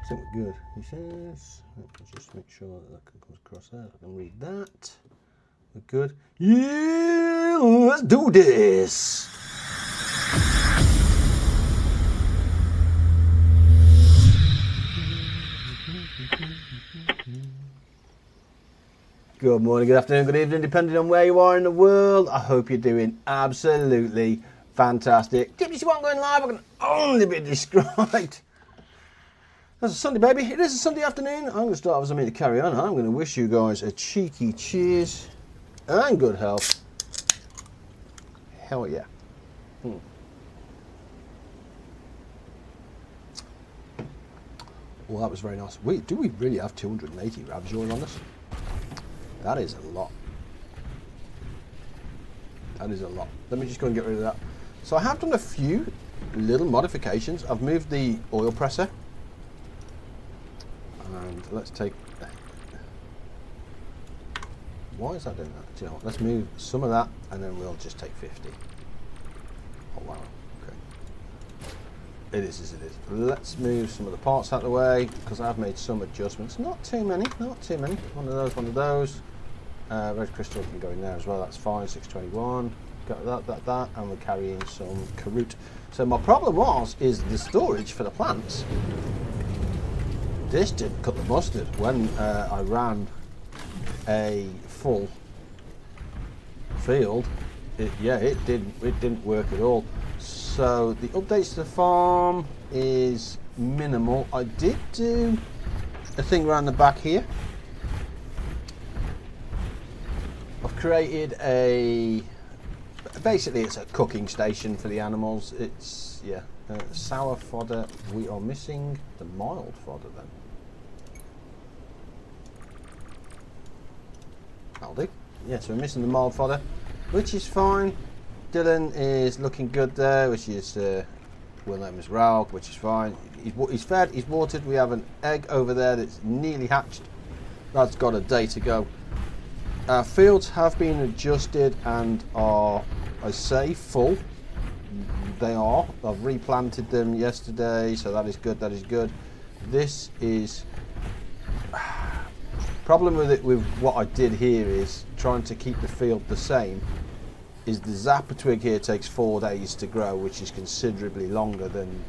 I think we're good. He says, let's just make sure that comes across there. I can read that. We're good. Yeah, let's do this. Good morning, good afternoon, good evening, depending on where you are in the world. I hope you're doing absolutely fantastic. Tips you want going live, I can only be described. That's a Sunday, baby. It is a Sunday afternoon. I'm going to start as I mean to carry on. I'm going to wish you guys a cheeky cheers and good health. Hell yeah. Well, that was very nice. Wait, do we really have 280 ravjoy on us? That is a lot. That is a lot. Let me just go and get rid of that. So I have done a few little modifications. I've moved the oil presser. And let's take... Why is that doing that? Do you know what? Let's move some of that and then we'll just take 50. Oh wow, okay. It is as it is. Let's move some of the parts out of the way because I've made some adjustments. Not too many, not too many. One of those, one of those. Red crystal can go in there as well, that's fine. 621, got that, and we're carrying some carrot. So my problem is the storage for the plants. This didn't cut the mustard when I ran a full field. It didn't work at all. So the updates to the farm is minimal. I did do a thing around the back here. I've created basically it's a cooking station for the animals. It's sour fodder. We are missing the mild fodder then. That'll do. Yeah, so we're missing the mild fodder, which is fine. Dylan is looking good there, which is we'll name as Raul, which is fine. He's fed, he's watered. We have an egg over there that's nearly hatched. That's got a day to go. Our fields have been adjusted and are, I say, full. They are. I've replanted them yesterday, so that is good. That is good. This is problem with it. With what I did here is trying to keep the field the same. Is the zappa twig here takes 4 days to grow, which is considerably longer than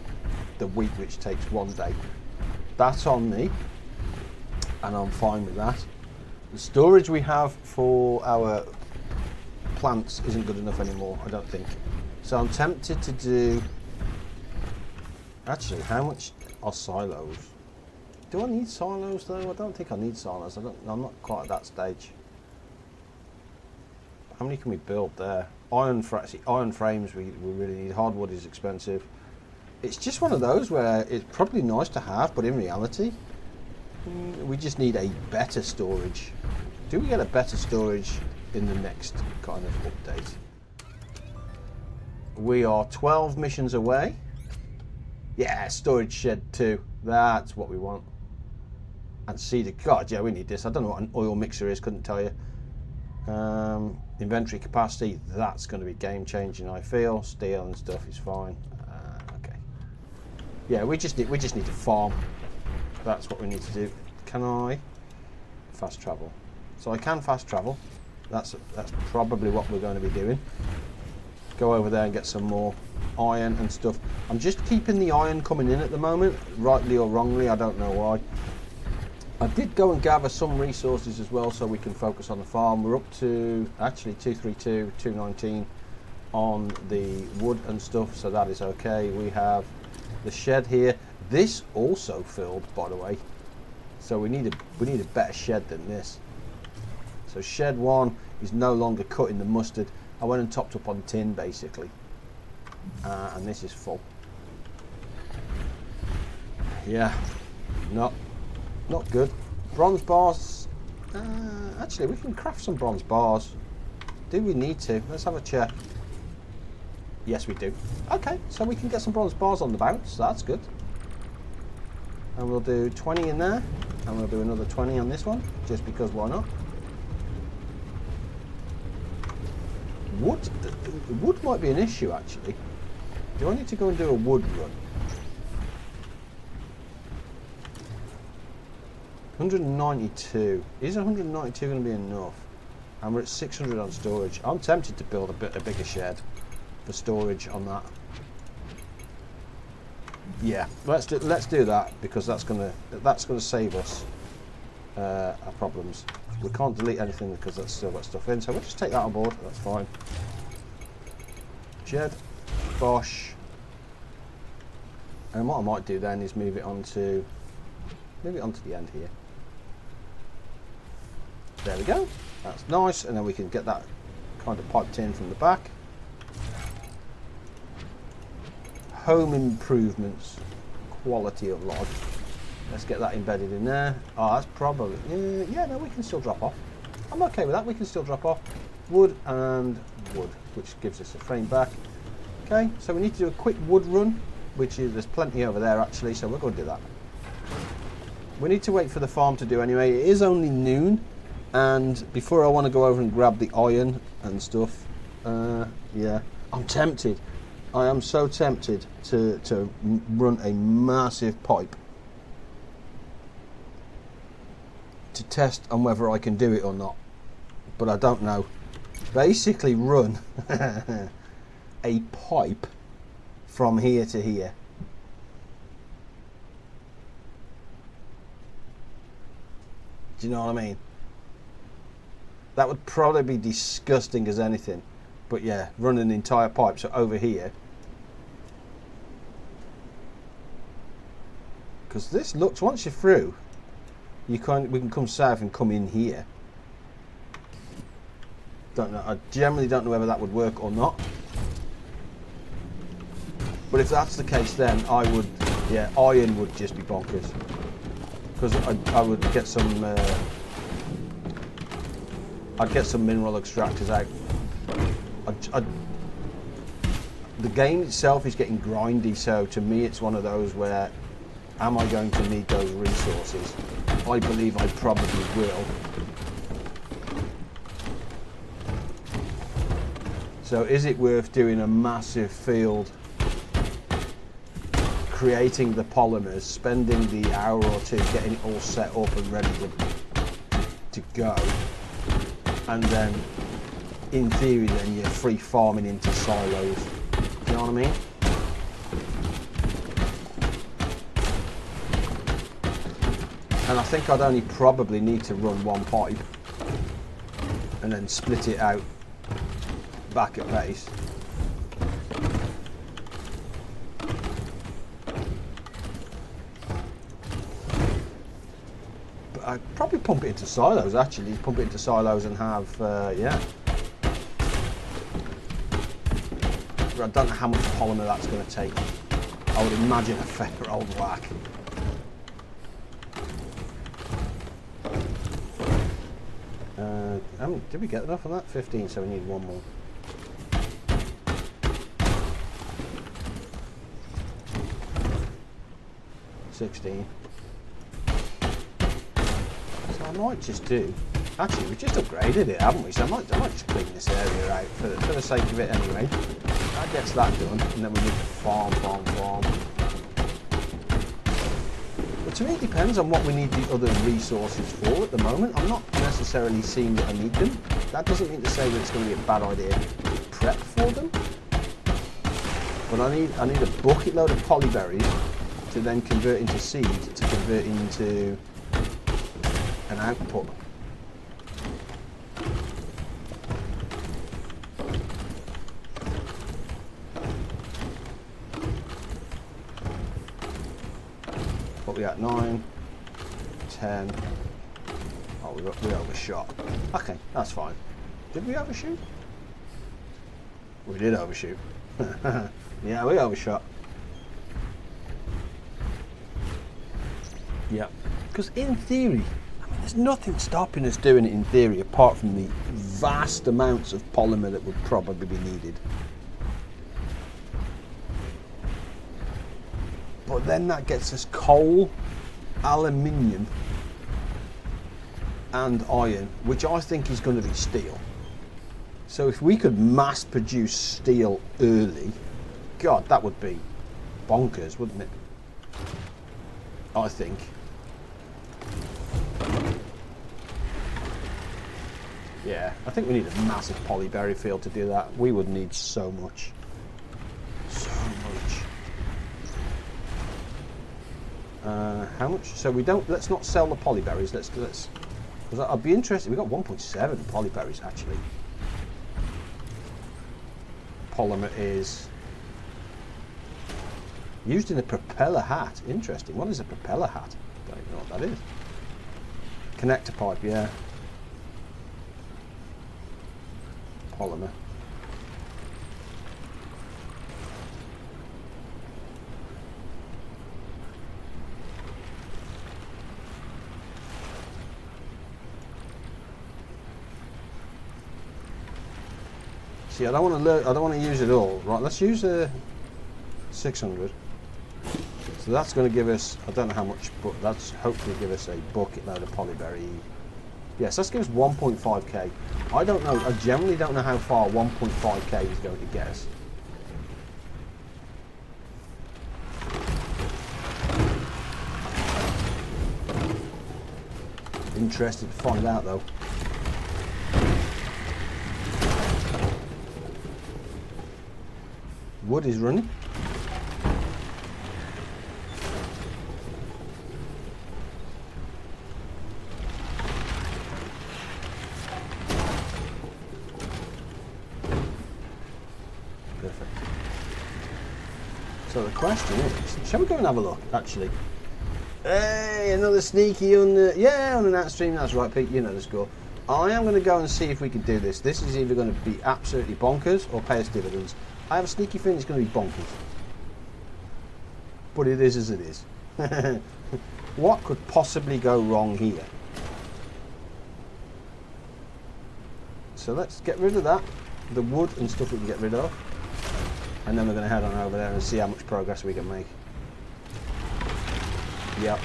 the wheat, which takes 1 day. That's on me, and I'm fine with that. The storage we have for our plants isn't good enough anymore, I don't think. So I'm tempted to do... Actually, how much are silos? Do I need silos though? I don't think I need silos. I'm not quite at that stage. How many can we build there? Iron frames we really need. Hardwood is expensive. It's just one of those where it's probably nice to have, but in reality, we just need a better storage. Do we get a better storage in the next kind of update? We are 12 missions away. Yeah, storage shed 2. That's what we want. And cedar. God, yeah, we need this. I don't know what an oil mixer is. Couldn't tell you. Inventory capacity. That's going to be game changing. I feel steel and stuff is fine. Okay. Yeah, we just need to farm. That's what we need to do. Can I fast travel? So I can fast travel. That's probably what we're going to be doing. Go over there and get some more iron and stuff. I'm just keeping the iron coming in at the moment, rightly or wrongly, I don't know why. I did go and gather some resources as well so we can focus on the farm. We're up to actually 232, 219 on the wood and stuff, so that is okay. We have the shed here. This also filled, by the way. So we need a better shed than this. So shed 1 is no longer cutting the mustard. I went and topped up on tin basically, and this is full. Yeah, not good. Bronze bars. Actually, we can craft some bronze bars. Do we need to? Let's have a check. Yes, we do. Okay, so we can get some bronze bars on the bounce. That's good. And we'll do 20 in there, and we'll do another 20 on this one, just because why not? Wood might be an issue actually. Do I need to go and do a wood run? 192. Is 192 going to be enough? And we're at 600 on storage. I'm tempted to build a bigger shed for storage on that. Yeah, let's do that, because that's gonna save us our problems. We can't delete anything because that's still got stuff in, so we'll just take that on board. That's fine. Shed, bosh. And what I might do then is move it onto the end here. There we go. That's nice, and then we can get that kind of piped in from the back. Home improvements, quality of life. Let's get that embedded in there. Oh, that's probably, yeah, no, we can still drop off. I'm okay with that, we can still drop off. Wood and wood, which gives us a frame back. Okay, so we need to do a quick wood run, which is, there's plenty over there actually, so we're going to do that. We need to wait for the farm to do anyway. It is only noon, and before I want to go over and grab the iron and stuff, yeah, I'm tempted. I am so tempted to run a massive pipe to test on whether I can do it or not, but I don't know. Basically run a pipe from here to here. Do you know what I mean? That would probably be disgusting as anything. But yeah, run an entire pipe, so over here. Because this looks, once you're through, we can come south and come in here. Don't know, I generally don't know whether that would work or not. But if that's the case, then I would, yeah, iron would just be bonkers. Because I would get some, I'd get some mineral extractors out. The game itself is getting grindy, so to me it's one of those where, am I going to need those resources? I believe I probably will. So is it worth doing a massive field, creating the polymers, spending the hour or two getting it all set up and ready to go, and then in theory then you're free farming into silos? Do you know what I mean? And I think I'd only probably need to run one pipe and then split it out back at base. But I'd probably pump it into silos actually, pump it into silos and have, yeah. I don't know how much polymer that's going to take. I would imagine a fair old whack. Did we get enough on that? 15, so we need one more. $16. So I might just do. Actually, we've just upgraded it, haven't we? So I might just clean this area out for the sake of it anyway. That gets that done, and then we need to farm. But to me, it depends on what we need the other resources for at the moment. I'm not necessarily seeing that I need them. That doesn't mean to say that it's going to be a bad idea to prep for them. But I need a bucket load of polyberries to then convert into seed, to convert into an output. What we got? 9, 10. Oh, we overshot. Okay, that's fine. Did we overshoot? We did overshoot. Yeah, we overshot. Yeah, because in theory, I mean, there's nothing stopping us doing it in theory apart from the vast amounts of polymer that would probably be needed. But then that gets us coal, aluminium, and iron, which I think is going to be steel. So if we could mass produce steel early, God, that would be bonkers, wouldn't it? I think. Yeah, I think we need a massive polyberry field to do that. We would need so much. So much. How much? So we don't. Let's not sell the polyberries. Let's. Because I'd be interested. We got 1.7 polyberries actually. Polymer is used in a propeller hat. Interesting. What is a propeller hat? Don't even know what that is. Connector pipe. Yeah. Polymer. See, I don't want to learn. I don't want to use it all. Right, let's use a 600. So that's going to give us. I don't know how much, but that's hopefully give us a bucket load of polyberry. Yes, let's give us 1.5k. I don't know. I generally don't know how far 1.5k is going to get us. Interested to find out though. Wood is running. Perfect. So the question is, shall we go and have a look, actually? Hey, another sneaky on the, yeah, on an out stream, that's right, Pete, you know the score. I am going to go and see if we can do this. This is either going to be absolutely bonkers or pay us dividends. I have a sneaky feeling it's going to be bonkers. But it is as it is. What could possibly go wrong here? So let's get rid of that. The wood and stuff we can get rid of. And then we're going to head on over there and see how much progress we can make. Yep.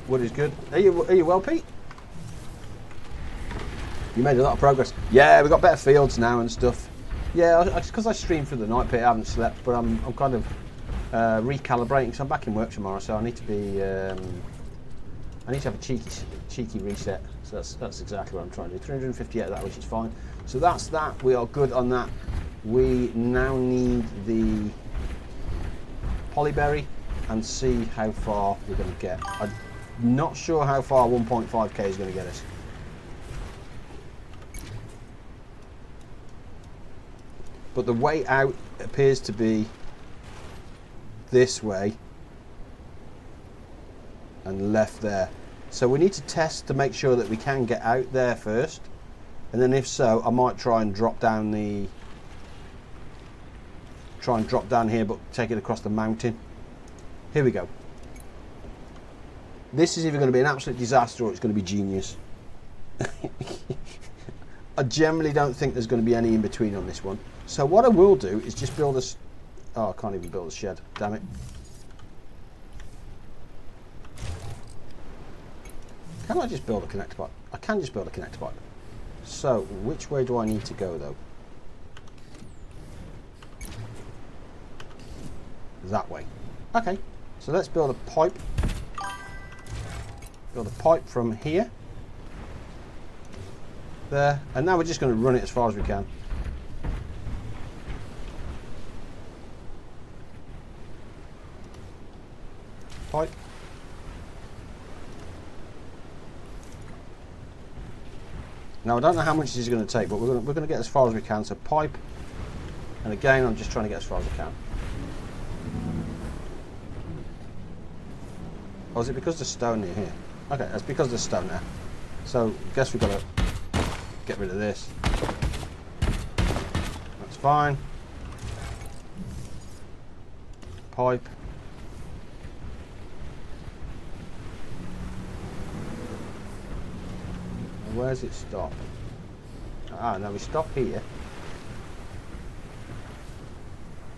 Wood is good. Are you well, Pete? You made a lot of progress. Yeah, we've got better fields now and stuff. Yeah, because I streamed through the night, Pete. I haven't slept, but I'm kind of recalibrating. Because I'm back in work tomorrow, so I need to be. I need to have a cheeky reset. So that's exactly what I'm trying to do. 358 of that, which is fine. So that's that. We are good on that. We now need the polyberry and see how far we're going to get. I'm not sure how far 1.5k is going to get us. But the way out appears to be this way and left there. So we need to test to make sure that we can get out there first. And then if so, I might try and drop down here, but take it across the mountain. Here we go. This is either going to be an absolute disaster or it's going to be genius. I generally don't think there's going to be any in between on this one. So what I will do is just build a... Oh, I can't even build a shed. Damn it. Can I just build a connector pipe? I can just build a connector pipe. So, which way do I need to go, though? That way. Okay. So let's build a pipe. Build a pipe from here. There. And now we're just going to run it as far as we can. Pipe. Now I don't know how much this is going to take, but we're going to get as far as we can. So pipe, and again I'm just trying to get as far as I can. Oh, is it because there's stone near here? Okay, that's because there's stone there. So I guess we've got to get rid of this. That's fine. Pipe. Where's it stop? Ah, now we stop here.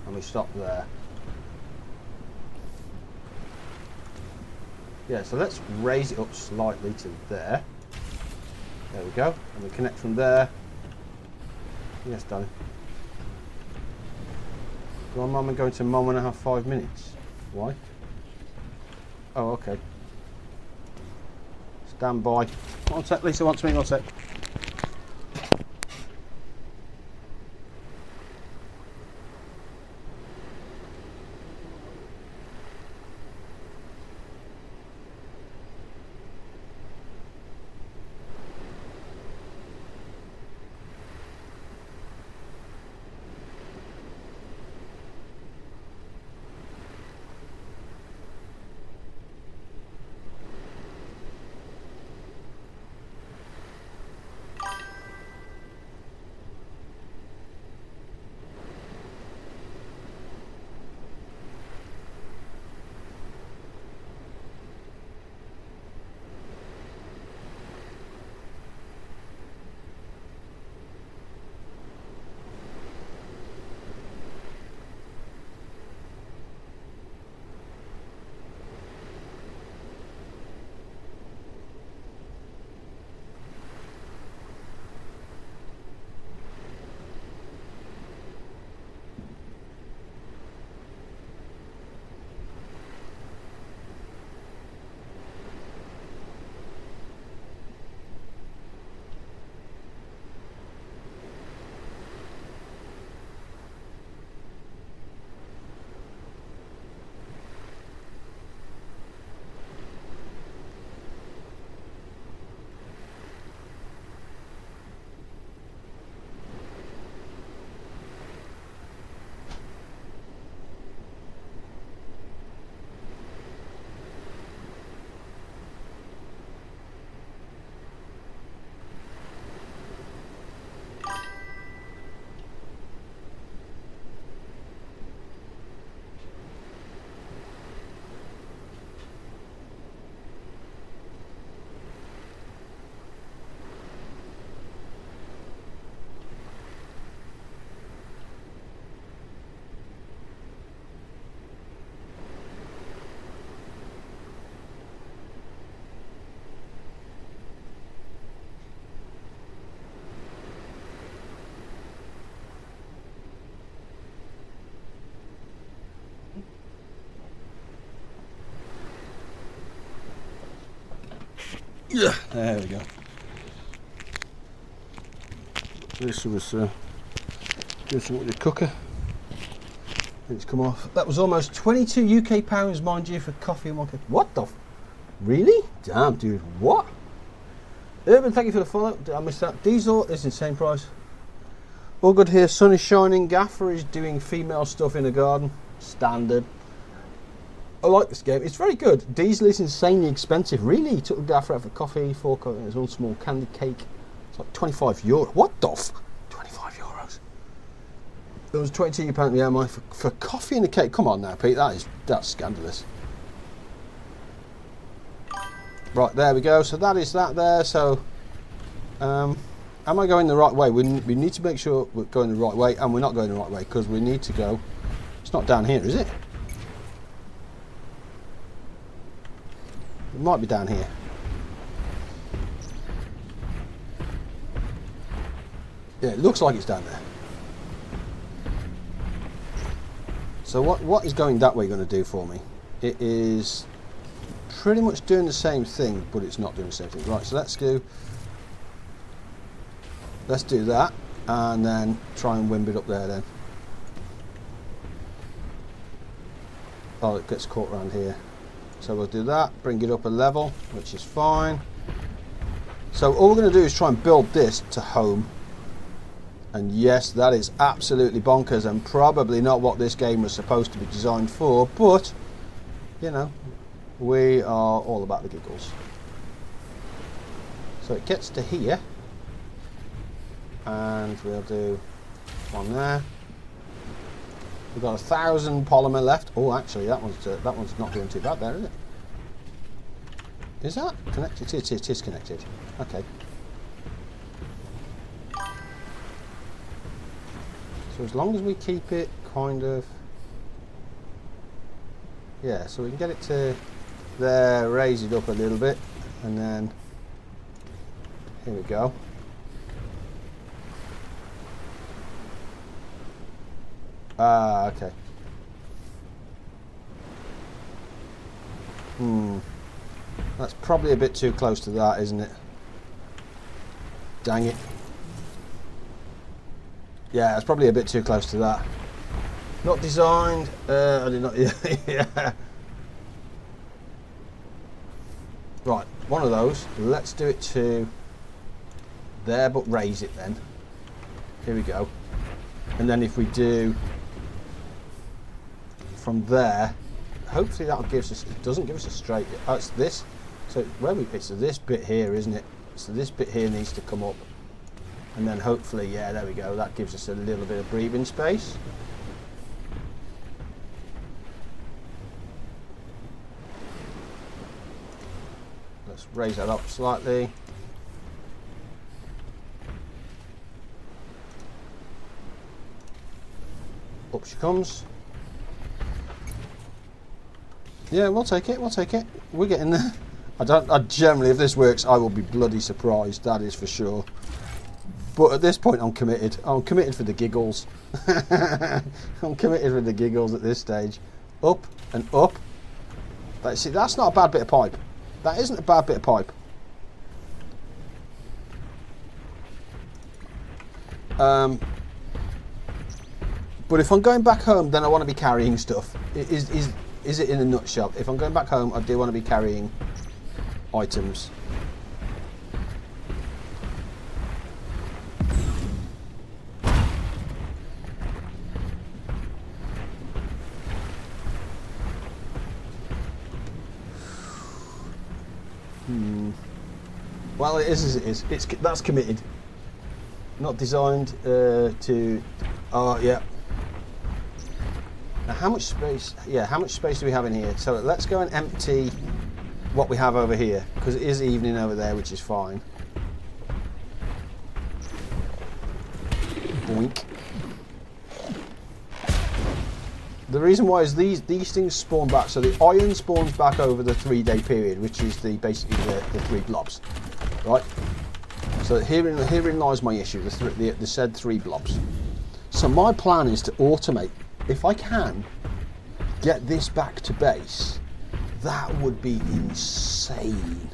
And we stop there. Yeah, so let's raise it up slightly to there. There we go. And we connect from there. Yes, darling. Go on, Mum, and go into Mum and a half 5 minutes. Why? Oh, okay. Stand by. One sec, Lisa wants me, one sec. Yeah, there we go. This was doing something with the cooker. It's come off. That was almost 22 UK pounds, mind you, for coffee and one cup. What the? Really? Damn, dude. What? Urban, thank you for the follow. I missed that. Diesel is the same price. All good here. Sun is shining. Gaffer is doing female stuff in the garden. Standard. I like this game. It's very good. Diesel is insanely expensive. Really, he took the Gaffer out for coffee, 4 coat, and his own small candy cake. It's like €25. What the f? €25. There was £22 the MI for coffee and a cake. Come on now, Pete. That's scandalous. Right, there we go. So that is that there. So, am I going the right way? We need to make sure we're going the right way, and we're not going the right way because we need to go. It's not down here, is it? It might be down here. Yeah, it looks like it's down there. So what is going that way going to do for me? It is pretty much doing the same thing, but it's not doing the same thing. Right, so let's do that, and then try and wimp it up there then. Oh, it gets caught around here. So we'll do that, bring it up a level, which is fine. So all we're going to do is try and build this to home. And yes, that is absolutely bonkers and probably not what this game was supposed to be designed for, but, you know, we are all about the giggles. So it gets to here, and we'll do one there. We've got 1,000 polymer left. Oh, actually, that one's not doing too bad there, is it? Is that connected? It is connected. Okay. So as long as we keep it kind of, yeah, so we can get it to there, raise it up a little bit, and then here we go. Ah, okay. That's probably a bit too close to that, isn't it? Dang it. Yeah, it's probably a bit too close to that. Not designed. I did not. Yeah. Right, one of those. Let's do it to there, but raise it then. Here we go. And then if we do from there, hopefully that'll give us. It doesn't give us a straight. Oh, it's this. So where we? It's this bit here, isn't it? So this bit here needs to come up, and then hopefully, yeah, there we go. That gives us a little bit of breathing space. Let's raise that up slightly. Up she comes. Yeah, we'll take it. We'll take it. We're getting there. I generally, if this works, I will be bloody surprised. That is for sure. But at this point, I'm committed. I'm committed for the giggles. I'm committed for the giggles at this stage. Up and up. See, that's not a bad bit of pipe. That isn't a bad bit of pipe. But if I'm going back home, then I want to be carrying stuff. Is it in a nutshell? If I'm going back home, I do want to be carrying items. Well, it is as it is. That's committed. Not designed to. Oh, yeah. Now, how much space? Yeah, how much space do we have in here? So let's go and empty what we have over here, because it is evening over there, which is fine. Boink. The reason why is these things spawn back. So the iron spawns back over the 3-day period, which is basically the 3 blobs, right? So herein lies my issue. The said 3 blobs. So my plan is to automate. If I can get this back to base, that would be insane.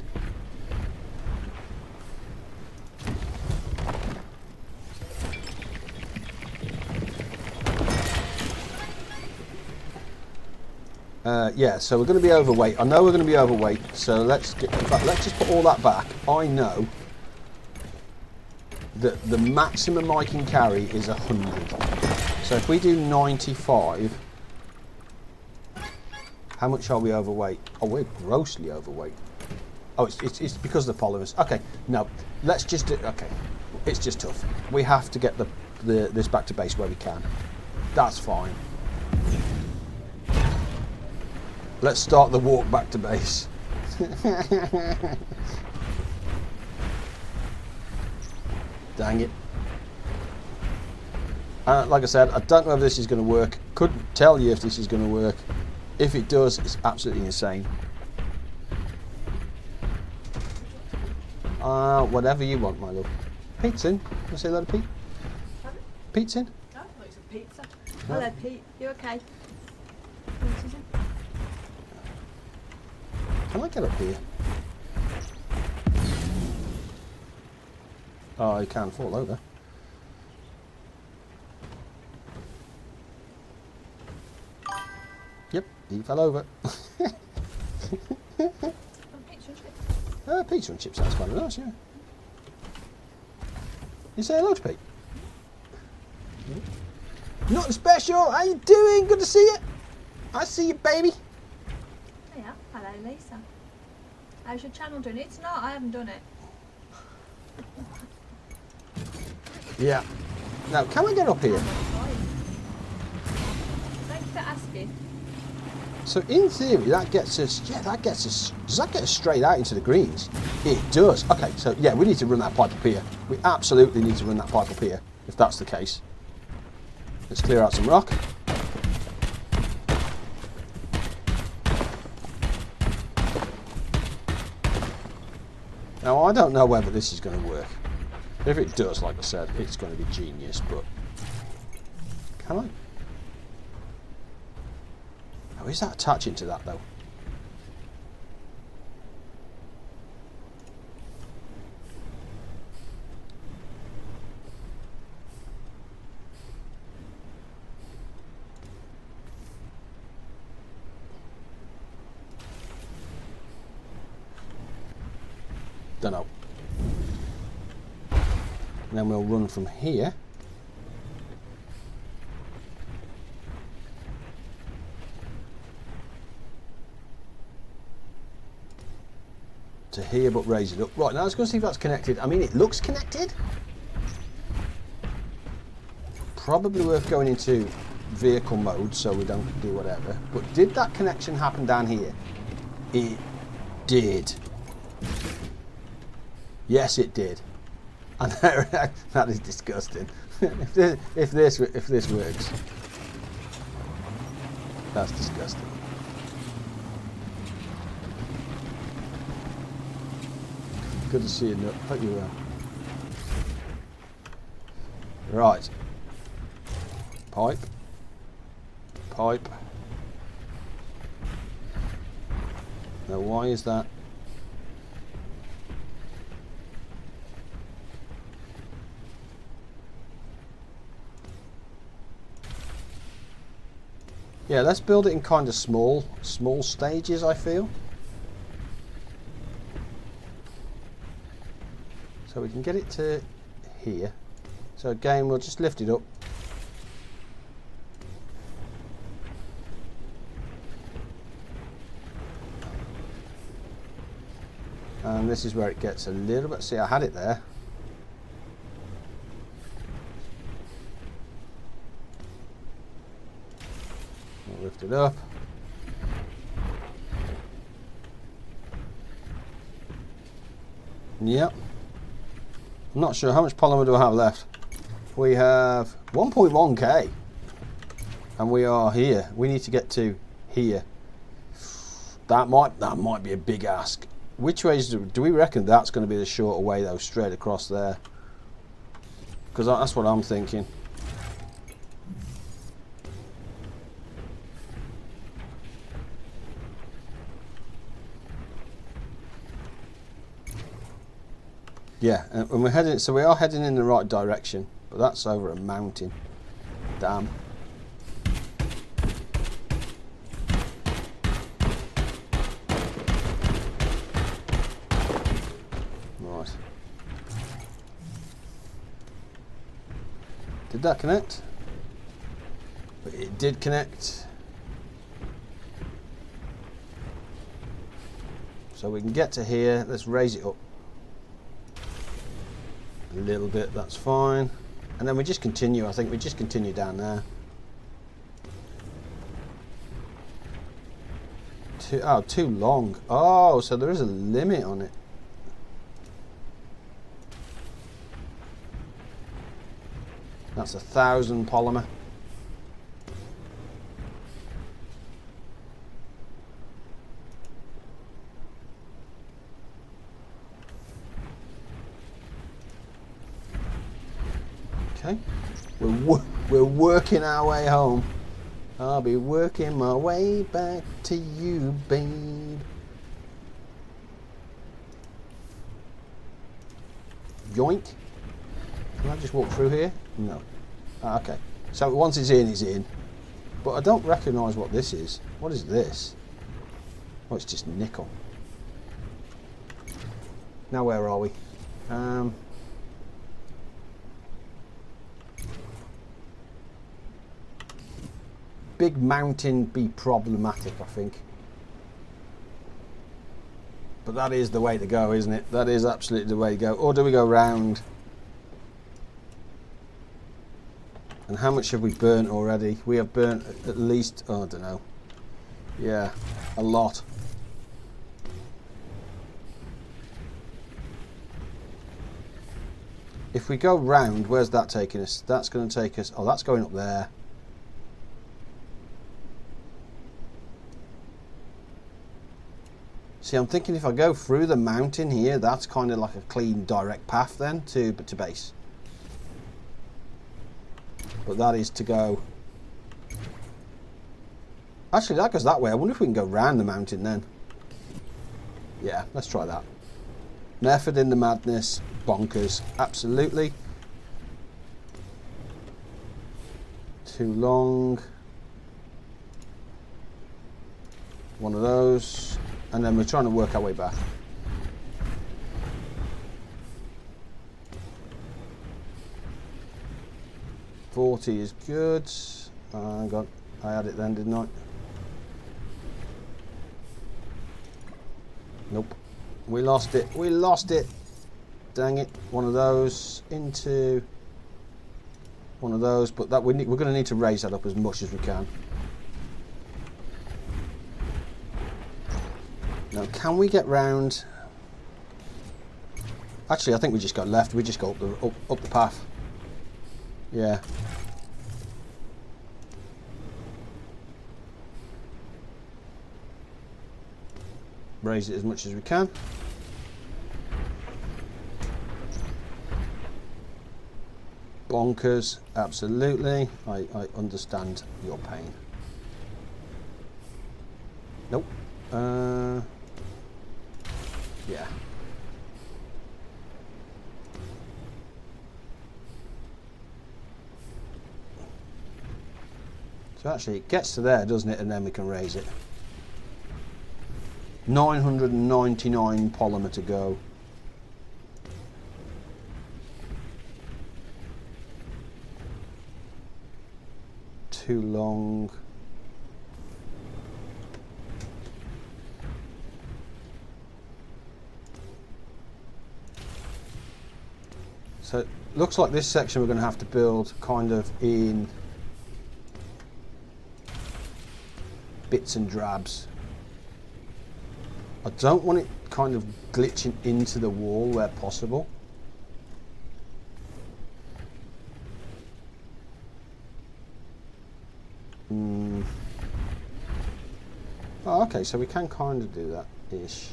Yeah, so we're going to be overweight. I know we're going to be overweight, so let's just put all that back. I know that the maximum I can carry is 100. So if we do 95, how much are we overweight? Oh, we're grossly overweight. Oh, it's because of the polymers. Okay, no, let's just do. Okay, it's just tough. We have to get this back to base where we can. That's fine. Let's start the walk back to base. Dang it. Like I said, I don't know if this is going to work. Couldn't tell you if this is going to work. If it does, it's absolutely insane. Whatever you want, my love. Pete's in. Can I say hello to Pete? Pardon? Pete's in. No, I thought it was pizza. No. Hello, Pete. You okay? Can I get up here? Oh, you can fall over. Yep, he fell over. Pizza and chips sounds kind of nice, yeah. You say hello to Pete? Nothing special. How you doing? Good to see you. I see you, baby. Yeah, hello, Lisa. How's your channel doing? It's not. I haven't done it. Yeah. Now, can we get up here? Thank you for asking. So in theory, that gets us. Yeah, that gets us. Does that get us straight out into the greens? It does. Okay, so yeah, we need to run that pipe up here. We absolutely need to run that pipe up here, if that's the case. Let's clear out some rock. Now, I don't know whether this is going to work. If it does, like I said, it's going to be genius, but can I? Oh, is that attaching to that, though? Don't know. And then we'll run from here. To here, but raise it up. Right, now let's go see if that's connected. I mean, it looks connected. Probably worth going into vehicle mode so we don't do whatever. But did that connection happen down here? It did. Yes, it did. And that is disgusting. if this works, that's disgusting. Good to see you. Hope you well. Right. Pipe. Pipe. Now, why is that? Yeah, let's build it in kind of small stages, I feel. So we can get it to here. So again, we'll just lift it up. And this is where it gets a little bit, see, I had it there. We'll lift it up. Yep. I'm not sure how much polymer do I have left. We have 1.1k, and we are here. We need to get to here. That might be a big ask. Which ways do we reckon that's going to be the shorter way though, straight across there? Because that's what I'm thinking. Yeah, and we're heading, so we are heading in the right direction, but that's over a mountain. Damn. Right. Did that connect? It did connect. So we can get to here. Let's raise it up a little bit, that's fine. And then we just continue, I think we just continue down there. Too long. Oh, so there is a limit on it. That's 1,000 polymer. Okay, we're working our way home. I'll be working my way back to you, babe. Yoink. Can I just walk through here? No. Ah, okay. So once it's in, it's in. But I don't recognise what this is. What is this? Oh, it's just nickel. Now where are we? Big mountain be problematic, I think. But that is the way to go, isn't it? That is absolutely the way to go. Or do we go round? And how much have we burnt already? We have burnt at least, oh, I don't know. Yeah, a lot. If we go round, where's that taking us? That's going to take us, oh, that's going up there. See, I'm thinking if I go through the mountain here, that's kind of like a clean, direct path then to base. But that is to go... Actually, that goes that way. I wonder if we can go round the mountain then. Yeah, let's try that. Method in the madness. Bonkers. Absolutely. Too long. One of those. And then we're trying to work our way back. 40 is good. Hang on, I had it then, didn't I? Nope. We lost it. We lost it. Dang it. One of those into one of those, but that we're going to need to raise that up as much as we can. Now, can we get round? Actually, I think we just go left. We just go up the path. Yeah. Raise it as much as we can. Bonkers, absolutely. I understand your pain. Nope. Yeah. So actually it gets to there, doesn't it? And then we can raise it. 999 polymer to go. Too long. So it looks like this section we're going to have to build kind of in bits and drabs. I don't want it kind of glitching into the wall where possible. Oh, okay, so we can kind of do that-ish.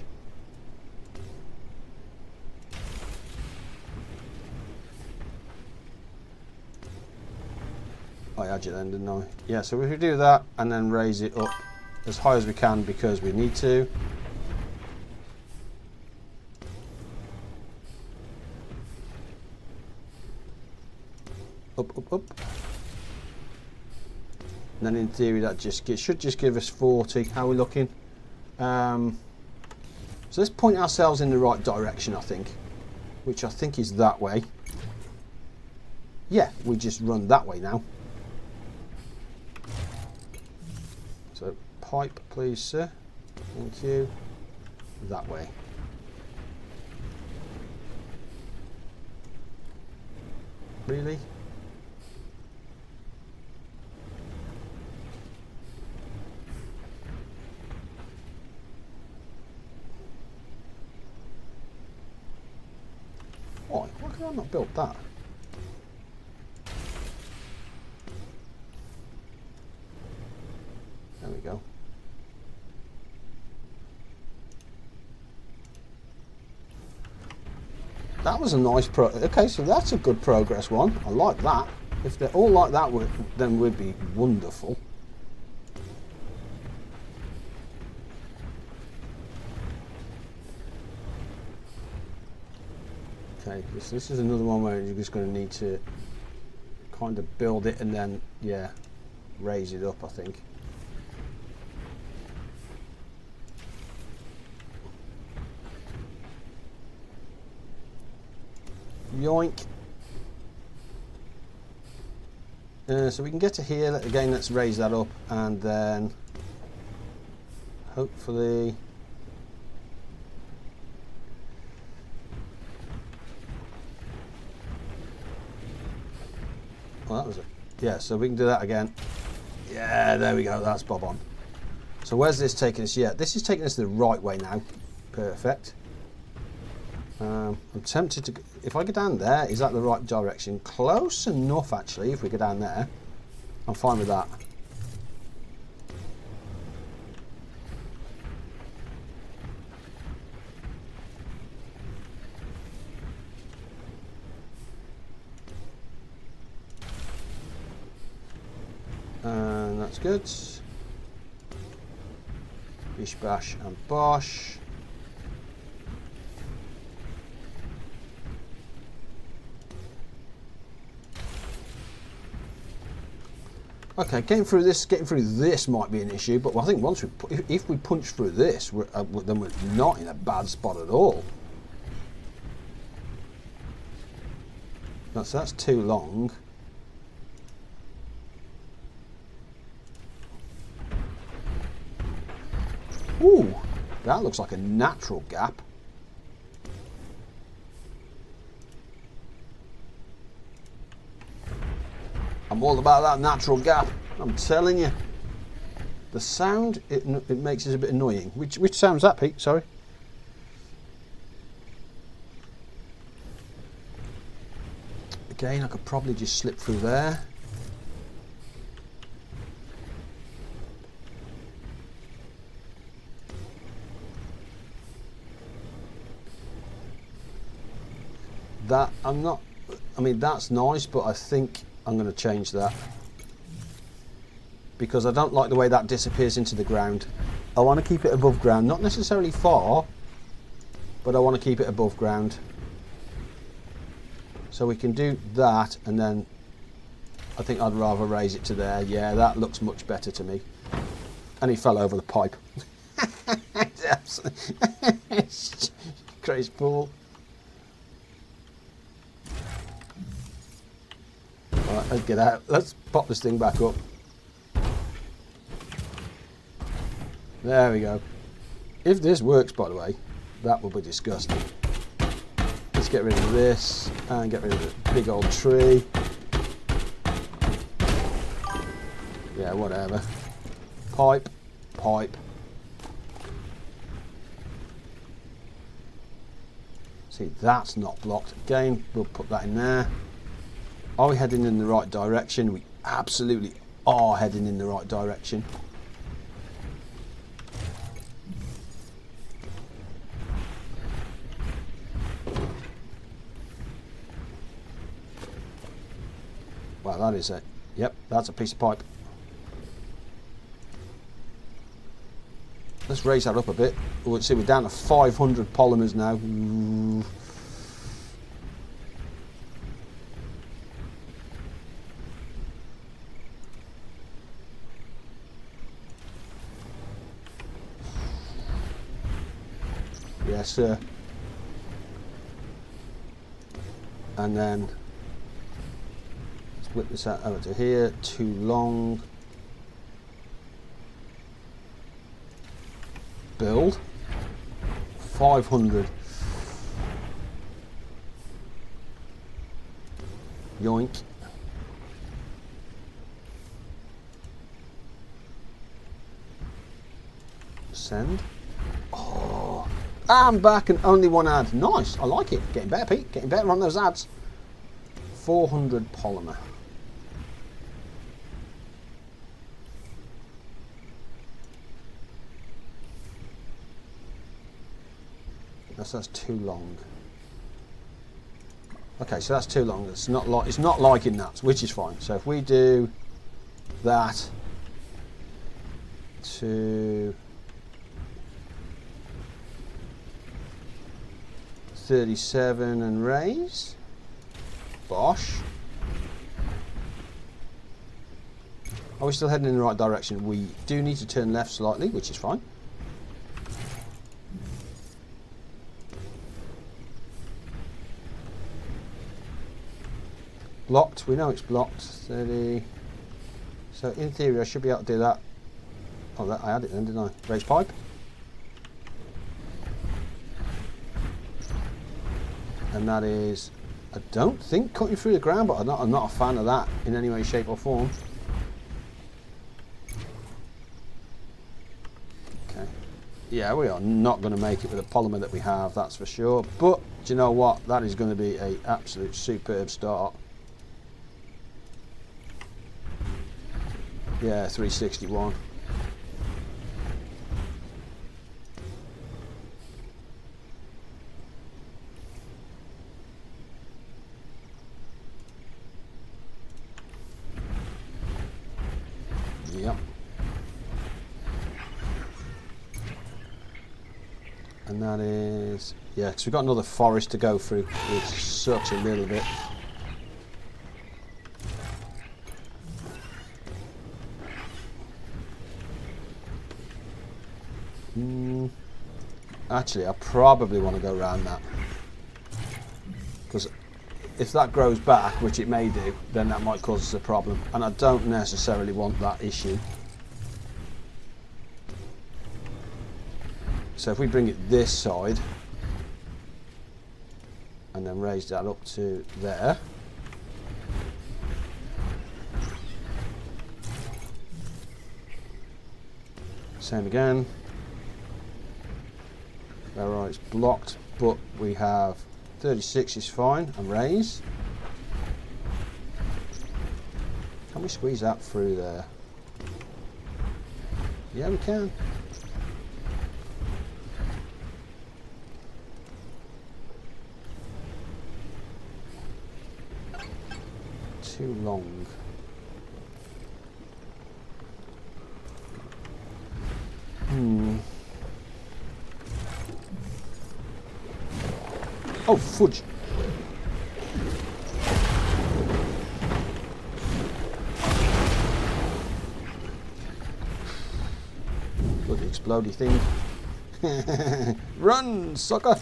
I had you then, didn't I? Yeah, so if we do that and then raise it up as high as we can because we need to. Up, up, up. And then in theory that should just give us 40. How are we looking? So let's point ourselves in the right direction, I think. Which I think is that way. Yeah, we just run that way now. So pipe, please, sir. Thank you. That way. Really? Why could I not build that? There we go. That was a nice okay, so that's a good progress one. I like that. If they're all like that, then we'd be wonderful. Okay, this is another one where you're just going to need to kind of build it and then, yeah, raise it up, I think. Yoink. So we can get to here. Again, let's raise that up and then hopefully well, that was it. Yeah, so we can do that again. Yeah, there we go. That's bob on. So where's this taking us? Yeah, this is taking us the right way now. Perfect. I'm tempted to, if I go down there, is that the right direction? Close enough, actually, if we go down there. I'm fine with that. And that's good. Bish, bash, and bosh. Okay, getting through this might be an issue, but I think once if we punch through this, then we're not in a bad spot at all. So that's too long. That looks like a natural gap. I'm all about that natural gap. I'm telling you. The sound it makes is a bit annoying. Which sound's that, Pete? Sorry. Again, I could probably just slip through there. That I'm not. I mean, that's nice, but I think I'm going to change that because I don't like the way that disappears into the ground. I want to keep it above ground, not necessarily far, but I want to keep it above ground. So we can do that, and then I think I'd rather raise it to there. Yeah, that looks much better to me. And he fell over the pipe. Crazy pool. Alright, let's get out. Let's pop this thing back up. There we go. If this works, by the way, that will be disgusting. Let's get rid of this and get rid of the big old tree. Yeah, whatever. Pipe, pipe. See, that's not blocked. Again, we'll put that in there. Are we heading in the right direction? We absolutely are heading in the right direction. Wow, that is it. Yep, that's a piece of pipe. Let's raise that up a bit. Let's see, we're down to 500 polymers now. Ooh. Yes, sir. And then split this out over to here. Too long. Build 500. Yoink. Send. Oh, I'm back and only one ad. Nice, I like it. Getting better, Pete. Getting better on those ads. 400 polymer. That's too long. Okay, so that's too long. It's not liking that, which is fine. So if we do that to 37 and raise, bosh. Are we still heading in the right direction? We do need to turn left slightly, which is fine. Blocked, we know it's blocked. 30. So in theory I should be able to do that. Oh, that I had it then, didn't I? Raise pipe. And that is, I don't think cutting through the ground, but I'm not a fan of that in any way, shape or form. Okay. Yeah, we are not going to make it with the polymer that we have, that's for sure. But do you know what? That is going to be an absolute superb start. Yeah, 361. Yep. And that is, yeah, because we've got another forest to go through, which sucks a little bit. Actually, I probably want to go around that, because if that grows back, which it may do, then that might cause us a problem, and I don't necessarily want that issue. So if we bring it this side and then raise that up to there. Same again. Alright, it's blocked, but we have 36 is fine, and raise. Can we squeeze that through there? Yeah, we can. Too long. Oh, fudge. Bloody explodey thing. Run, sucker!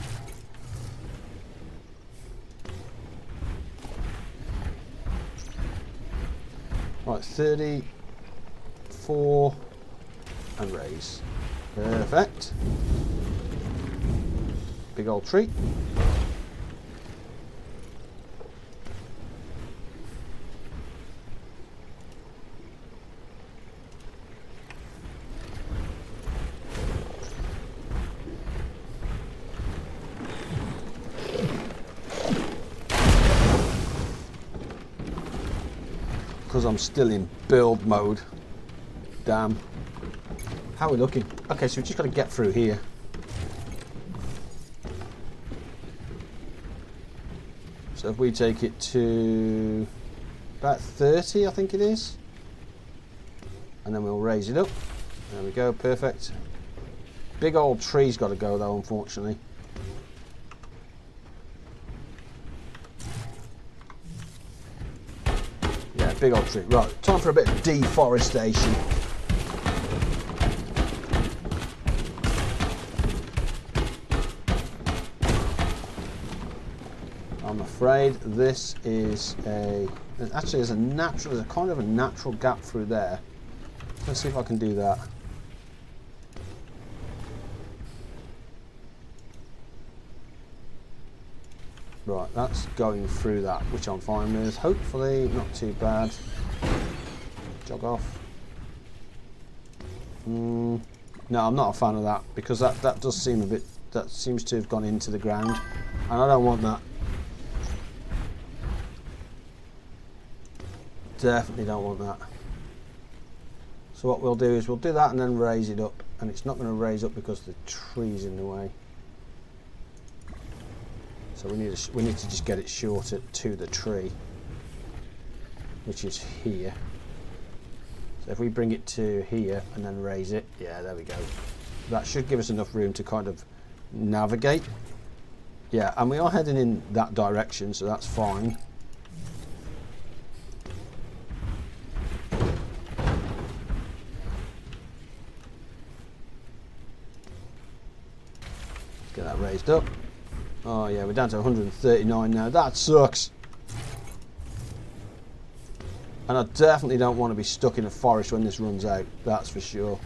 Right, 34 and raise. Perfect. Big old tree. Because I'm still in build mode. Damn. How are we looking? Okay, so we've just got to get through here. So if we take it to about 30, I think it is. And then we'll raise it up. There we go, perfect. Big old tree's got to go though, unfortunately. Yeah, big old tree. Right, time for a bit of deforestation. I'm afraid this is actually there's a kind of a natural gap through there. Let's see if I can do that. Right, that's going through that, which I'm fine with. Hopefully not too bad. Jog off. No, I'm not a fan of that because that does seem a bit, that seems to have gone into the ground and I don't want that. Definitely don't want that. So what we'll do is we'll do that and then raise it up, and it's not going to raise up because the tree's in the way. So we need to just get it shorter to the tree, which is here. So if we bring it to here and then raise it, yeah, there we go. That should give us enough room to kind of navigate. Yeah, and we are heading in that direction, so that's fine. Get that raised up. Oh yeah, we're down to 139 now. That sucks. And I definitely don't want to be stuck in a forest when this runs out. That's for sure.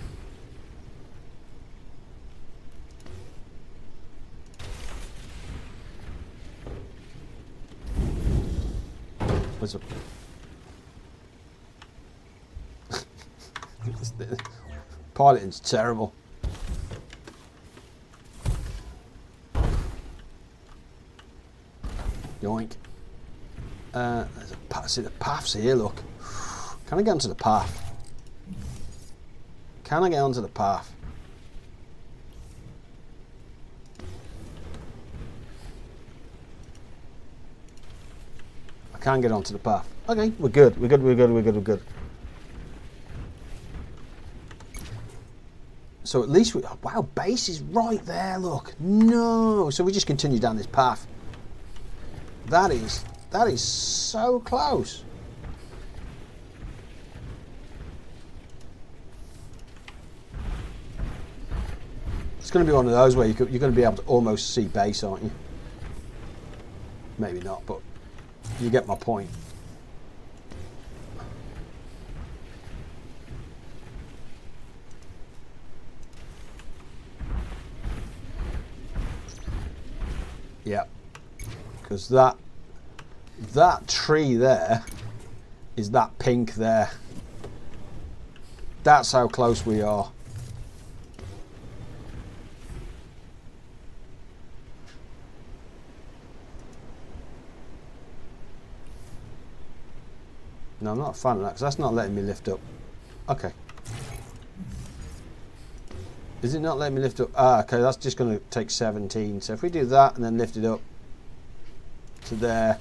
What's up? Piloting's terrible. Yoink. There's a path. See the paths here, look. Can I get onto the path? Can I get onto the path? I can't get onto the path. Okay, we're good. We're good. So at least we, wow, base is right there, look. No, so we just continue down this path. That is so close. It's going to be one of those where you're going to be able to almost see base, aren't you? Maybe not, but you get my point. Yeah. Because that tree there is that pink there. That's how close we are. No, I'm not a fan of that because that's not letting me lift up. Okay. Is it not letting me lift up? Ah, okay, that's just going to take 17. So if we do that and then lift it up to there,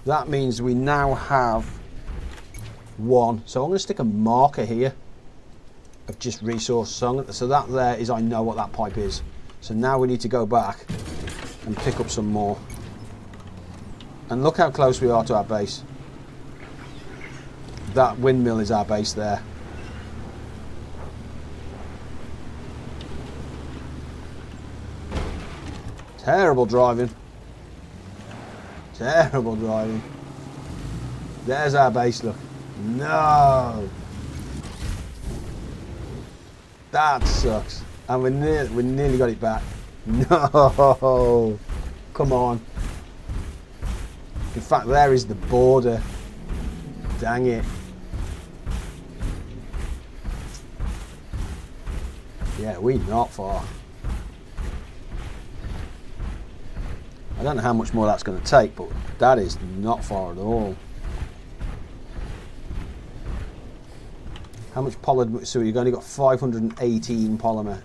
that means we now have 1. So I'm going to stick a marker here of just resource sung. So that there is, I know what that pipe is. So now we need to go back and pick up some more. And look how close we are to our base. That windmill is our base there. Terrible driving. Terrible driving. There's our base, look. No! That sucks. And we nearly got it back. No! Come on. In fact, there is the border. Dang it. Yeah, we're not far. I don't know how much more that's going to take, but that is not far at all. How much polymer? So you've only got 518 polymer.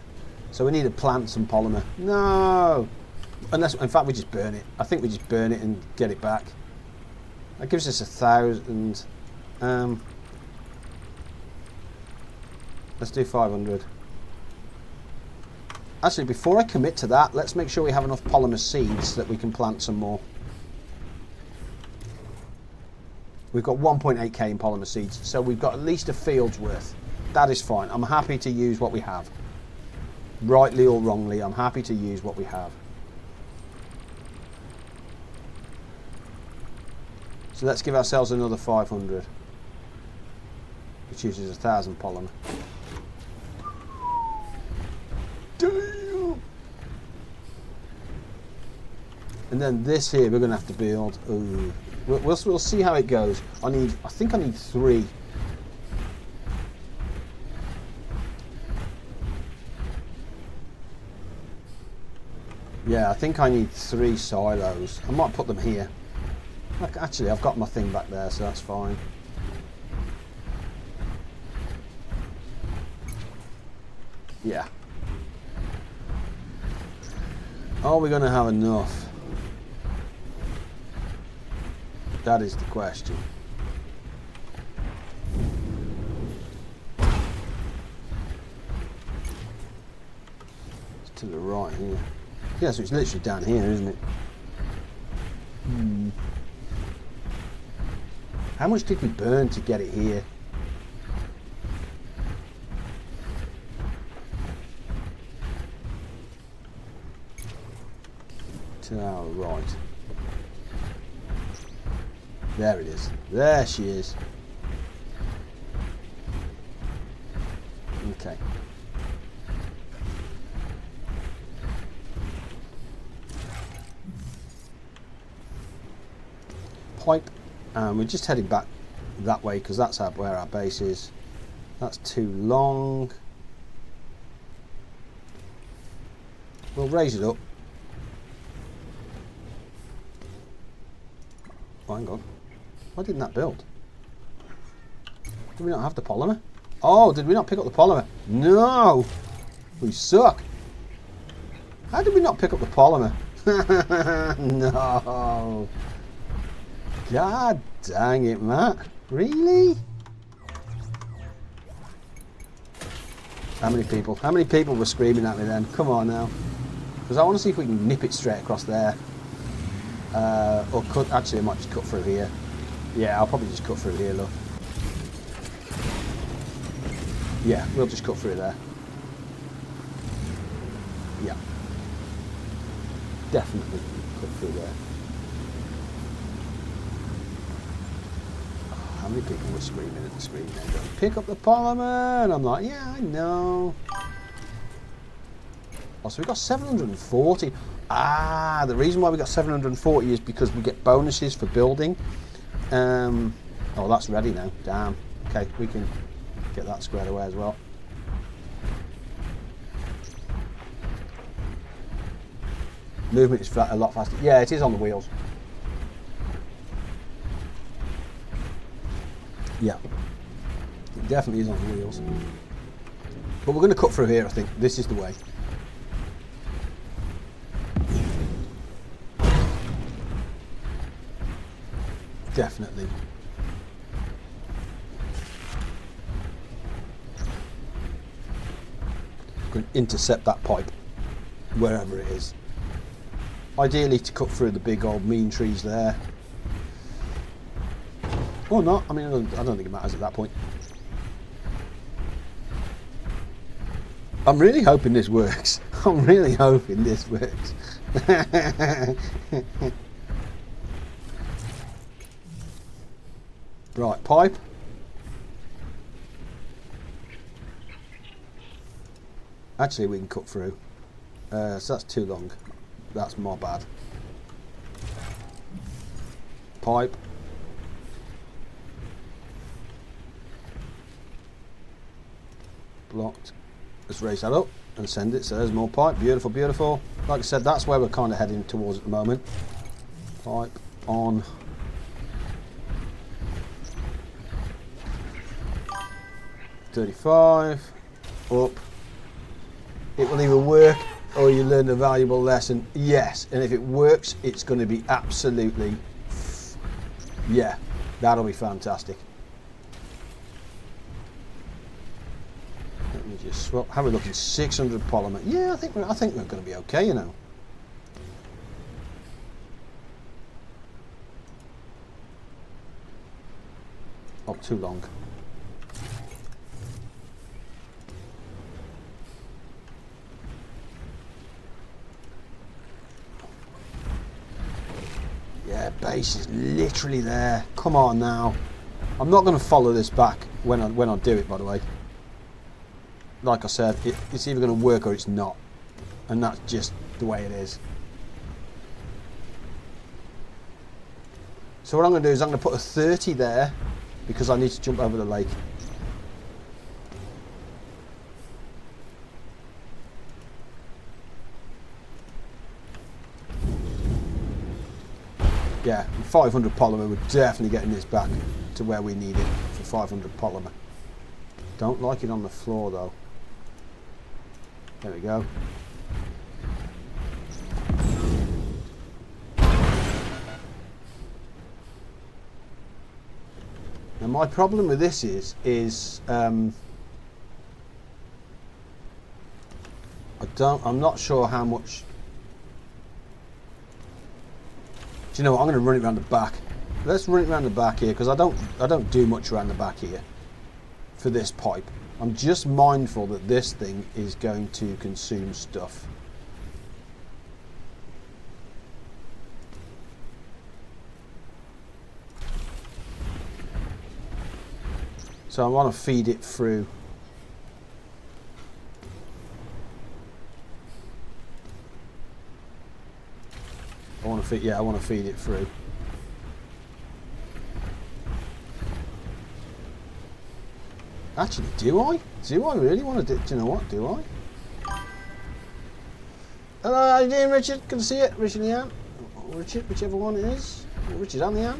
So we need to plant some polymer. No! Unless, in fact, we just burn it. I think we just burn it and get it back. That gives us 1,000. Let's do 500. Actually, before I commit to that, let's make sure we have enough polymer seeds that we can plant some more. We've got 1.8k in polymer seeds, so we've got at least a field's worth. That is fine. I'm happy to use what we have. Rightly or wrongly, I'm happy to use what we have. So let's give ourselves another 500, which uses 1,000 polymer. Damn! And then this here we're going to have to build. Ooh. We'll see how it goes. I think I need 3. Yeah, I think I need 3 silos. I might put them here. Actually, I've got my thing back there, so that's fine. Yeah. Are we going to have enough? That is the question. It's to the right here. Yeah, so it's literally down here, isn't it? How much did we burn to get it here? To our right. There it is. There she is. Okay. Pipe. And we're just heading back that way because that's where our base is. That's too long. We'll raise it up. Oh, hang on. Why didn't that build? Did we not have the polymer? Oh, did we not pick up the polymer? No! We suck. How did we not pick up the polymer? No. God dang it, Matt. Really? How many people? How many people were screaming at me then? Come on now. Because I want to see if we can nip it straight across there. Or cut. Actually, I might just cut through here. Yeah, I'll probably just cut through here, look. Yeah, we'll just cut through there. Yeah. Definitely cut through there. How many people were screaming at the screen then going, pick up the polymer? And I'm like, yeah, I know. Oh, so we got 740. Ah, the reason why we got 740 is because we get bonuses for building. Oh, that's ready now. Damn. Okay, we can get that squared away as well. Movement is a lot faster. Yeah, it is on the wheels. Yeah, it definitely is on the wheels. But we're going to cut through here, I think. This is the way. Definitely. Going to intercept that pipe, wherever it is. Ideally to cut through the big old mean trees there. Or not, I mean, I don't think it matters at that point. I'm really hoping this works. I'm really hoping this works. Right, pipe. Actually, we can cut through. So that's too long. That's my bad. Pipe. Blocked. Let's raise that up and send it. So there's more pipe. Beautiful, beautiful. Like I said, that's where we're kind of heading towards at the moment. Pipe on. $35. Up. It will either work or you learn a valuable lesson. Yes, and if it works, it's going to be absolutely, yeah, that'll be fantastic. Let me just swap. How are we looking? 600 polymer. Yeah, I think we're going to be okay, you know. Oh, too long. Yeah, base is literally there. Come on now. I'm not going to follow this back when I do it, by the way. Like I said, it's either going to work or it's not. And that's just the way it is. So what I'm going to do is I'm going to put a 30 there because I need to jump over the lake. Yeah, 500 polymer, we're definitely getting this back to where we need it for 500 polymer. Don't like it on the floor though. There we go. Now my problem with this is I'm not sure how much. Do you know what? I'm going to run it around the back. Let's run it around the back here because I don't do much around the back here for this pipe. I'm just mindful that this thing is going to consume stuff. So I want to feed it through. I want to feed it through. Actually, do I? Do I really want to do? Do you know what? Do I? Hello, how you doing, Richard? Good to see you, Richard and Leanne. Richard, whichever one it is. Richard and Leanne.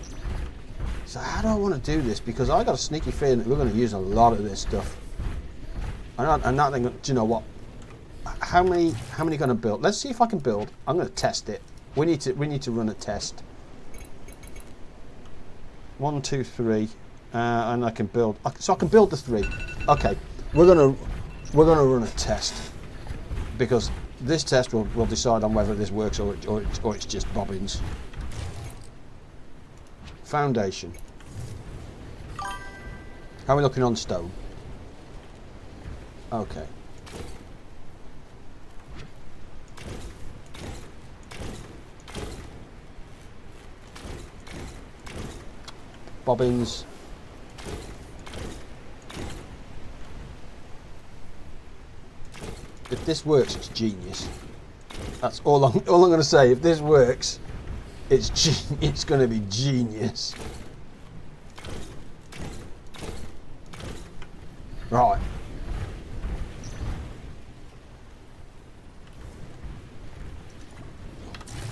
So how do I want to do this? Because I got a sneaky feeling that we're going to use a lot of this stuff. And that thing. Do you know what? How many going to build? Let's see if I can build. I'm going to test it. We need to run a test. 1, 2, 3, and I can build. So I can build the 3. Okay, we're gonna run a test because this test will decide on whether this works or it's just bobbins. Foundation. How are we looking on stone? Okay. Bobbins. If this works, it's genius. That's all I'm going to say. If this works, it's going to be genius. Right.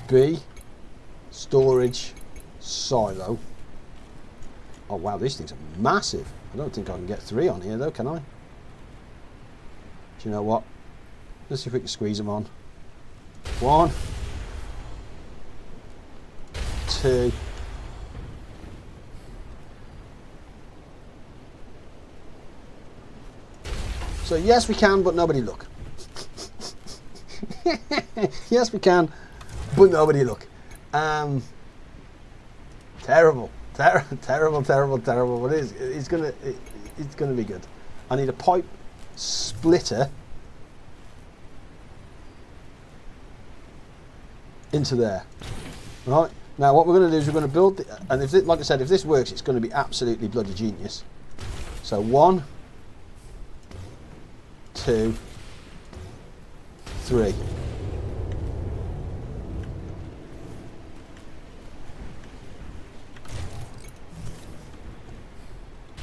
B, storage, silo. Oh wow, these things are massive. I don't think I can get 3 on here though, can I? Do you know what? Let's see if we can squeeze them on. 1, 2. So yes we can, but nobody look. Yes we can, but nobody look. Terrible. Terrible. But it's gonna be good. I need a pipe splitter into there. Right now, what we're going to do is we're going to build, and if like I said, if this works, it's going to be absolutely bloody genius. So 1, 2, 3.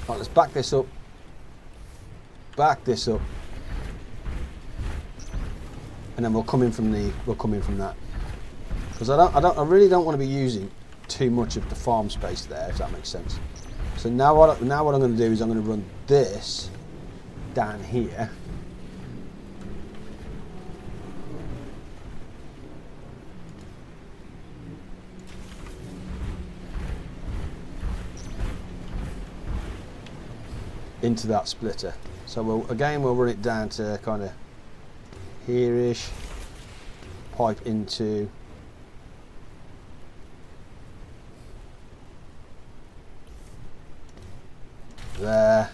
Right, let's back this up. And then we'll come in from that. Because I really don't want to be using too much of the farm space there, if that makes sense. So now what I'm going to do is I'm going to run this down here. Into that splitter. So we'll run it down to kind of here-ish, pipe into there,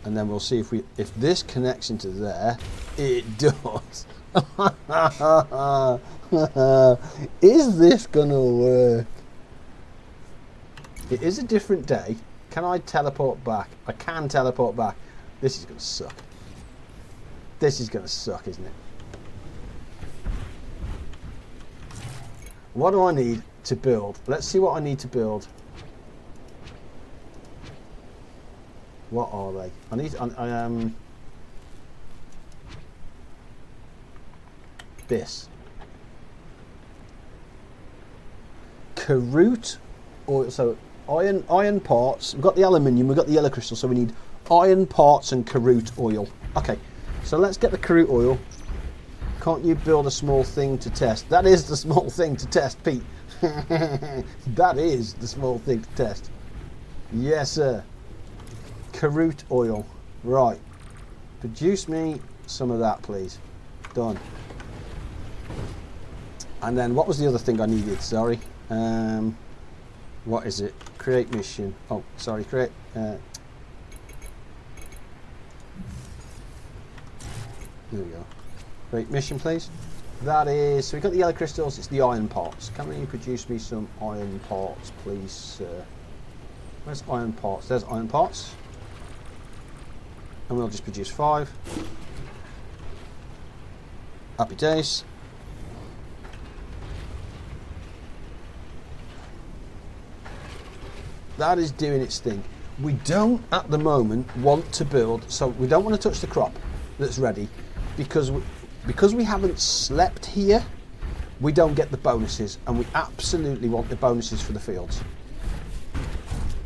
and then we'll see if this connects into there. It does. Is this gonna work? It is a different day. Can I teleport back? I can teleport back. This is going to suck. This is going to suck, isn't it? What do I need to build? Let's see what I need to build. What are they? I need this. Carrot oil. So iron parts. We've got the aluminium, we've got the yellow crystal, so we need iron parts and carrot oil. Okay, so let's get the carrot oil. Can't you build a small thing to test? That is the small thing to test, Pete. That is the small thing to test. Yes, sir. Carrot oil. Right. Produce me some of that, please. Done. And then what was the other thing I needed? Sorry. What is it? Create mission. Oh, sorry. Create. There we go. Create mission, please. That is. So we got the yellow crystals. It's the iron parts. Can you produce me some iron parts, please, sir? Where's iron parts? There's iron parts. And we'll just produce 5. Happy days. That is doing its thing. We don't at the moment want to build, so we don't want to touch the crop that's ready because we haven't slept here. We don't get the bonuses, and we absolutely want the bonuses for the fields.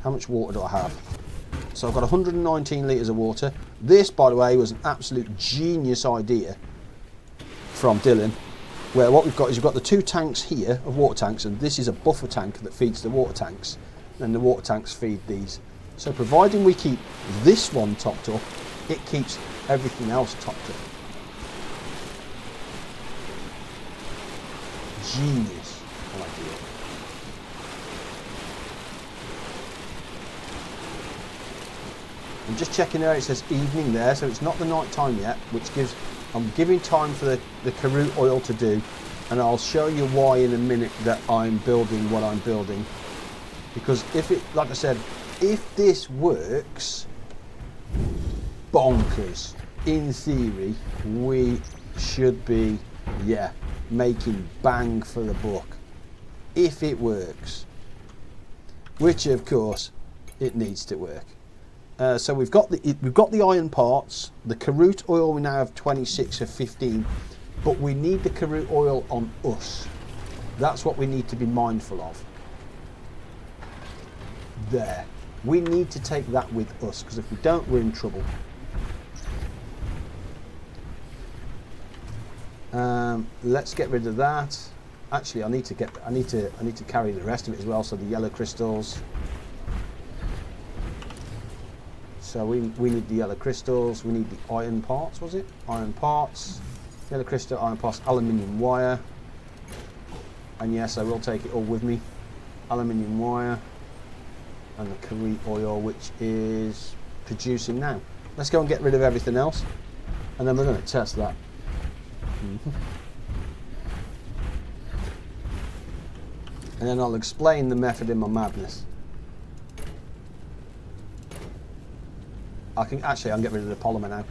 How much water do I have? So I've got 119 litres of water. This, by the way, was an absolute genius idea from Dylan, where what we've got is we've got the 2 tanks here of water tanks, and this is a buffer tank that feeds the water tanks, and the water tanks feed these. So providing we keep this one topped up, it keeps everything else topped up. Genius idea. I'm just checking there, it says evening there, so it's not the night time yet, which gives, I'm giving time for the carrot oil to do, and I'll show you why in a minute that I'm building what I'm building. Because if it, like I said, if this works, bonkers. in theory, we should be, yeah, making bang for the buck if it works, which of course it needs to work. So we've got the iron parts, the Karut oil. We now have 26 of 15, but we need the Karut oil on us. That's what we need to be mindful of. There, we need to take that with us, because if we don't, we're in trouble. Let's get rid of that. Actually, I need to carry the rest of it as well. So the yellow crystals. So we need the yellow crystals. We need the iron parts. Was it iron parts? Yellow crystal, iron parts, aluminium wire. And yes, I will take it all with me. Aluminium wire and the Karut oil, which is producing now. Let's go and get rid of everything else, and then we're going to test that. And then I'll explain the method in my madness. I can get rid of the polymer now.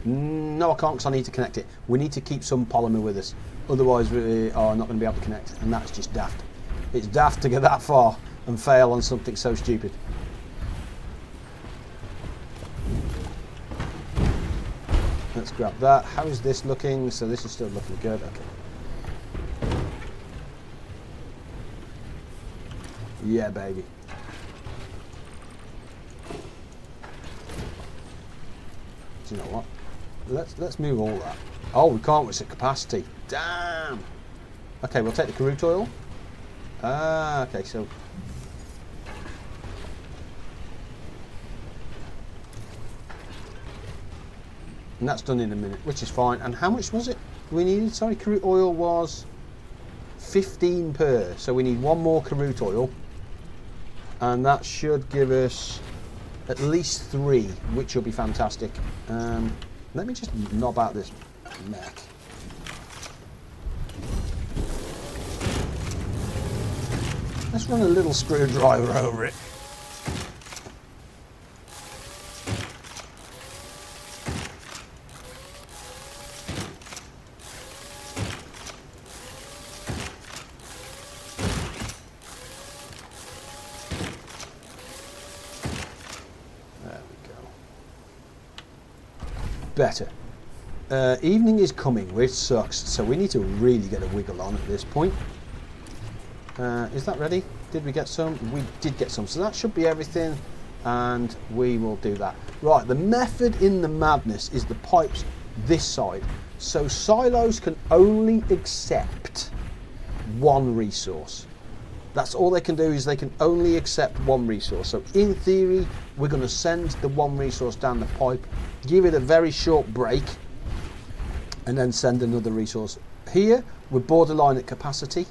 No, I can't, because I need to connect it. We need to keep some polymer with us, otherwise we are not going to be able to connect, and that's just daft. It's daft to get that far and fail on something so stupid. Let's grab that. How is this looking? So this is still looking good. Okay. Yeah, baby. Do you know what? Let's move all that. Oh, we can't. It's at capacity. Damn. Okay, we'll take the Karut oil. Ah, okay. So and that's done in a minute, which is fine. And how much was it we needed? Sorry, Karut oil was 15 per. So we need one more Karut oil, and that should give us at least 3, which will be fantastic. Let me just knob out this mech. Let's run a little screwdriver over it. Better. Evening is coming, which sucks, so we need to really get a wiggle on at this point. Is that ready? Did we get some? We did get some, so that should be everything, and we will do that. Right, the method in the madness is the pipes this side. So silos can only accept one resource. That's all they can do, is they can only accept one resource. So in theory, we're going to send the one resource down the pipe, give it a very short break, and then send another resource. Here, we're borderline at capacity.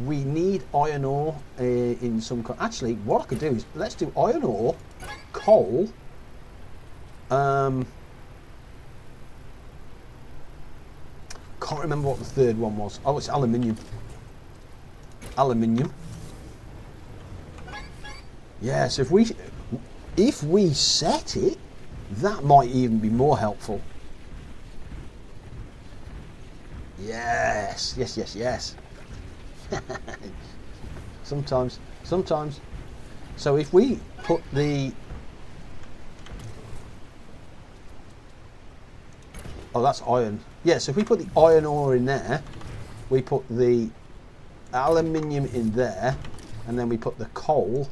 We need iron ore in some... Actually, what I could do is, let's do iron ore, coal, can't remember what the third one was. Oh, it's aluminium. Aluminium. Yeah, so if we set it, that might even be more helpful. Yes, yes, yes, yes. sometimes. So if we put the... Oh, that's iron. Yeah, so if we put the iron ore in there, we put the aluminium in there, and then we put the coal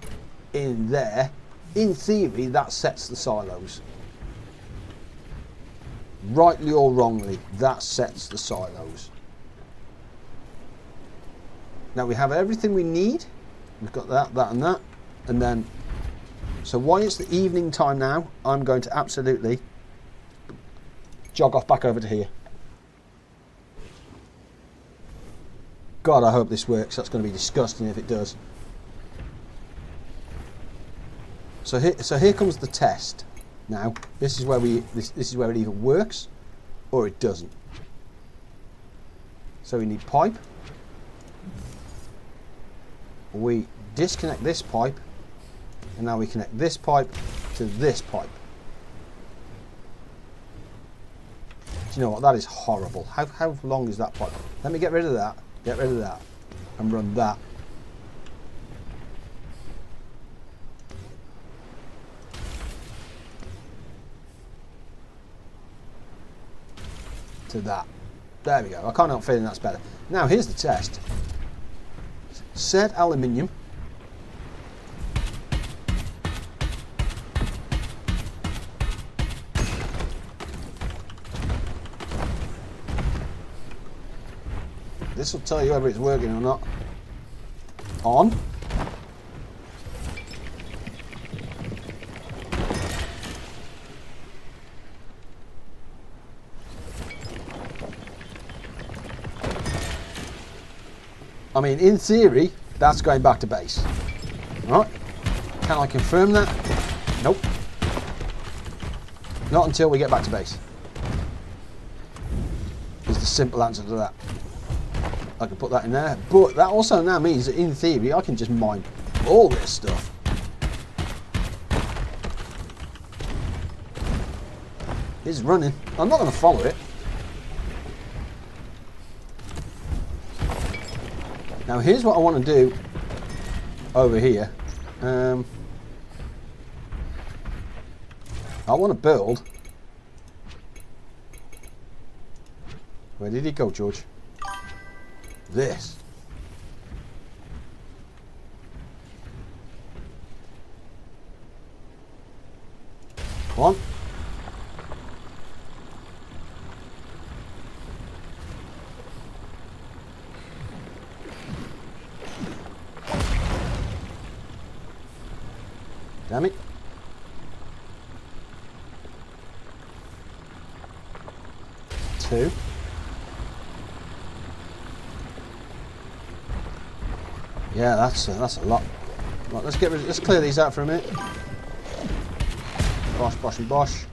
in there. In theory, that sets the silos. Rightly or wrongly, that sets the silos. Now we have everything we need. We've got that and that. And then, so while it's the evening time now, I'm going to absolutely jog off back over to here. God, I hope this works. That's going to be disgusting if it does. So here comes the test. Now this is where this is where it either works or it doesn't. So we need pipe. We disconnect this pipe, and now we connect this pipe to this pipe. Do you know what? That is horrible. How long is that pipe? Let me get rid of that. Get rid of that. And run that. To that. There we go. I can't help feeling that's better. Now here's the test. Said aluminium. This will tell you whether it's working or not. On. I mean, in theory, that's going back to base. Right? Can I confirm that? Nope. Not until we get back to base. Is the simple answer to that. I can put that in there. But that also now means that in theory, I can just mine all this stuff. It's running. I'm not going to follow it. Now here's what I want to do over here. I want to build. Where did he go, George? This. Come on. Damn it. Two. Yeah, that's a lot. Right, let's clear these out for a minute. Bosh, bosh, and bosh.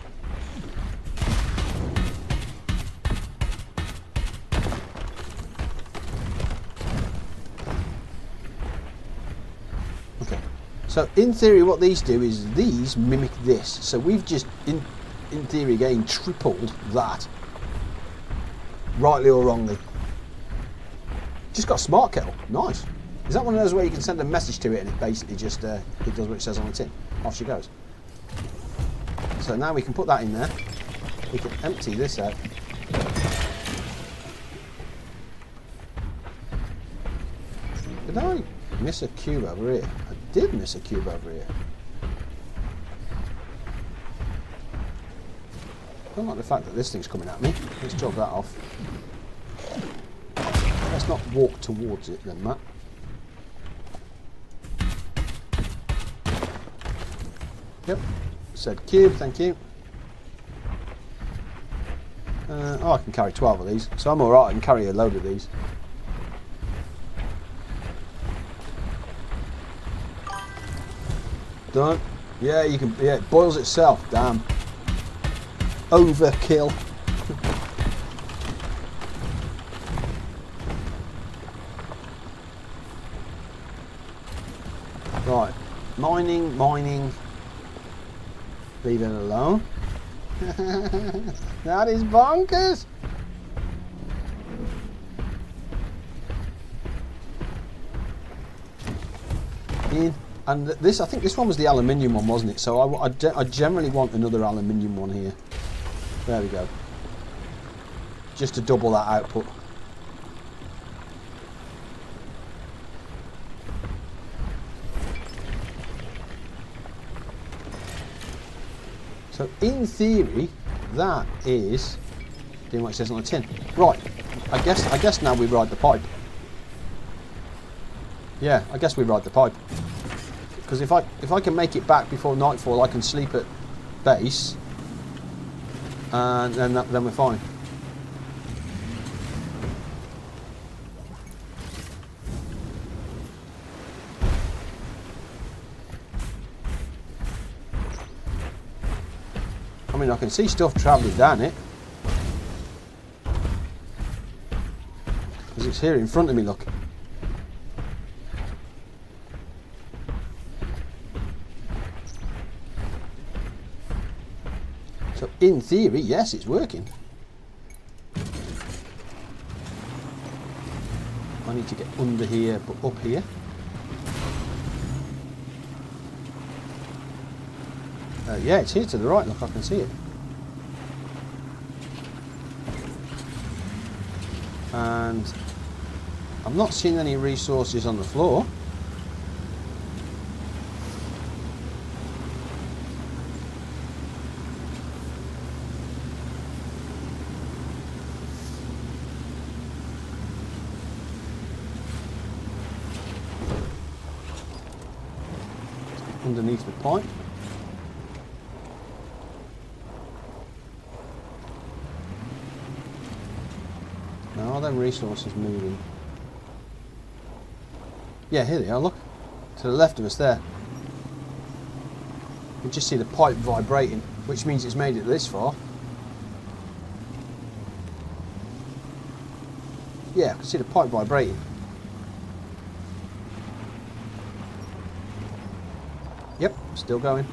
Okay. So in theory, what these do is these mimic this. So we've just in theory again tripled that, rightly or wrongly. Just got a smart kettle. Nice. Is that one of those where you can send a message to it and it basically just it does what it says on the tin? Off she goes. So now we can put that in there. We can empty this out. Did I miss a cube over here? I did miss a cube over here. I don't like the fact that this thing's coming at me. Let's jog that off. Let's not walk towards it then, Matt. Yep, said cube, thank you. Oh, I can carry 12 of these, so I'm alright, I can carry a load of these. Done. Yeah, you can, yeah, it boils itself, damn. Overkill. Right, mining. Leave it alone. That is bonkers. And this, I think this one was the aluminium one, wasn't it? So I generally want another aluminium one here. There we go. Just to double that output. So in theory, that is doing what it says on the tin. Right, I guess now we ride the pipe. Yeah, I guess we ride the pipe. Because if I can make it back before nightfall, I can sleep at base, and then we're fine. I mean, I can see stuff travelling down it. Because it's here in front of me, look. So, in theory, yes, it's working. I need to get under here, but up here. Yeah, it's here to the right, look, I can see it. And I'm not seeing any resources on the floor. Underneath the pipe. Now, are there resources moving? Yeah, here they are, look. To the left of us there. You can just see the pipe vibrating, which means it's made it this far. Yeah, I can see the pipe vibrating. Yep, still going.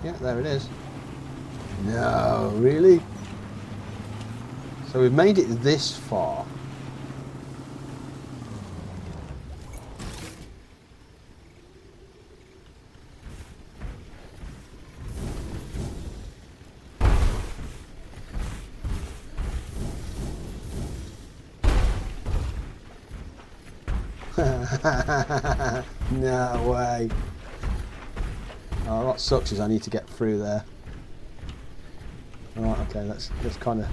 Yeah, there it is. No, really? So we've made it this far. No way. Oh, what sucks is I need to get through there. Right, okay, let's kind of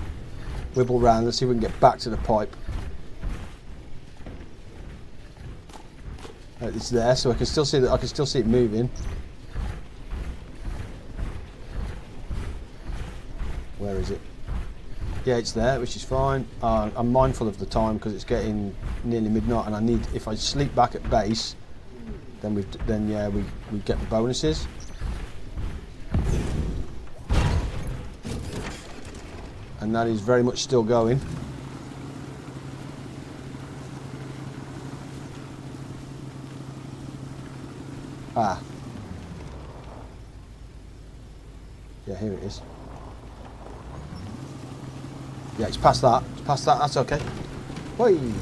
wibble round. Let's see if we can get back to the pipe. It's there, so I can still see that. I can still see it moving. Where is it? Yeah, it's there, which is fine. I'm mindful of the time because it's getting nearly midnight, and I need. If I sleep back at base, then we get the bonuses. And that is very much still going. Ah. Yeah, here it is. Yeah, it's past that. It's past that. That's okay. Whee!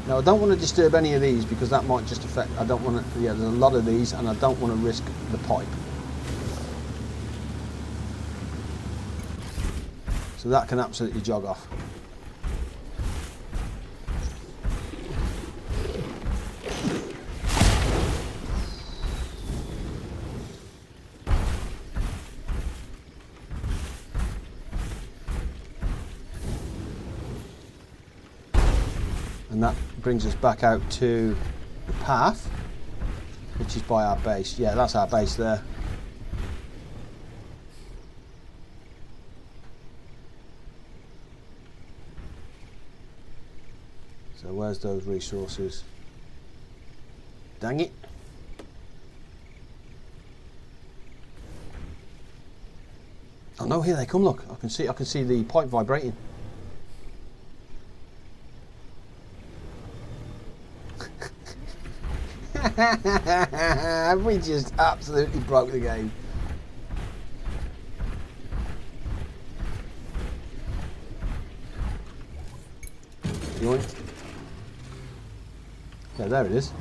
Now, I don't want to disturb any of these because that might just affect. I don't want to. Yeah, there's a lot of these, and I don't want to risk the pipe. So that can absolutely jog off. And that brings us back out to the path, which is by our base. Yeah, that's our base there. So where's those resources? Dang it. Oh no, here they come, look. I can see the pipe vibrating. We just absolutely broke the game. Yoink. Yeah, there it is.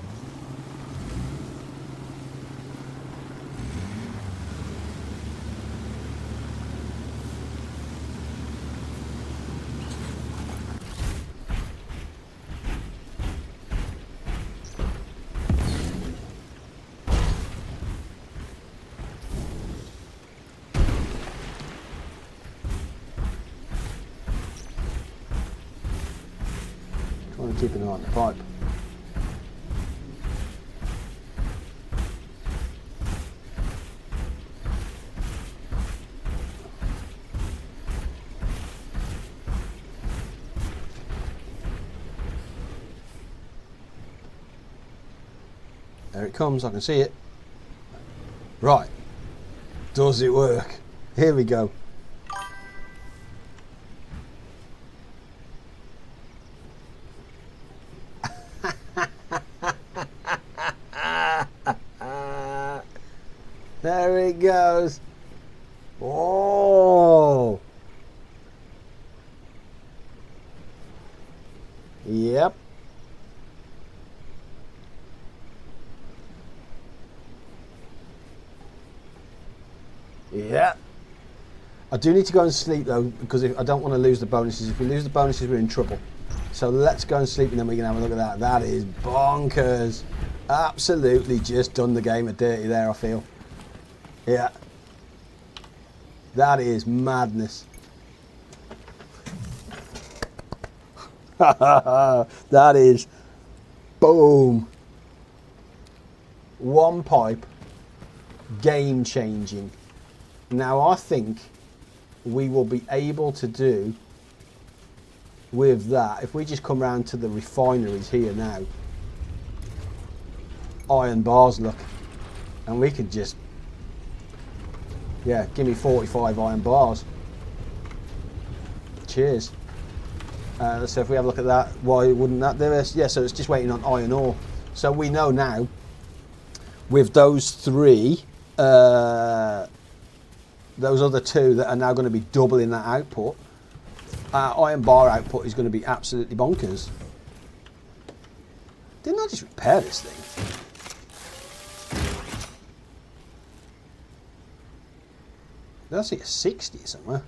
Trying to keep an eye on the pipe. There it comes, I can see it. Right. Does it work? Here we go. goes. Oh. Yep. Yeah. I do need to go and sleep though, because I don't want to lose the bonuses. If we lose the bonuses, we're in trouble. So let's go and sleep and then we can have a look at that. That is bonkers. Absolutely just done the game of dirty there, I feel. Yeah. That is madness. That is boom. One pipe. Game changing. Now I think we will be able to do with that, if we just come round to the refineries here now, iron bars, look, and we could just, yeah, give me 45 iron bars. Cheers. So if we have a look at that, why wouldn't that do us? Yeah, so it's just waiting on iron ore. So we know now with those three, those other two that are now going to be doubling that output, iron bar output is going to be absolutely bonkers. Didn't I just repair this thing? Did I see a 60 somewhere?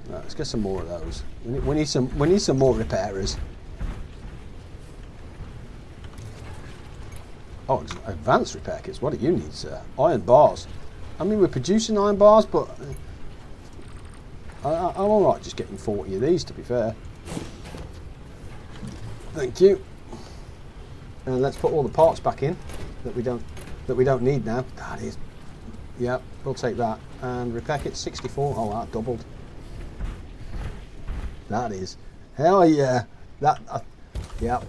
Right, let's get some more of those. We need some more repairers. Oh, advanced repair kits. What do you need, sir? Iron bars. I mean, we're producing iron bars, but I'm all right just getting 40 of these, to be fair. Thank you. And let's put all the parts back in that we don't need now. That is, yeah, we'll take that. And repair kit 64. Oh, that doubled. That is, hell yeah. That, yeah.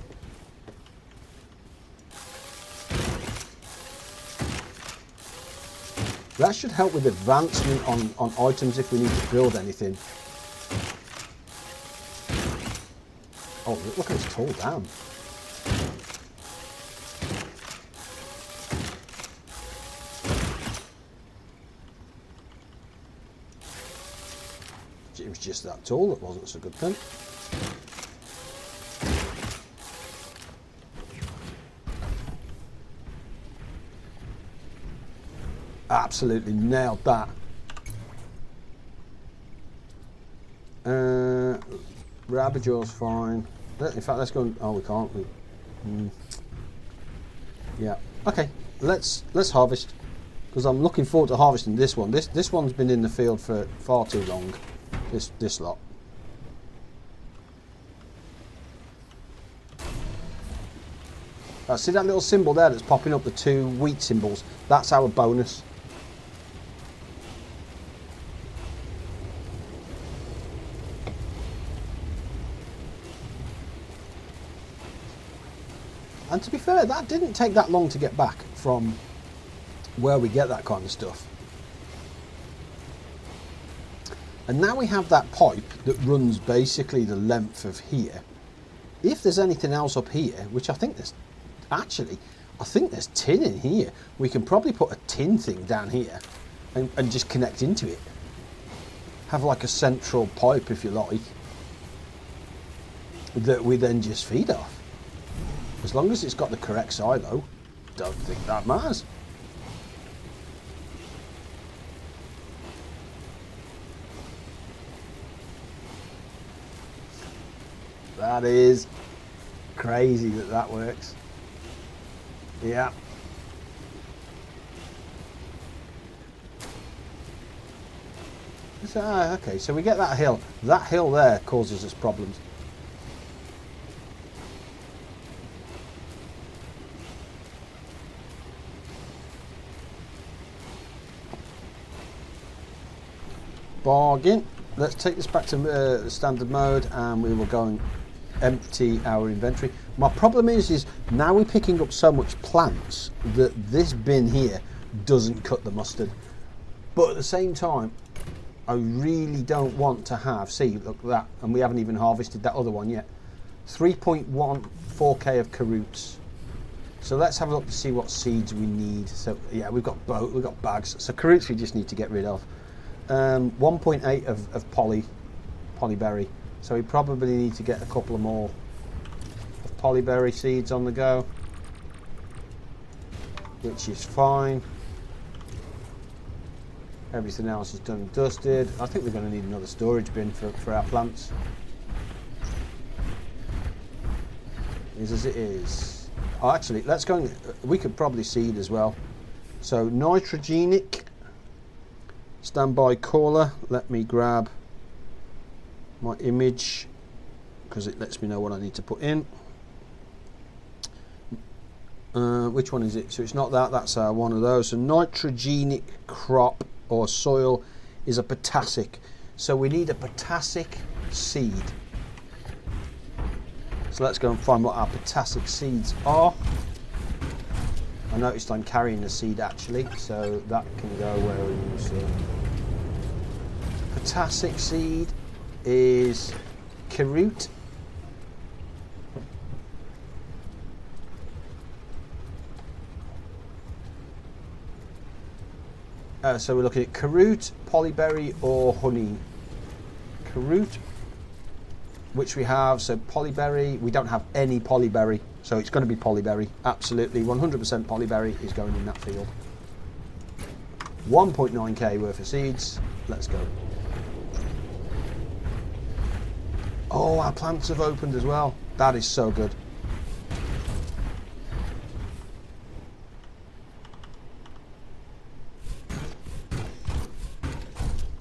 That should help with advancement on items if we need to build anything. Oh, look at this tall dam. It was just that tall that wasn't so good then. Absolutely nailed that. Ravager's fine. In fact, let's go. Oh, we can't. Yeah. Okay. Let's harvest, because I'm looking forward to harvesting this one. This one's been in the field for far too long. This lot. See that little symbol there that's popping up, the two wheat symbols? That's our bonus. And to be fair, that didn't take that long to get back from where we get that kind of stuff. And now we have that pipe that runs basically the length of here. If there's anything else up here, which I think there's, actually, I think there's tin in here. We can probably put a tin thing down here and just connect into it. Have like a central pipe, if you like, that we then just feed off. As long as it's got the correct silo, don't think that matters. That is crazy that works. Yeah. So, okay, so we get that hill. That hill there causes us problems. Bargain. Let's take this back to standard mode, and we will go and empty our inventory. My problem is now we're picking up so much plants that this bin here doesn't cut the mustard. But at the same time, I really don't want to have, see, look at that, and we haven't even harvested that other one yet. 3.14k of carrots. So let's have a look to see what seeds we need. So yeah, we've got bags. So carrots we just need to get rid of. 1.8 of polyberry. So we probably need to get a couple of more of polyberry seeds on the go, which is fine. Everything else is done and dusted. I think we're going to need another storage bin for our plants. Is as it is. Oh, actually, let's go and we could probably seed as well. So nitrogenic standby caller. Let me grab my image because it lets me know what I need to put in. Which one is it? So it's not that, that's one of those. So nitrogenic crop or soil is a potassic. So we need a potassic seed. So let's go and find what our potassic seeds are. I noticed I'm carrying a seed actually, so that can go where you see. Potassic seed is carrot. So we're looking at carrot, polyberry or honey. Carrot, which we have, so polyberry, we don't have any polyberry, so it's going to be polyberry, absolutely, 100% polyberry is going in that field. 1.9k worth of seeds, let's go. Oh, our plants have opened as well, that is so good.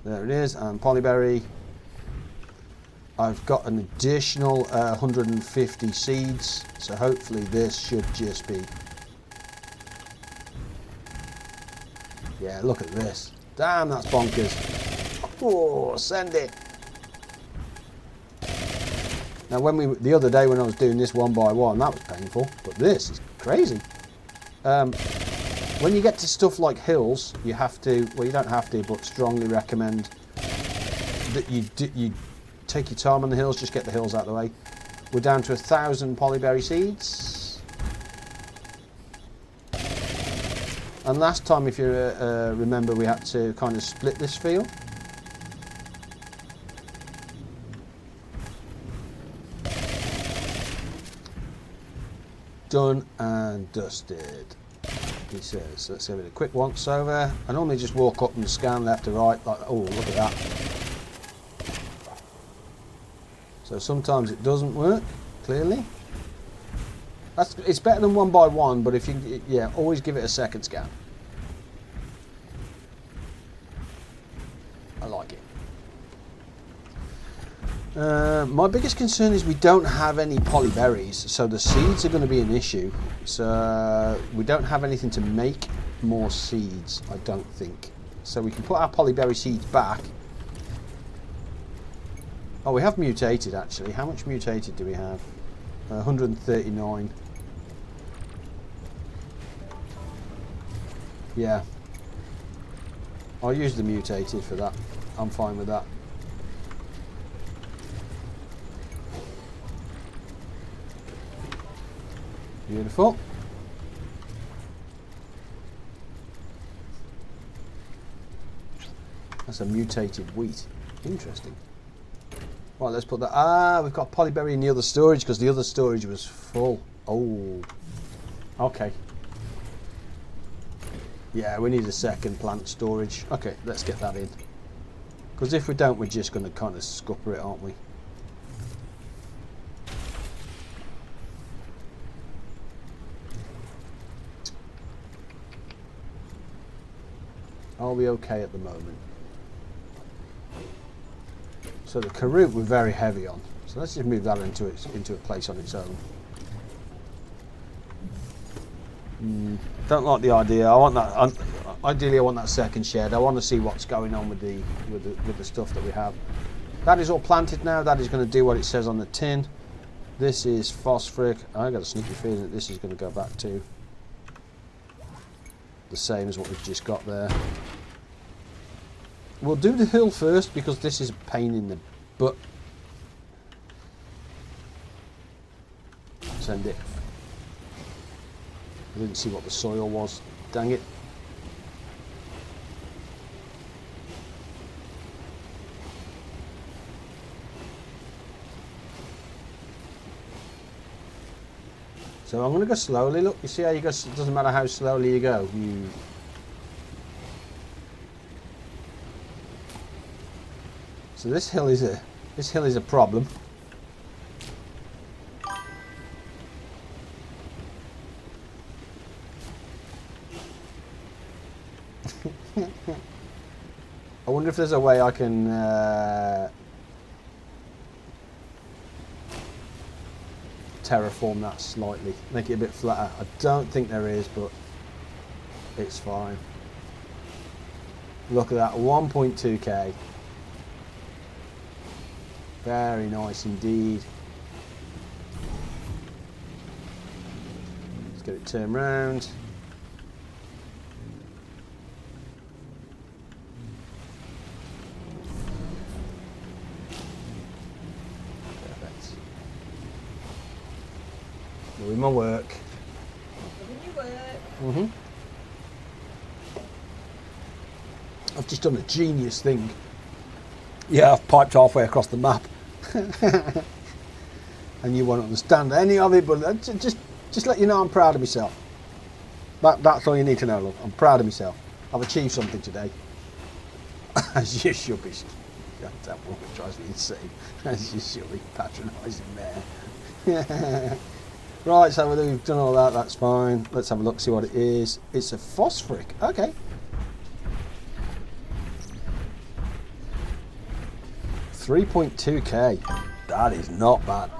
There it is, and polyberry. I've got an additional 150 seeds, so hopefully this should just be... Yeah, look at this. Damn, that's bonkers. Oh, send it. Now, the other day when I was doing this one by one, that was painful, but this is crazy. When you get to stuff like hills, you have to, well, you don't have to, but strongly recommend that you take your time on the hills, just get the hills out of the way. We're down to 1,000 polyberry seeds. And last time, if you remember, we had to kind of split this field. Done and dusted, he says. Let's give it a quick once over. I normally just walk up and scan left to right, like, oh, look at that. So sometimes it doesn't work, clearly. It's better than one by one, but if you, yeah, always give it a second scan. I like it. My biggest concern is we don't have any polyberries, so the seeds are going to be an issue. So we don't have anything to make more seeds, I don't think. So we can put our polyberry seeds back. Oh, we have mutated actually. How much mutated do we have? 139. Yeah. I'll use the mutated for that. I'm fine with that. Beautiful. That's a mutated wheat. Interesting. Right, let's put that. Ah, we've got polyberry in the other storage because the other storage was full. Oh. Okay. Yeah, we need a second plant storage. Okay, let's get that in. Because if we don't, we're just going to kind of scupper it, aren't we? Are we okay at the moment? So the carrot we're very heavy on. So let's just move that into a place on its own. Don't like the idea. I want that. Ideally, I want that second shed. I want to see what's going on with the stuff that we have. That is all planted now. That is going to do what it says on the tin. This is phosphoric. I got a sneaky feeling that this is going to go back to the same as what we've just got there. We'll do the hill first because this is a pain in the butt. Send it. I didn't see what the soil was. Dang it. So I'm going to go slowly. Look, you see how you go? It doesn't matter how slowly you go. So this hill is a problem. I wonder if there's a way I can terraform that slightly, make it a bit flatter. I don't think there is, but it's fine. Look at that, 1.2k. Very nice indeed. Let's get it turned round. Doing my work. Doing your work. Mhm. I've just done a genius thing. Yeah, I've piped halfway across the map, and you won't understand any of it. But just let you know, I'm proud of myself. That's all you need to know. Look, I'm proud of myself. I've achieved something today, as you should be. That woman drives me insane. As you should be patronising there. Right, so we've done all that, that's fine. Let's have a look, see what it is. It's a phosphoric, okay. $3.2k. That is not bad.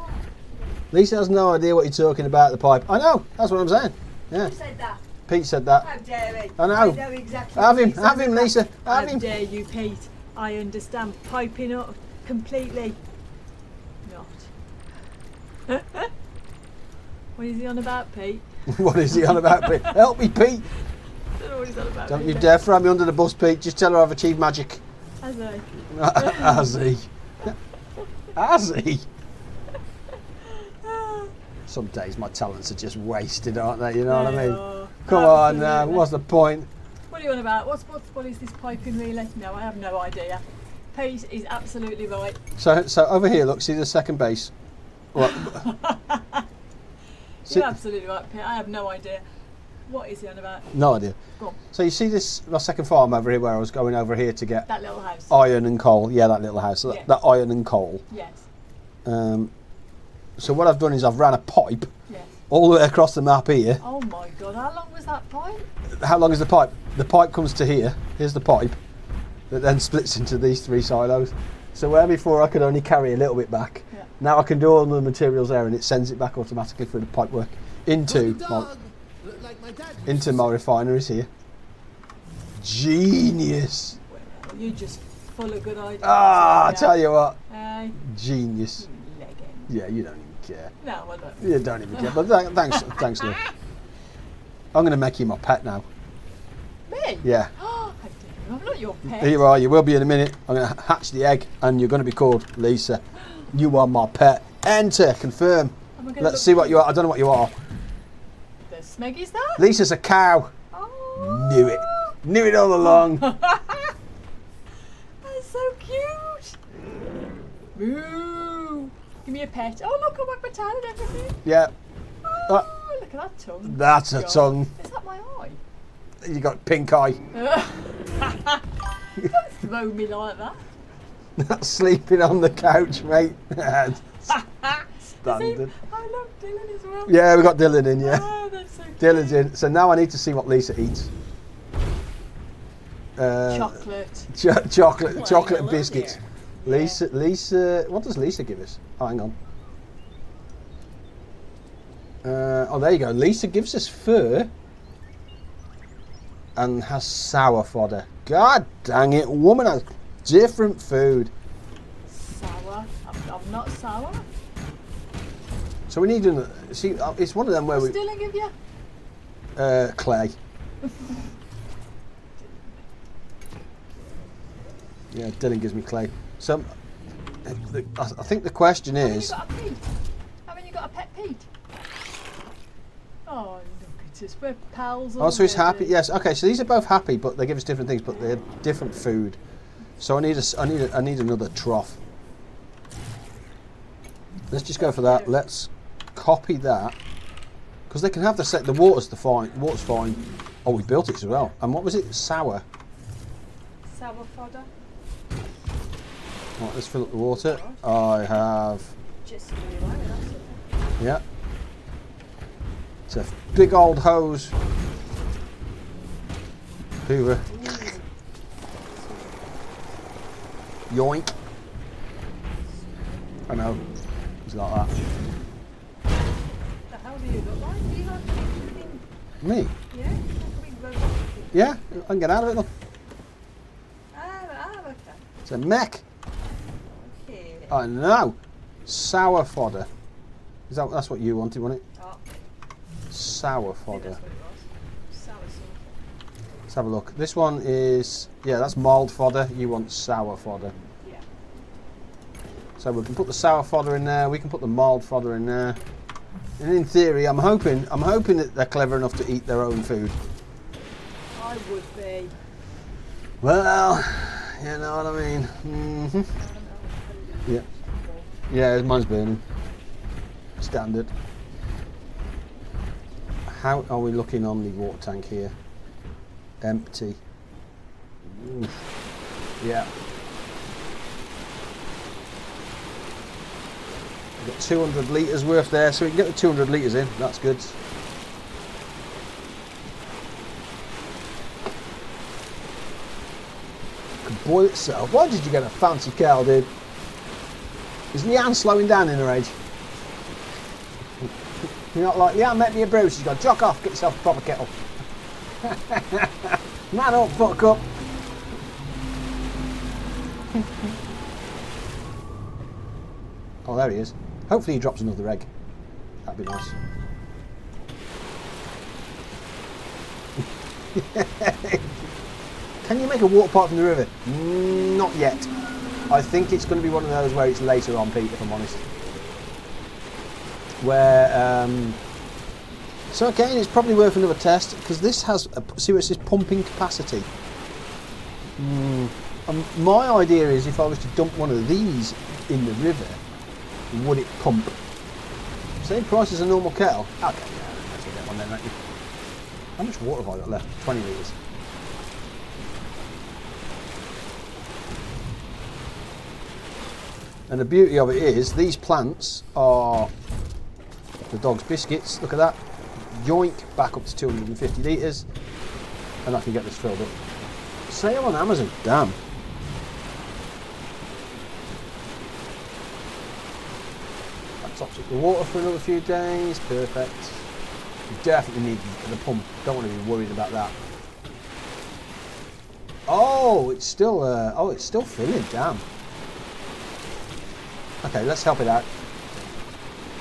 Lisa has no idea what you're talking about, the pipe. I know, that's what I'm saying. Yeah. Who said that? Pete said that. How dare he? I know. I know exactly. Have him, Lisa. How Have him. dare you, Pete? I understand piping up completely. Not. What is he on about, Pete? What is he on about, Pete? Help me, Pete. I don't know what he's on about. Don't you dare throw me under the bus, Pete. Just tell her I've achieved magic. Has he? Has he? Has he? Some days my talents are just wasted, aren't they? You know what I mean? Come on now, what's the point? What are you on about? What is this piping really? No, I have no idea. Pete is absolutely right. So over here, look, see the second base? What? You're absolutely right, Pete. I have no idea. What is he on about? No idea. Go on. So you see this, my second farm over here, where I was going over here to get That little house. iron and coal. Yeah, that little house. So Yeah. that iron and coal. Yes. So what I've done is I've ran a pipe Yes. all the way across the map here. Oh my God! How long was that pipe? How long is the pipe? The pipe comes to here. Here's the pipe that then splits into these 3 silos. So where before I could only carry a little bit back, Yeah. now I can do all the materials there, and it sends it back automatically through the pipework into my refineries here. Genius! Well, you're just full of good ideas. I tell you what, Hey, genius. you legend. Yeah, you don't even care. No, I don't. You don't even care. But thanks, Lou. I'm going to make you my pet now. Me? Yeah. How dare you? I'm not your pet. Here you are. You will be in a minute. I'm going to hatch the egg, and you're going to be called Lisa. You are my pet. Enter. Confirm. Let's see what you are. I don't know what you are. The Smeggy's that? Lisa's a cow. Oh. Knew it. Knew it all along. That's so cute. Moo. Give me a pet. Oh, look, I whacked my tail and everything. Yeah. Oh, look at that tongue. That's a God. tongue. Is that my eye? You got pink eye. Don't throw me like that. That's sleeping on the couch, mate. Standard. I love Dylan as well. Yeah, we got Dylan in, yeah. Oh, that's so cute. Dylan's in. So now I need to see what Lisa eats. Chocolate. Chocolate and hello biscuits. there. Lisa, what does Lisa give us? Oh, hang on. Oh, there you go. Lisa gives us fur and has sour fodder. God dang it, woman has different food. Sour. I'm not sour. So we need to see. It's one of them where What's we Dylan give you? clay. Yeah, Dylan gives me clay. So I think the question is. Haven't you got a pet Pete? Oh, look at It's we're pals. Oh, so he's happy. already. Yes. Okay. So these are both happy, but they give us different things. But they're different food. So I need another trough. Let's just go for that. Let's copy that because they can have the water's fine. Water's fine. Oh, we built it as well. And what was it? Sour. Sour fodder. Right. Let's fill up the water. I have. Just really like it, that's it. Yeah. It's a big old hose. Hoover. Yoink. I know. It's like that. The hell do you look like? Do you have anything? Me? Yeah? Like a big robot. Yeah, I can get out of it. Look. Okay. It's a mech. Okay. I know. Sour fodder. That's what you wanted, wasn't it? Oh, Sour I think fodder. that's what it was. Sour sauce. Let's have a look. This one is, yeah, that's mild fodder. You want sour fodder. Yeah. So we can put the sour fodder in there. We can put the mild fodder in there. And in theory, I'm hoping that they're clever enough to eat their own food. I would be. Well, you know what I mean. Mm-hmm. Yeah. Yeah, mine's burning. Standard. How are we looking on the water tank here? Empty. Oof. Yeah. We've got 200 litres worth there, so we can get the 200 litres in. That's good. Could boil itself. Why did you get a fancy cow, dude? Is Leanne slowing down in her age? You're not like, Leanne, make me a brew. She's got to jock off, get yourself a proper kettle. Man up, fuck up. Oh, there he is. Hopefully he drops another egg. That'd be nice. Can you make a water pipe from the river? Not yet. I think it's going to be one of those where it's later on, Pete, if I'm honest. Where, so again, it's probably worth another test, because this has, see where it says pumping capacity. My idea is if I was to dump one of these in the river, would it pump? Same price as a normal kettle? Okay, yeah, let's get one then, don't you? How much water have I got left? 20 litres. And the beauty of it is, these plants are the dog's biscuits. Look at that. Yoink, back up to 250 litres. And I can get this filled up. Sale on Amazon, damn. That tops up the water for another few days, perfect. You definitely need the pump, don't want to be worried about that. Oh, it's still filling, damn. Okay, let's help it out.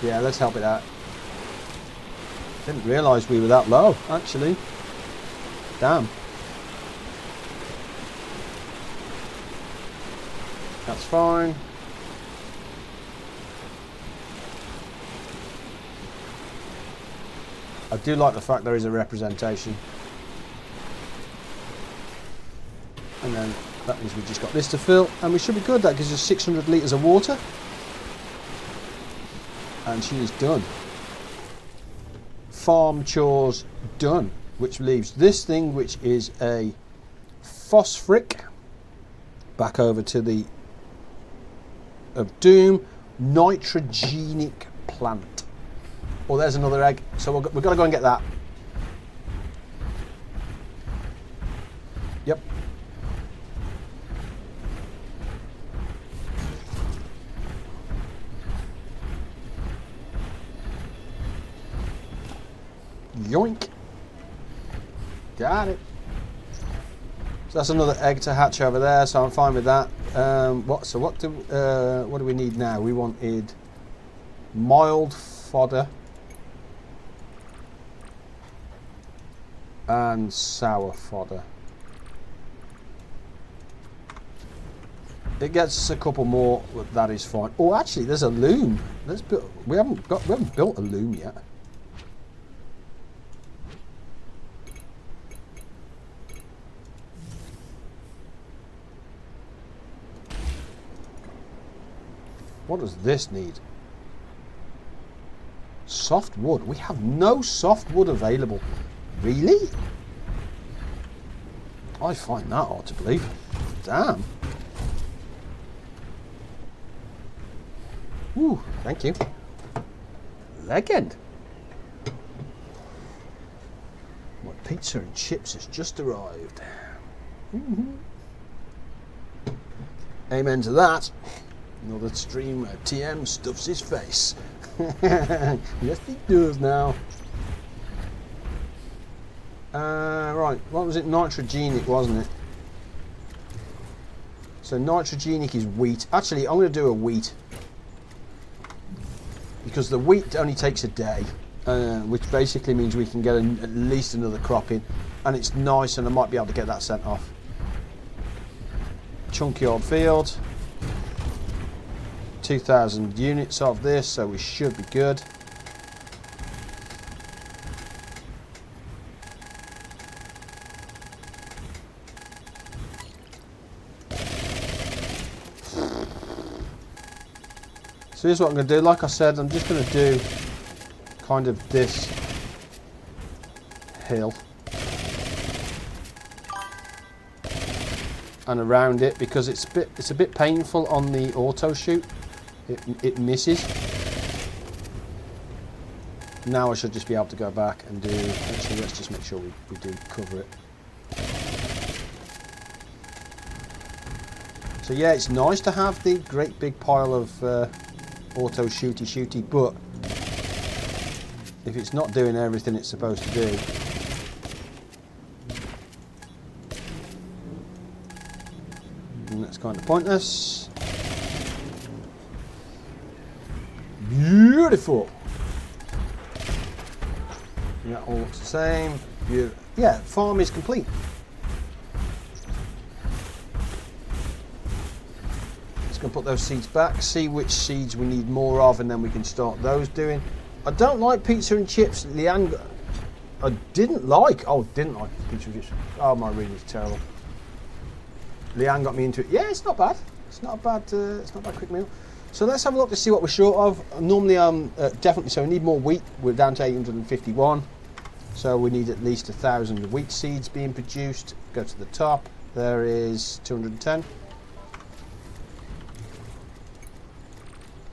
Yeah, let's help it out. Didn't realise we were that low, actually. Damn. That's fine. I do like the fact there is a representation. And then that means we've just got this to fill, and we should be good. That gives us 600 litres of water. And she is done. Farm chores done. Which leaves this thing, which is a phosphoric, back over to the of doom, nitrogenic plant. Oh, there's another egg. So we've got to go and get that. Yep. Yoink. Got it. So that's another egg to hatch over there, so I'm fine with that. What do we need now? We wanted mild fodder and sour fodder. It gets us a couple more, but that is fine. Oh, actually, there's a loom. We haven't built a loom yet. What does this need? Soft wood. We have no soft wood available. Really? I find that hard to believe. Damn. Ooh, thank you. Legend. My pizza and chips has just arrived. Amen to that. Another stream where TM stuffs his face. Yes, he does now. Right, what was it? Nitrogenic, wasn't it? So nitrogenic is wheat. Actually, I'm going to do a wheat. Because the wheat only takes a day. Which basically means we can get at least another crop in. And it's nice, and I might be able to get that sent off. Chunky old field. 2,000 units of this, so we should be good. So here's what I'm going to do. Like I said, I'm just going to do kind of this hill and around it, because it's a bit painful on the auto shoot. It misses. Now I should just be able to go back and do. Actually, let's just make sure we do cover it. So yeah, it's nice to have the great big pile of auto shooty, but if it's not doing everything it's supposed to do, then that's kind of pointless. Beautiful. That all looks the same. Yeah, farm is complete. Just going to put those seeds back, see which seeds we need more of, and then we can start those doing. I don't like pizza and chips. Leanne, I didn't like pizza and chips. Oh, my reading is terrible. Leanne got me into it. Yeah, it's not bad. It's not a bad. It's not a bad quick meal. So let's have a look to see what we're short of. Normally, definitely. So we need more wheat. We're down to 851. So we need at least 1,000 wheat seeds being produced. Go to the top. There is 210.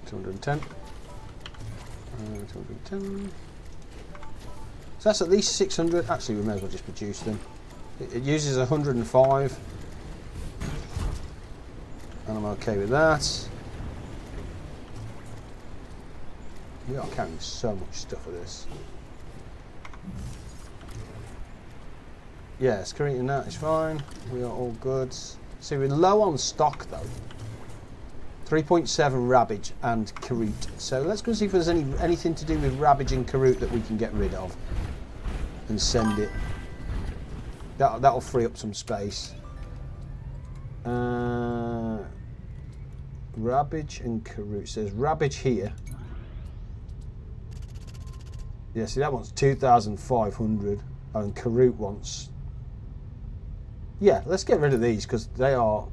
210. 210. So that's at least 600. Actually, we may as well just produce them. It uses 105. And I'm okay with that. We are carrying so much stuff with this. Yes, creating that is fine. We are all good. See, we're low on stock though. 3.7 Rabbage and Karut. So let's go see if there's anything to do with Rabbage and Karut that we can get rid of and send it. That'll free up some space. Rabbage and Karut. So there's Rabbage here. Yeah, see that one's 2,500 and Karut wants. Yeah, let's get rid of these because they are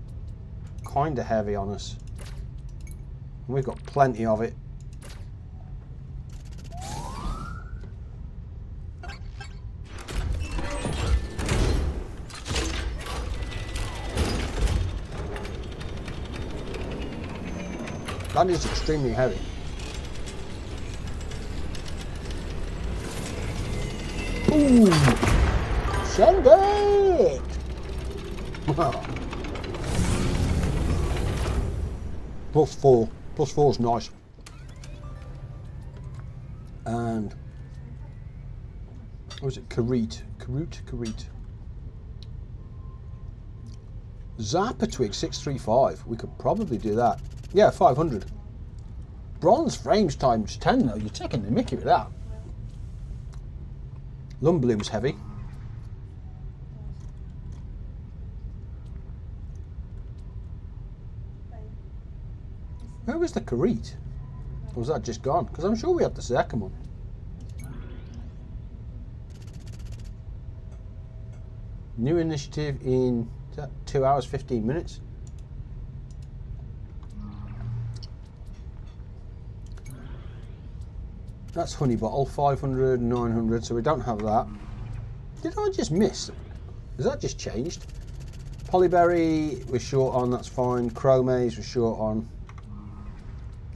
kind of heavy on us. And we've got plenty of it. That is extremely heavy. Ooh! Send it! +4. +4 is nice. And what was it? Karut. Zappa Twig 635. We could probably do that. Yeah, 500. Bronze frames times 10 though. You're taking the mickey with that. Lumbloom's heavy. Where was the Karut? Or was that just gone? Because I'm sure we had the second one. New initiative in 2 hours 15 minutes. That's honey bottle, 500, 900, so we don't have that. Did I just miss? Has that just changed? Polyberry we're short on, that's fine. Chromaze we're short on.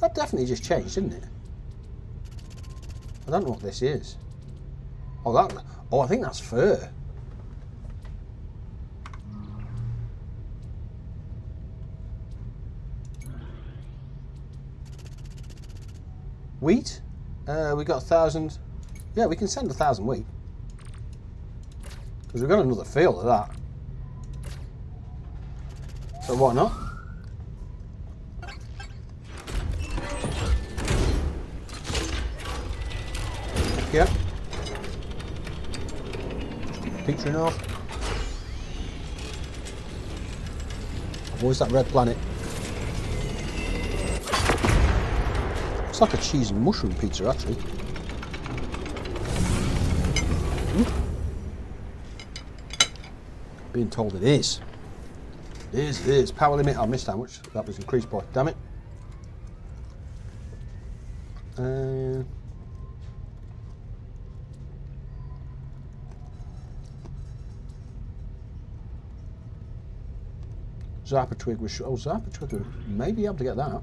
That definitely just changed, didn't it? I don't know what this is. Oh, I think that's fur. Wheat? We got 1,000. Yeah, we can send 1,000 wheat. Because we've got another field of that. So why not? Yeah. Picture enough. Avoid that red planet. It's like a cheese and mushroom pizza, actually. Being told it is. It is. Power limit, I missed how much that was increased by. Damn it. Zappa twig was. Oh, Zappa twig. We may be able to get that.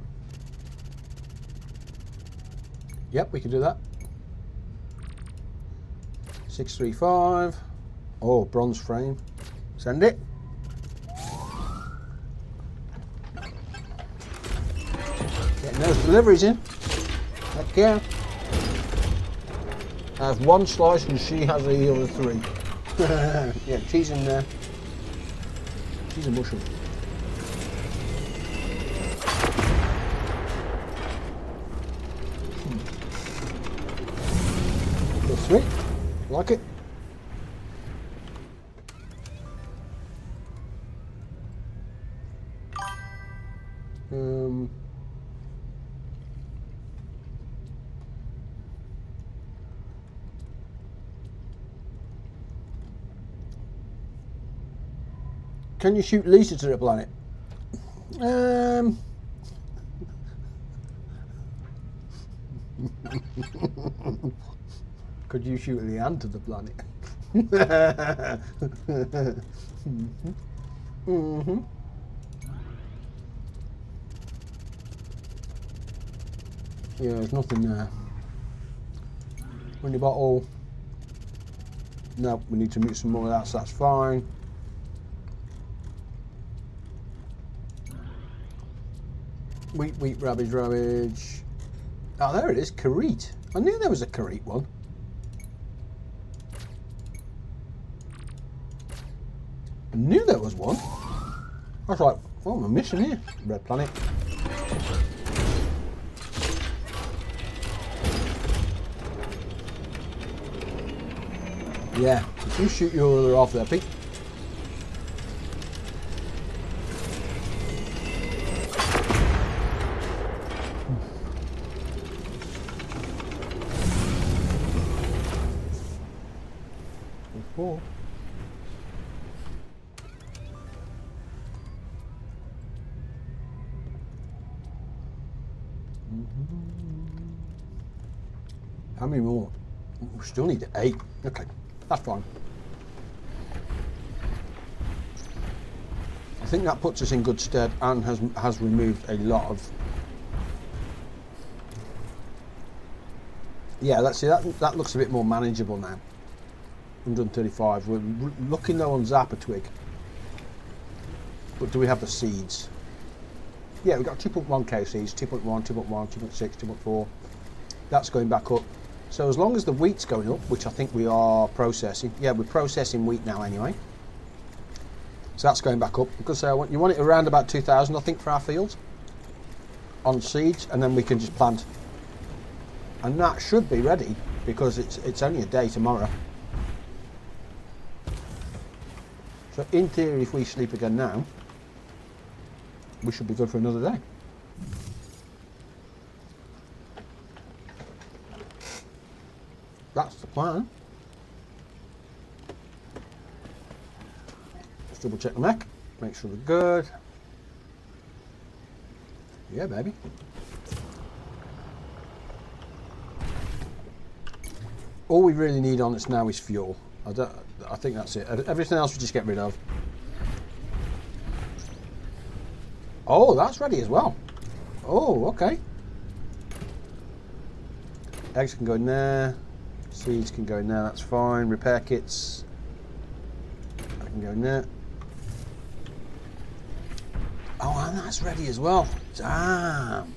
Yep, we can do that. 635. Oh, bronze frame. Send it. Getting those deliveries in. Heck yeah. I have one slice and she has the other 3. Yeah, cheese in there. Cheese and mushroom. Sweet. Like it. Can you shoot Lisa to the planet? Could you shoot Leanne to the planet? Yeah, there's nothing there. Honey bottle. No, we need to mute some more of that, so that's fine. Wheat, rabbage. Oh, there it is, Kareet. I knew there was a Kareet one. I knew there was one. I was like, what am I missing here? Red planet. Yeah, if you shoot your other half there, Pete. Four. How many more? We still need 8. Okay, that's fine. I think that puts us in good stead and has removed a lot of. Yeah, let's see, that looks a bit more manageable now. 135. We're looking though on Zappa twig. But do we have the seeds? Yeah, we've got 2.1k seeds, 2.1, 2.1, 2.6, 2.4. That's going back up. So as long as the wheat's going up, which I think we are processing. Yeah, we're processing wheat now anyway. So that's going back up. Because you want it around about 2,000, I think, for our fields. On seeds, and then we can just plant. And that should be ready, because it's only a day tomorrow. So in theory, if we sleep again now, we should be good for another day. That's the plan. Let's double check the mech, make sure they're good. Yeah, baby. All we really need on this now is fuel. I think that's it. Everything else we just get rid of. Oh, that's ready as well. Oh, okay. Eggs can go in there. Seeds can go in there, that's fine. Repair kits, that can go in there. Oh, and that's ready as well. Damn.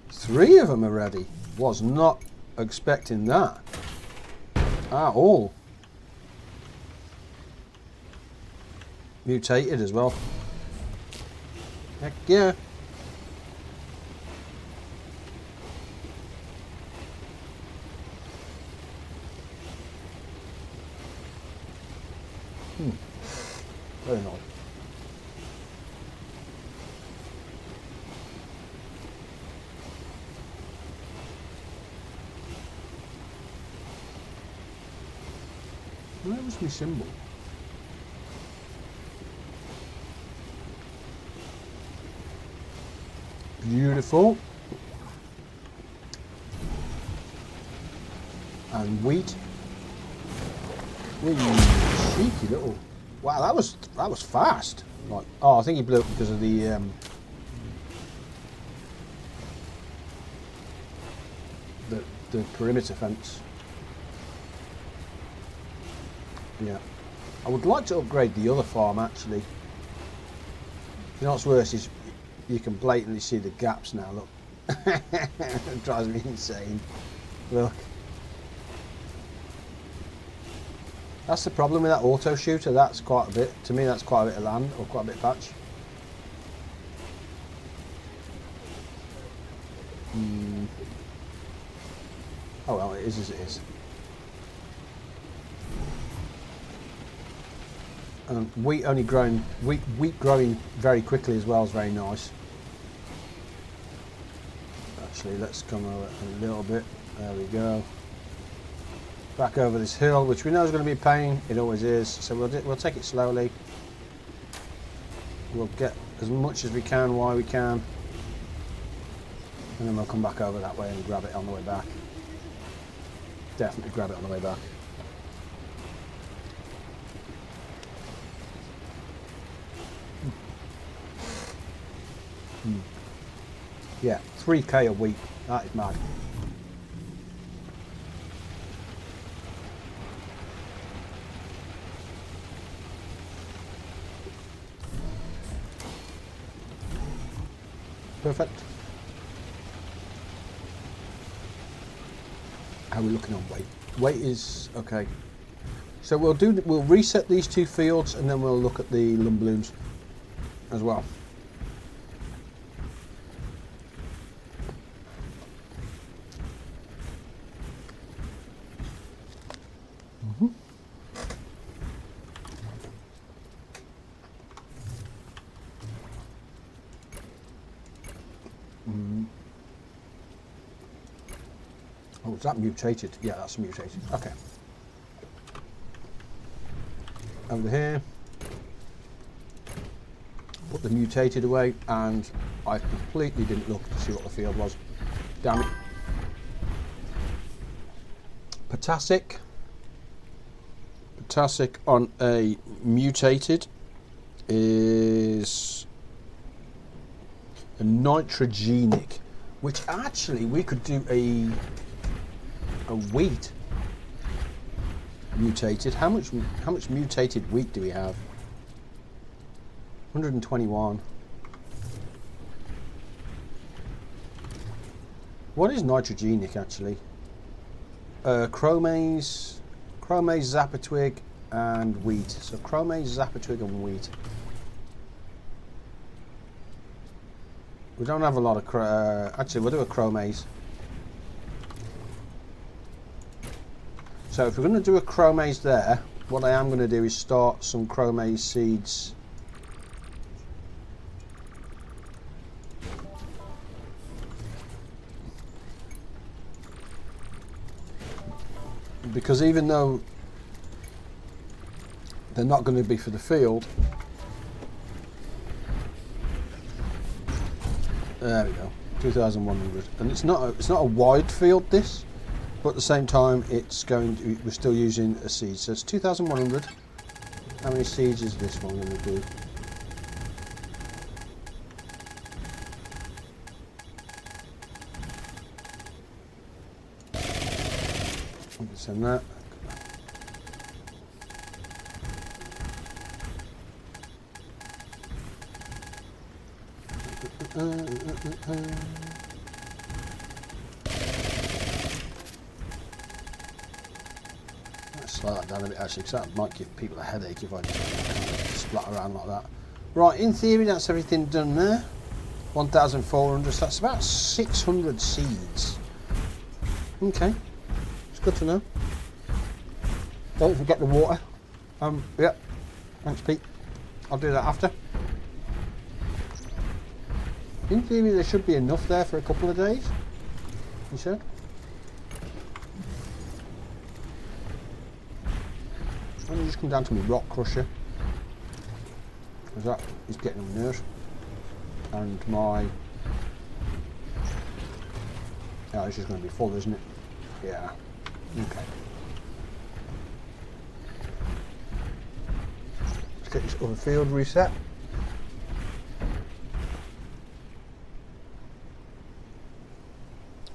3 of them are ready. Was not expecting that at all. Mutated as well. Heck yeah. Very nice. Where was my symbol? Beautiful. And wheat. Wee, cheeky little. Wow, that was fast. Like, oh, I think he blew up because of the perimeter fence. Yeah, I would like to upgrade the other farm actually. You know what's worse is you can blatantly see the gaps now. Look, it drives me insane. Look. That's the problem with that auto shooter. That's quite a bit. To me, that's quite a bit of land or quite a bit of patch. Oh well, it is as it is. Wheat only growing, wheat growing very quickly as well is very nice. Actually, let's come over a little bit. There we go. Back over this hill, which we know is going to be a pain. It always is. So we'll take it slowly. We'll get as much as we can while we can, and then we'll come back over that way and grab it on the way back. Definitely grab it on the way back. Yeah, 3k a week. That is mad. Perfect. How are we looking on weight? Weight is okay. So we'll reset these 2 fields and then we'll look at the lumber blooms as well. Oh, is that mutated? Yeah, that's mutated. Okay. Over here. Put the mutated away, and I completely didn't look to see what the field was. Damn it. Potassic. Potassic on a mutated is a nitrogenic, which actually we could do a wheat mutated. How much mutated wheat do we have? 121. What is nitrogenic actually? Chromase, zapatwig, and wheat. So chromase, zapatwig, and wheat. We don't have a lot of actually we'll do a chromase. So if we're going to do a chromase there, what I am going to do is start some chromase seeds. Because even though they're not going to be for the field, there we go, 2,100, and it's not a wide field this, but at the same time it's going to, we're still using a seed, so it's 2,100. How many seeds is this one going to do? We can send that. Let's slow that down a bit actually, because that might give people a headache if I just kind of splat around like that. Right, in theory that's everything done there. 1,400, so that's about 600 seeds. Okay, it's good to know. Don't forget the water. Yeah, thanks Pete. I'll do that after. In theory there should be enough there for a couple of days. You said? Let me just come down to my rock crusher, because that is getting on my nerves. And my... yeah, this is going to be full, isn't it? Yeah. Okay. Let's get this other field reset.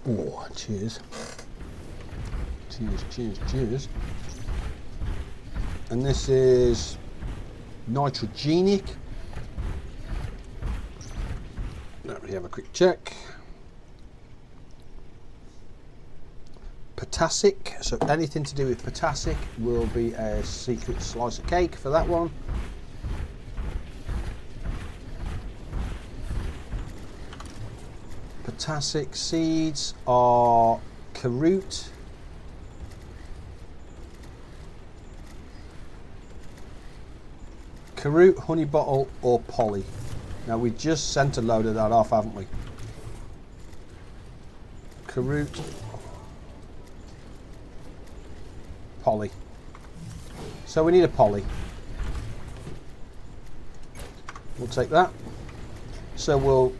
Oh, cheers. Cheers, cheers, cheers. And this is nitrogenic. Let me have a quick check. Potassic, so anything to do with potassic will be a secret slice of cake for that one. Potassic seeds are carrot, honey bottle or poly. Now we just sent a load of that off, haven't we? Carrot, poly. So we need a poly. We'll take that. So we'll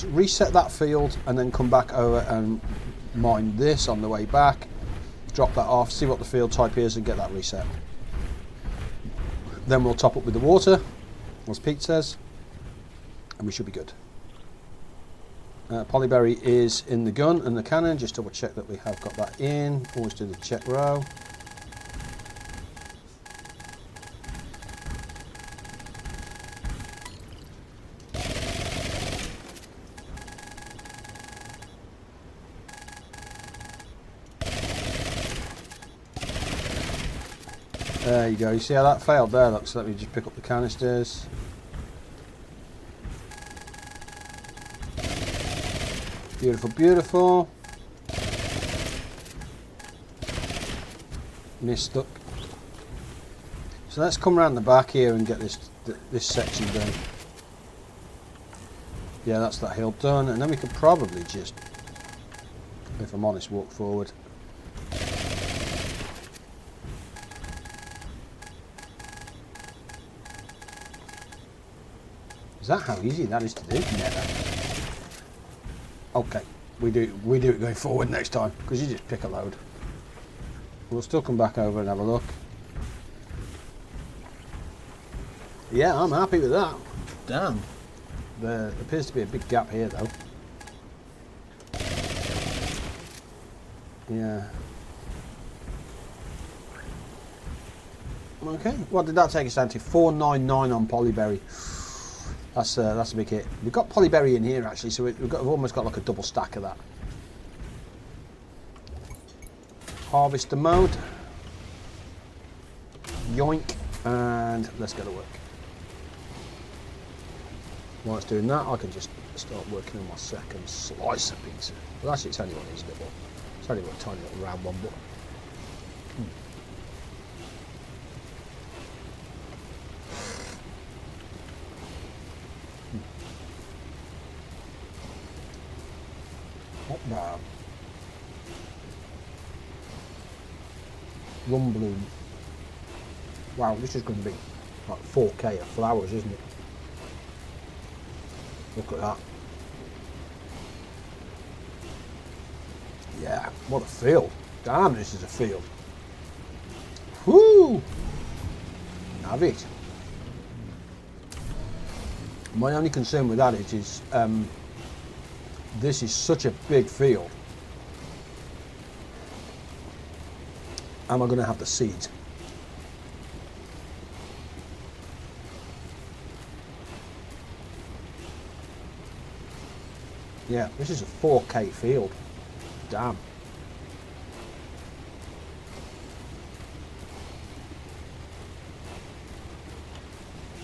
reset that field and then come back over and mine this on the way back, drop that off, see what the field type is and get that reset. Then we'll top up with the water, as Pete says, and we should be good. Polyberry is in the gun and the cannon, just double check that we have got that in, always do the check row. There you go, you see how that failed there? Look, so let me just pick up the canisters. Beautiful, beautiful. Missed up. So let's come around the back here and get this section done. Yeah, that's that hill done, and then we could probably just, if I'm honest, walk forward. Is that how easy that is to do? Never. Okay, we do it going forward next time, because you just pick a load. We'll still come back over and have a look. Yeah, I'm happy with that. Damn. There appears to be a big gap here though. Yeah. Okay, what did that take us down to? 499 on Polyberry. That's a big hit. We've got Polyberry in here actually, so we've almost got like a double stack of that. Harvester mode. Yoink, and let's go to work. While it's doing that, I can just start working on my second slice of pizza. Well, actually, it's only one of these little, it's only a tiny little round one, but. Not bad. Rum bloom. Wow, this is going to be like 4K of flowers, isn't it? Look at that. Yeah, what a feel. Damn, this is a field. Whoo! Have it. My only concern with that is this is such a big field. Am I going to have the seeds? Yeah, this is a 4K field. Damn.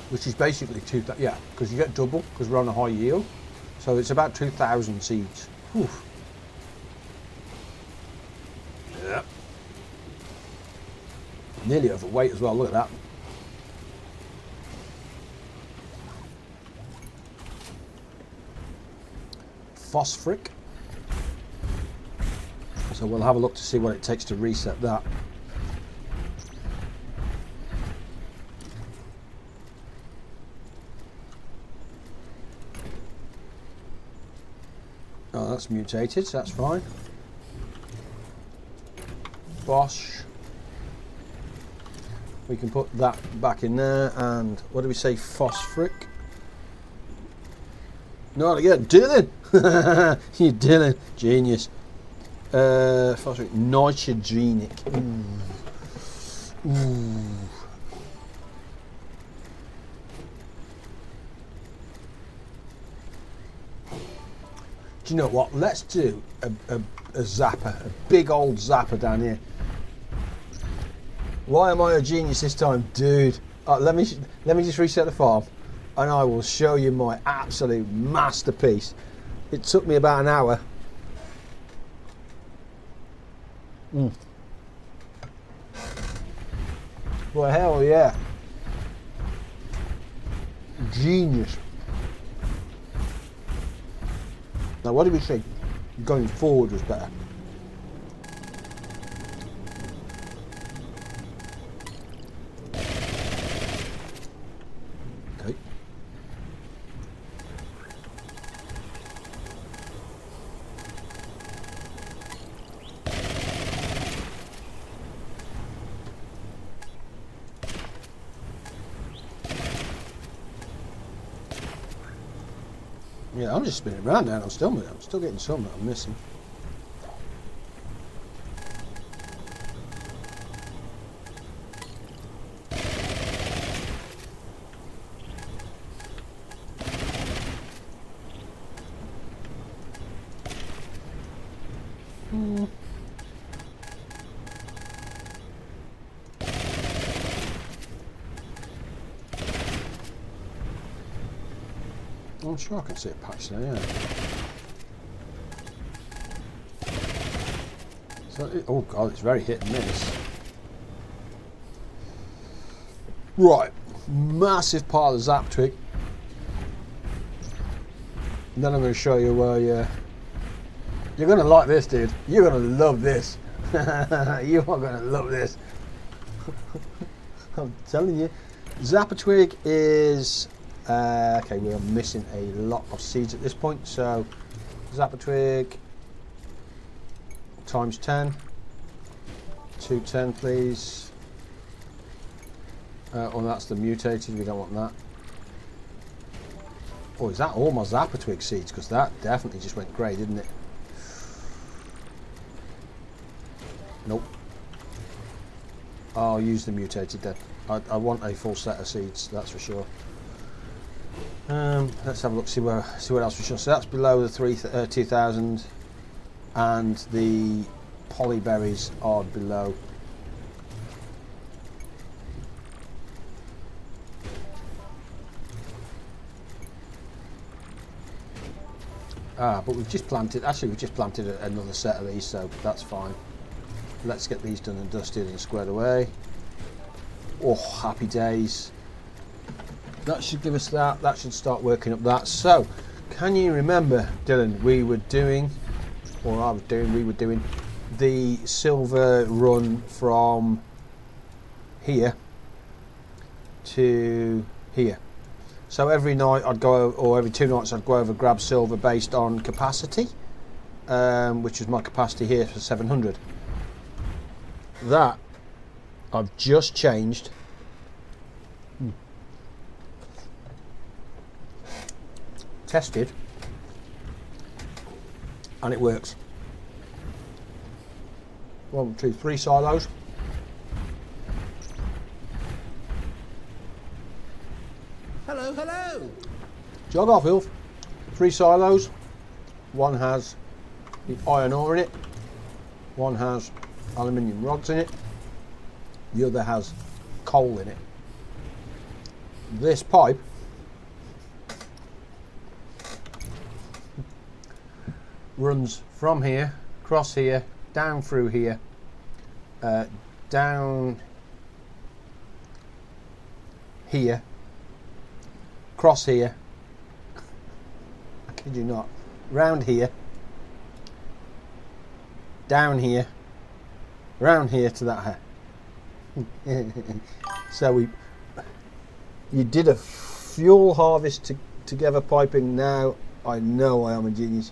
Which is basically because you get double because we're on a high yield, so it's about 2,000 seeds. Whew. Yeah. Nearly overweight as well. Look at that. Phosphoric. So we'll have a look to see what it takes to reset that. Oh, that's mutated, so that's fine. Bosch. We can put that back in there, and what do we say? Phosphoric. Not again, Dylan. You Dylan, genius. Phosphoric, nitrogenic. Ooh. Ooh. Do you know what? Let's do a zapper, a big old zapper down here. Why am I a genius this time, dude? Let me just reset the farm, and I will show you my absolute masterpiece. It took me about an hour. Well, hell yeah. Genius. Now, what did we say? Going forward was better. Okay. Yeah, I'm just spinning around now. I'm still getting some that I'm missing. I'm sure I can see a patch there, yeah. So oh god, it's very hit and miss. Right, massive part of the zap twig. And then I'm going to show you where you're going to like this, dude. You're going to love this. You are going to love this. I'm telling you. Zapper twig is... okay, we are missing a lot of seeds at this point, so zapper twig times 10, 210 please. Oh, that's the mutated, we don't want that. Oh, is that all my zapper twig seeds? Because that definitely just went grey, didn't it? Nope. I'll use the mutated then. I want a full set of seeds, that's for sure. Let's have a look, see what else we should. So that's below the 2000, and the polyberries are below. But we've just planted. Actually, we've just planted another set of these, so that's fine. Let's get these done and dusted and squared away. Oh, happy days. That should give us that. That should start working up that. So, can you remember, Dylan, we were doing the silver run from here to here. So every night I'd go, or every 2 nights I'd go over, grab silver based on capacity, which is my capacity here for 700. that I've just changed. Tested, and it works. 1, 2, 3 silos. Hello, hello. Jog off, Ilf. 3 silos. One has the iron ore in it. One has aluminium rods in it. The other has coal in it. This pipe runs from here, across here, down through here, down here, across here, I kid you not, round here, down here, round here to that here. So you did a fuel harvest together piping. Now I know I am a genius.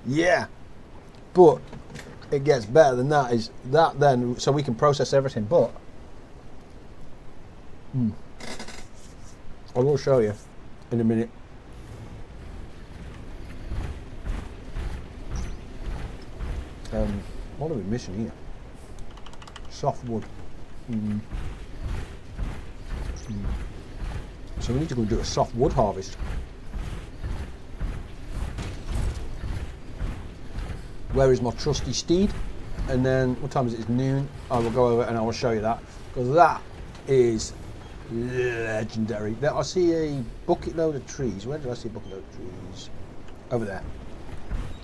Yeah, but it gets better than that. Is that then so we can process everything? But I will show you in a minute. What are we missing here? Soft wood. So we need to go and do a soft wood harvest. Where is my trusty steed? And then, what time is it? It's noon. I will go over and I will show you that, because that is legendary. There, I see a bucket load of trees. Where did I see a bucket load of trees? Over there.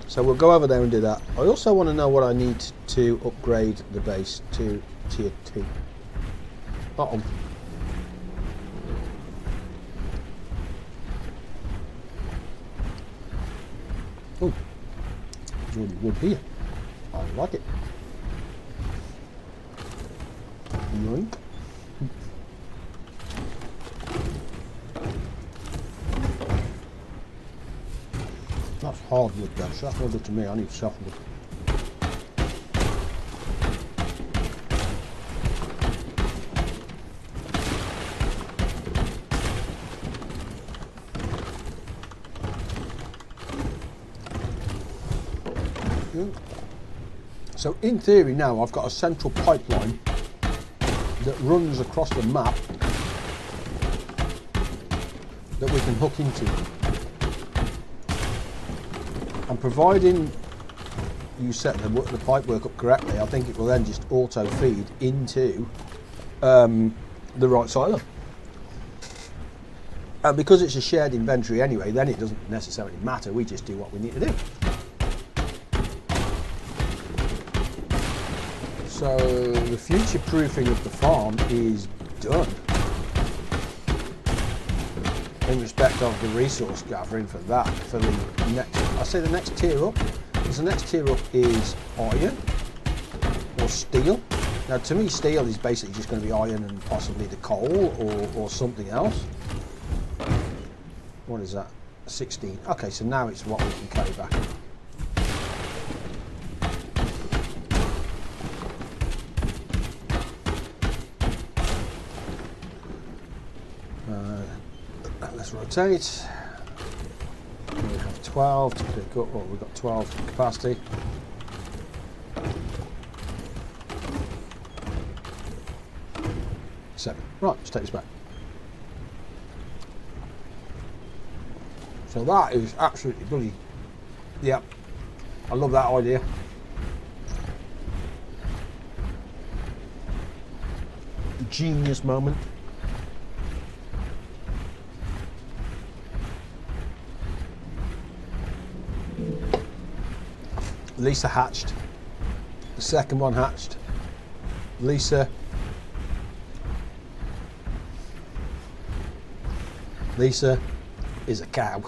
So we'll go over there and do that. I also want to know what I need to upgrade the base to tier 2. Uh-oh. Oh. There's already wood here. I like it. Yoink. That's hard wood though, so that's not good to me. I need soft wood. So in theory now I've got a central pipeline that runs across the map that we can hook into, and providing you set the pipe work up correctly, I think it will then just auto feed into the right silo. And because it's a shared inventory anyway, then it doesn't necessarily matter, we just do what we need to do. So the future proofing of the farm is done in respect of the resource gathering for that. For the next, I say the next tier up, because the next tier up is iron or steel. Now to me steel is basically just going to be iron and possibly the coal or something else. What is that? 16. Okay, so now it's what we can carry back. Let's rotate. We have 12 to pick up. Well, we've got 12 capacity. Seven. Right, let's take this back. So that is absolutely bloody. Yep, I love that idea. Genius moment. Lisa hatched. The second one hatched. Lisa is a cow.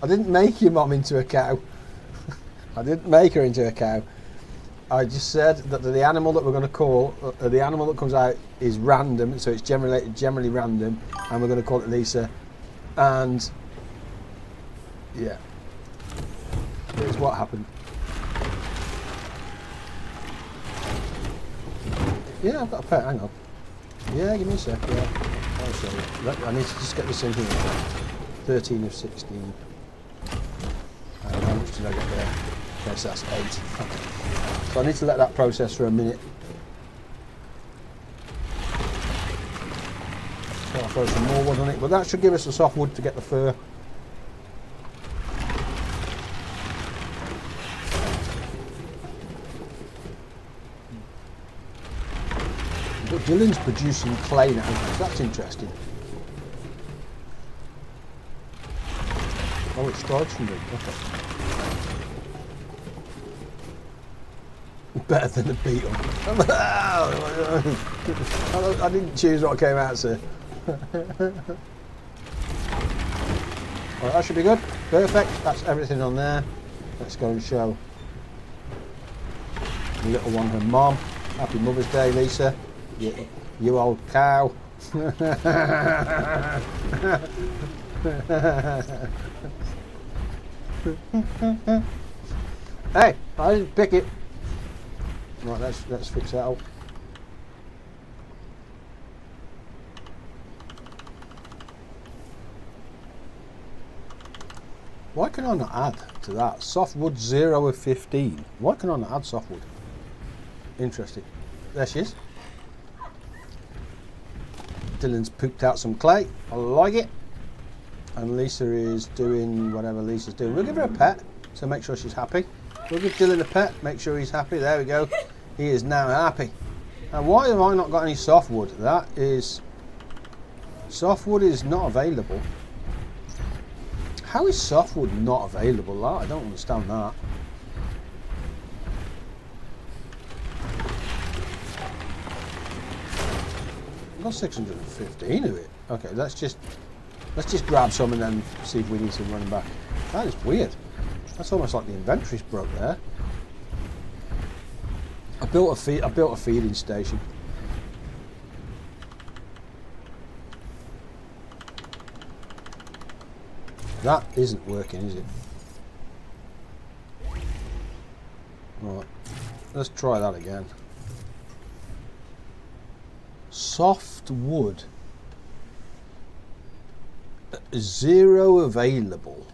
I didn't make your mom into a cow. I didn't make her into a cow. I just said that the animal that we're going to call, the animal that comes out is random, so it's generally random, and we're going to call it Lisa. And Yeah. Here's what happened. Yeah, I've got a pet, hang on. Yeah, give me a sec, yeah. I'll show you. I need to just get this in here. 13 of 16. How much did I get there? Okay, so that's 8. So I need to let that process for a minute. So I'll throw some more wood on it, but that should give us the soft wood to get the fur. But Dylan's producing clay now, so that's interesting. Oh, it strikes from me. Okay. Better than a beetle. I didn't choose what came out, sir. Right, that should be good. Perfect. That's everything on there. Let's go and show the little one her mom. Happy Mother's Day, Lisa. You old cow. Hey, I didn't pick it. Right, let's fix that up. Why can I not add to that? Softwood 0 of 15. Why can I not add softwood? Interesting. There she is. Dylan's pooped out some clay. I like it. And Lisa is doing whatever Lisa's doing. We'll give her a pet, so make sure she's happy. We'll give Dylan a pet, make sure he's happy. There we go. He is now happy. Now, why have I not got any softwood? That is... Softwood is not available. How is softwood not available? I don't understand that. I've got 615 of it. Okay, let's just grab some and then see if we need to run back. That is weird. That's almost like the inventory's broke there. I built a feeding station. That isn't working, is it? Right. Let's try that again. Soft wood. 0 available.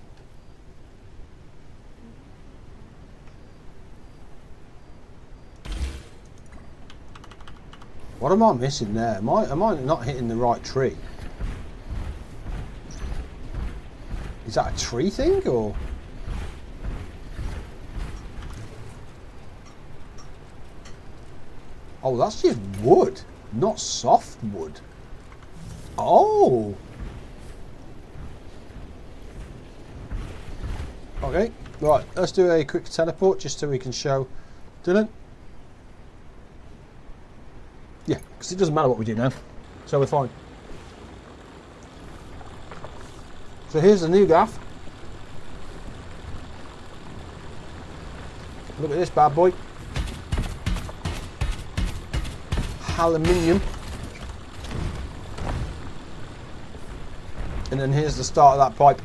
What am I missing there? Am I not hitting the right tree? Is that a tree thing or? Oh, that's just wood, not soft wood. Oh. Okay, right, let's do a quick teleport just so we can show Dylan. Yeah, because it doesn't matter what we do now, so we're fine. So here's the new gaff. Look at this bad boy. Aluminium. And then here's the start of that pipe.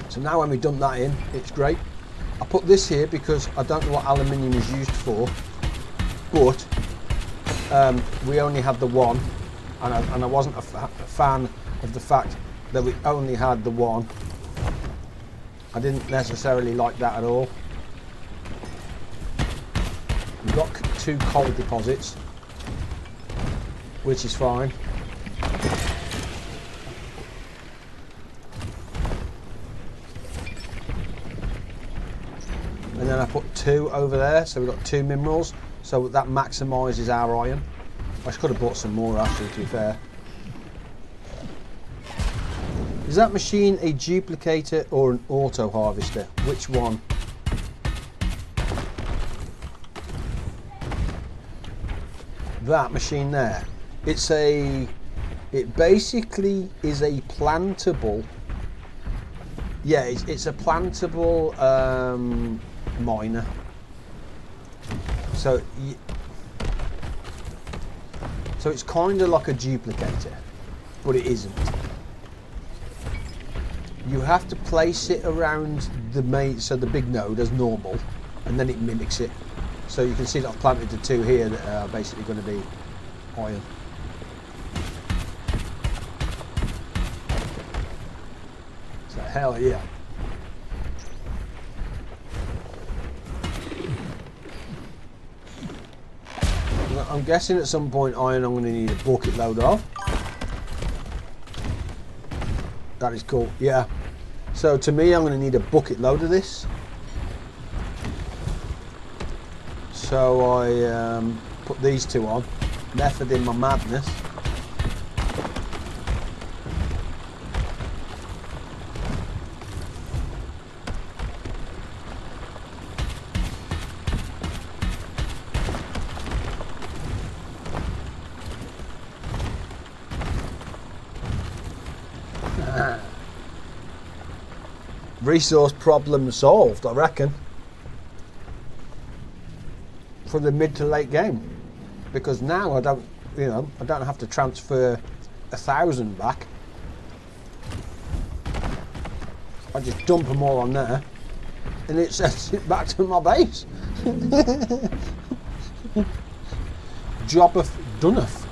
So now when we dump that in, it's great. I put this here because I don't know what aluminium is used for, but we only had the one, and I wasn't a fan of the fact that we only had the one. I didn't necessarily like that at all. We've got 2 coal deposits, which is fine. And then I put 2 over there, so we've got 2 minerals, so that maximises our iron. I could have bought some more actually, to be fair. Is that machine a duplicator or an auto harvester? Which one? That machine there. It basically is a plantable. Yeah, it's a plantable miner. So it's kind of like a duplicator, but it isn't. you have to place it around the main, so the big node as normal, and then it mimics it. So you can see that I've planted the 2 here that are basically going to be iron. So hell yeah. I'm guessing at some point iron I'm going to need a bucket load of. That is cool, yeah. So to me I'm going to need a bucket load of this. So I put these 2 on, method in my madness. Resource problem solved, I reckon, for the mid to late game, because now I don't have to transfer 1,000 back. I just dump them all on there, and it sends it back to my base. Job done'th.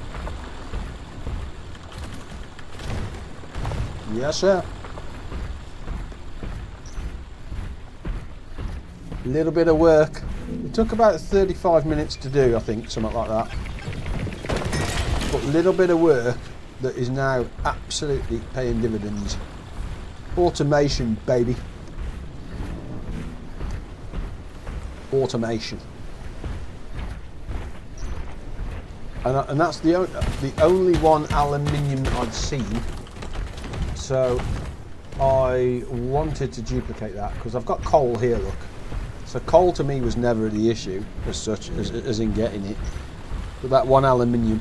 Yes, sir. A little bit of work. It took about 35 minutes to do, I think, something like that. But a little bit of work that is now absolutely paying dividends. Automation, baby. Automation. And that's the only one aluminium I'd seen. So I wanted to duplicate that because I've got coal here, look. So coal to me was never the issue as such, as in getting it. But that one aluminium.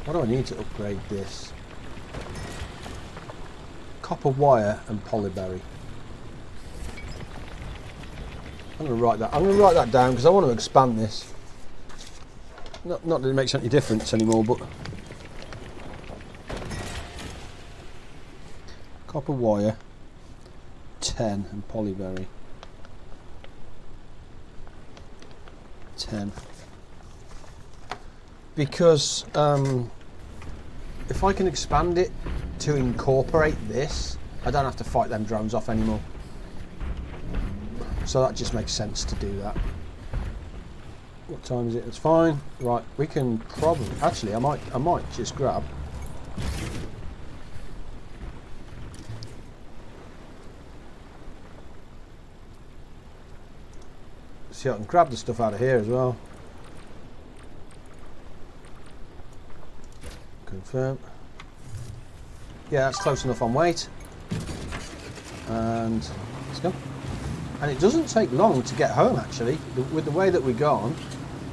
What do I need to upgrade this? Copper wire and polyberry. I'm going to write that down because I want to expand this. Not that it makes any difference anymore, but copper wire, 10, and polyberry, 10. Because if I can expand it to incorporate this, I don't have to fight them drones off anymore. So that just makes sense to do that. What time is it? It's fine. Right, we can probably actually I might just grab see I can grab the stuff out of here as well. Confirm. Yeah, that's close enough on weight. And let's go. And it doesn't take long to get home, actually. With the way that we're gone,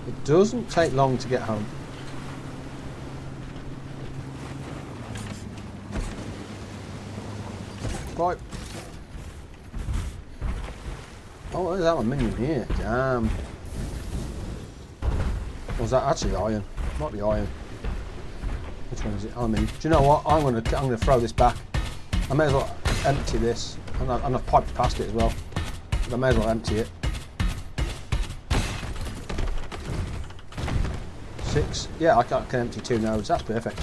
it doesn't take long to get home. Right. Oh, there's aluminium here. Damn. Was that actually iron? Might be iron. Which one is it? Aluminium. Do you know what? I'm gonna throw this back. I may as well empty this, and I've piped past it as well. I may as well empty it. 6. Yeah, I can empty 2 nodes. That's perfect.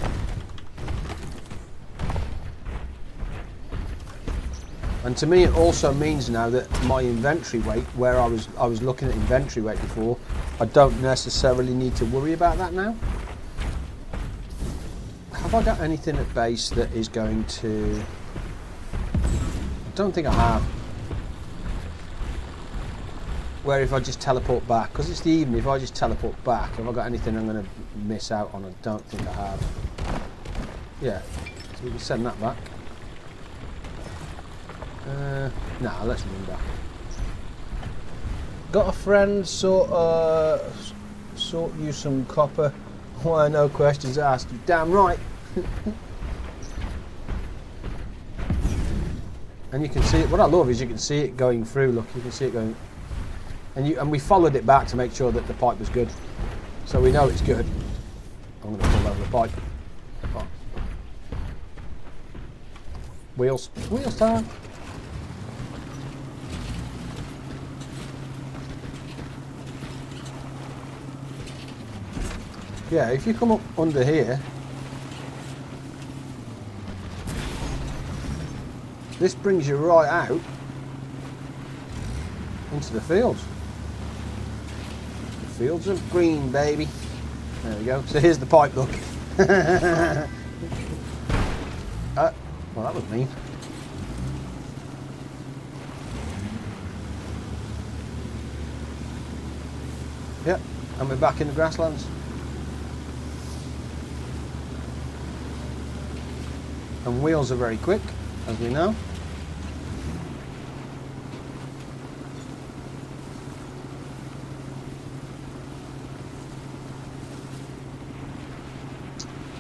And to me, it also means now that my inventory weight, where I was looking at inventory weight before, I don't necessarily need to worry about that now. Have I got anything at base that is going to? I don't think I have. Where if I just teleport back, because it's the evening, if I just teleport back, have I got anything I'm going to miss out on? I don't think I have. Yeah, so we can send that back. Nah, let's run back. Got a friend sort you some copper. Why no questions asked? You're damn right. And you can see it. What I love is you can see it going through. Look, you can see it going. And we followed it back to make sure that the pipe was good. So we know it's good. I'm going to pull over the pipe. Oh. Wheels time. Yeah, if you come up under here, this brings you right out into the fields. The fields of green, baby. There we go. So here's the pipe, look. Well, that was mean. Yep, and we're back in the grasslands. And wheels are very quick, as we know.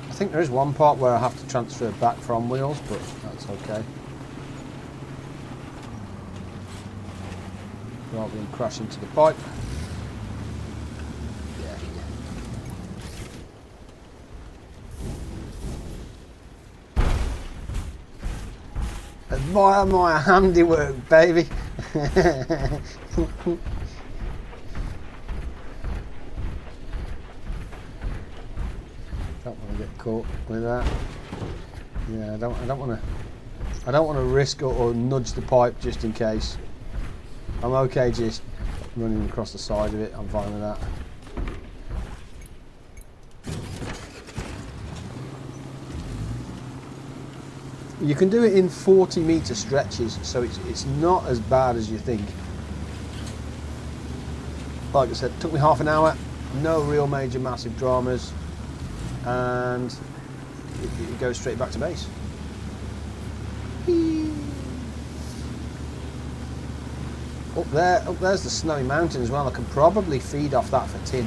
I think there is one part where I have to transfer back from wheels, but that's okay. Rather than crash into the pipe. Admire my handiwork, baby. Don't want to get caught with that. Yeah, I don't want to risk or nudge the pipe just in case. I'm okay just running across the side of it. I'm fine with that. You can do it in 40-meter stretches, so it's not as bad as you think. Like I said, it took me half an hour, no real major massive dramas, and it goes straight back to base. Up there's the Snowy Mountain as well. I can probably feed off that for tin.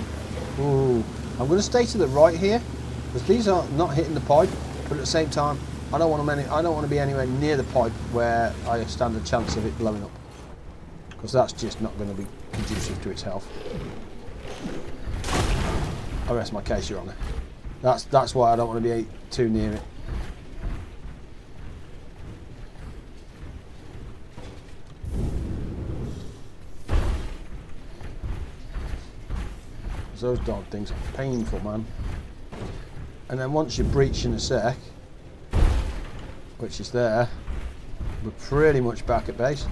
Ooh, I'm going to stay to the right here, because these are not hitting the pipe, but at the same time, I don't want to be anywhere near the pipe where I stand a chance of it blowing up, because that's just not going to be conducive to its health. I rest my case, Your Honour. That's why I don't want to be too near it. Those dog things are painful, man. And then once you breach in a sec, which is there, we're pretty much back at base.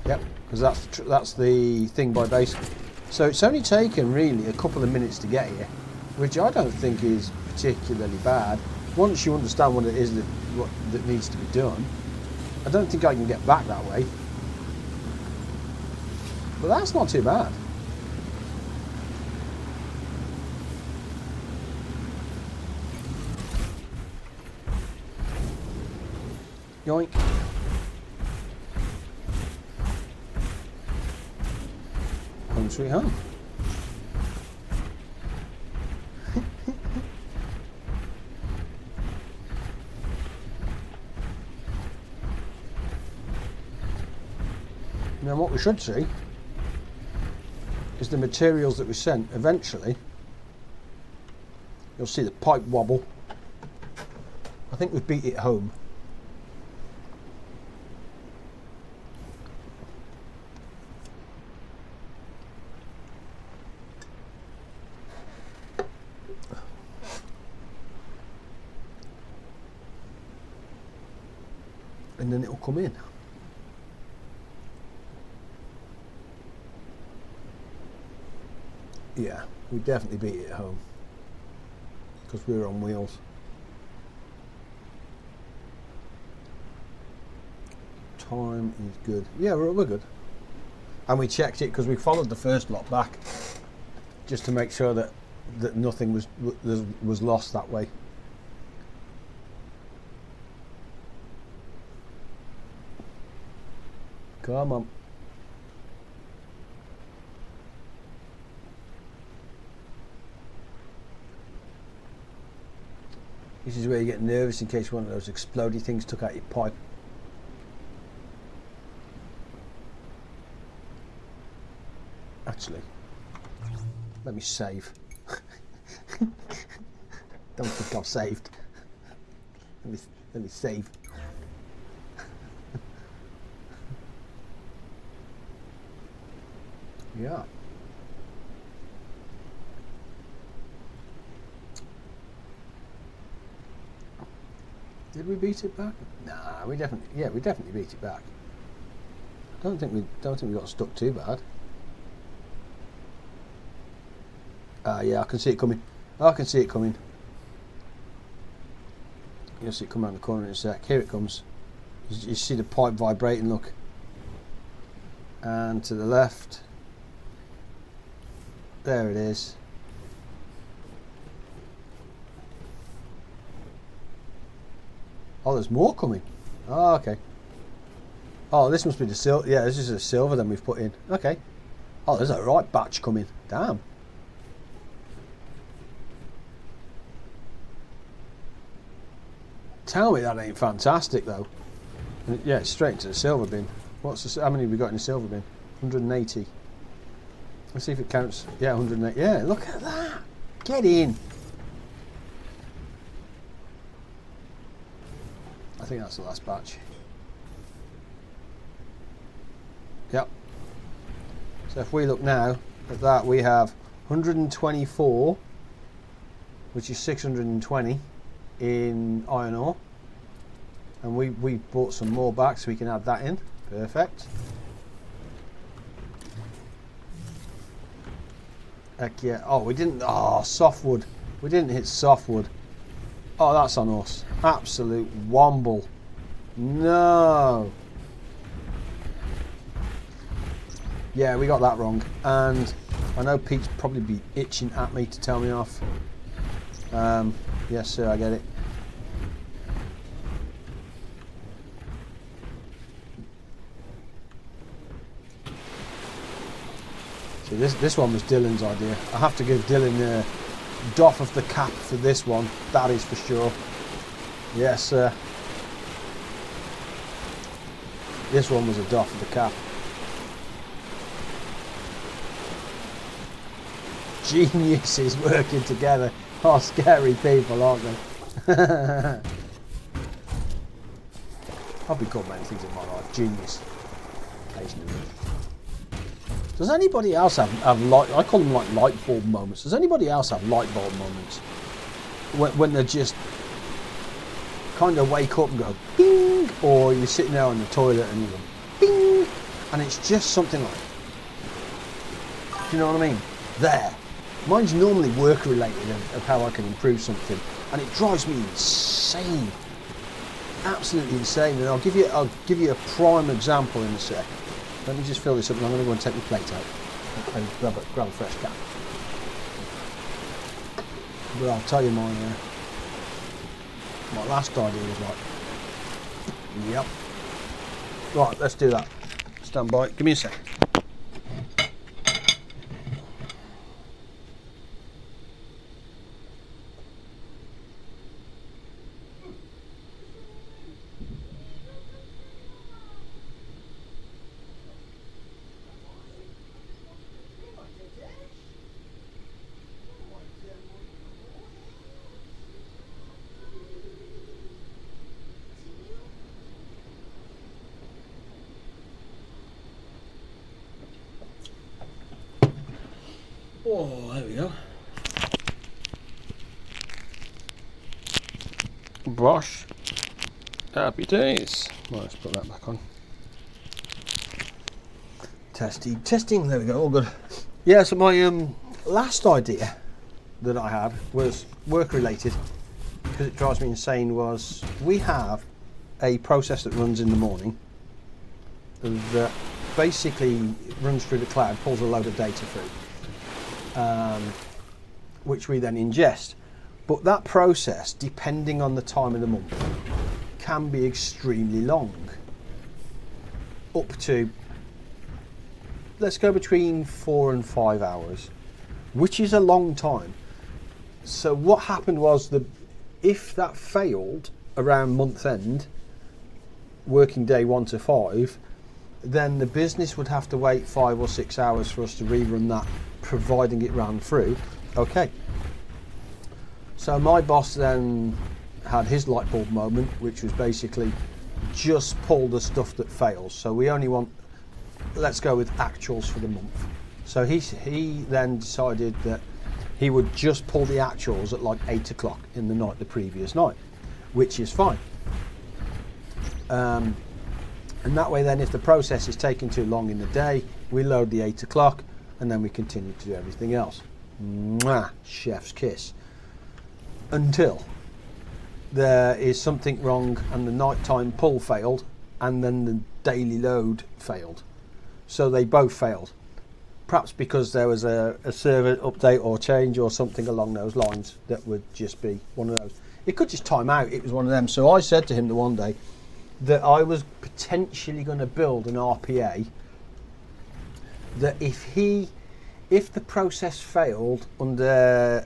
Yep, because that's the thing by base. So it's only taken really a couple of minutes to get here, which I don't think is particularly bad. Once you understand what it is that needs to be done, I don't think I can get back that way. But that's not too bad. Yoink. Home sweet home. Now what we should see is the materials that we sent. Eventually you'll see the pipe wobble. I think we've beat it home. And then it'll come in. Yeah, we definitely beat it at home because we were on wheels. Time is good. Yeah, we're good. And we checked it because we followed the first lot back just to make sure that nothing was lost that way. Come on. This is where you get nervous in case one of those explodey things took out your pipe. Actually, Let me save. Don't think I've saved. Let me save. Yeah. Did we beat it back? Nah, we definitely beat it back. Don't think we got stuck too bad. Yeah, I can see it coming. I can see it coming. You'll see it come around the corner in a sec. Here it comes. You see the pipe vibrating, look. And to the left. There it is. Oh, there's more coming. Oh, okay. Oh, this must be the silver. Yeah, this is the silver then we've put in. Okay. Oh, there's a right batch coming. Damn. Tell me that ain't fantastic though. And yeah, it's straight into the silver bin. How many have we got in the silver bin? 180. Let's see if it counts. Yeah, 108. Yeah, look at that. Get in. I think that's the last batch. Yep. So if we look now at that, we have 124, which is 620 in iron ore. And we bought some more back so we can add that in. Perfect. Heck yeah. Oh, we didn't. Oh, softwood. We didn't hit softwood. Oh, that's on us. Absolute womble. No. Yeah, we got that wrong. And I know Pete's probably be itching at me to tell me off. Yes, sir, I get it. So this one was Dylan's idea. I have to give Dylan the doff of the cap for this one. That is for sure. Yes, sir. This one was a doff of the cap. Geniuses working together. Oh, scary people, aren't they? I've been called many things in my life. Genius. Occasionally. Does anybody else have light? I call them like light bulb moments. Does anybody else have light bulb moments when they're just kind of wake up and go bing, or you're sitting there on the toilet and you go bing, and it's just something like, do you know what I mean? There. Mine's normally work related of how I can improve something, and it drives me insane, absolutely insane. And I'll give you a prime example in a sec. Let me just fill this up and I'm going to go and take my plate out and grab a fresh cap. But I'll tell you my last idea was like, yep. Right, let's do that. Stand by. Give me a sec. Oh, there we go. Brush. Happy days. Right, let's put that back on. Testing, there we go, all good. Yeah, so my last idea that I had was work related, because it drives me insane, was we have a process that runs in the morning that basically runs through the cloud, pulls a load of data through. Which we then ingest. But that process, depending on the time of the month, can be extremely long. Up to, let's go between 4 and 5 hours, which is a long time. So what happened was that if that failed around month end, working day 1 to 5, then the business would have to wait 5 or 6 hours for us to rerun that, providing it ran through. Okay. So my boss then had his light bulb moment, which was basically just pull the stuff that fails. So we only want, let's go with actuals for the month. So he then decided that he would just pull the actuals at like 8 o'clock in the night the previous night, which is fine. And that way then, if the process is taking too long in the day, we load the 8 o'clock and then we continue to do everything else. Mwah, chef's kiss. Until there is something wrong and the nighttime pull failed and then the daily load failed. So they both failed. Perhaps because there was a server update or change or something along those lines that would just be one of those. It could just time out, it was one of them. So I said to him the one day that I was potentially going to build an RPA that if the process failed under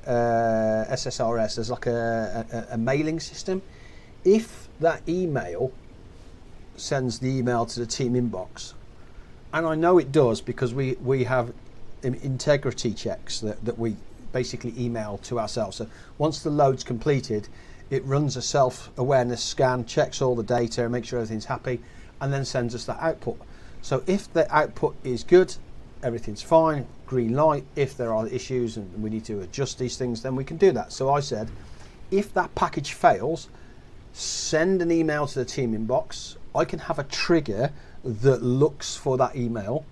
SSRS, there's like a mailing system. If that email sends the email to the team inbox, and I know it does because we have integrity checks that we basically email to ourselves. So once the load's completed, it runs a self-awareness scan, checks all the data and makes sure everything's happy, and then sends us that output. So if the output is good, everything's fine, green light. If there are issues and we need to adjust these things, then we can do that. So I said, if that package fails, send an email to the team inbox. I can have a trigger that looks for that email.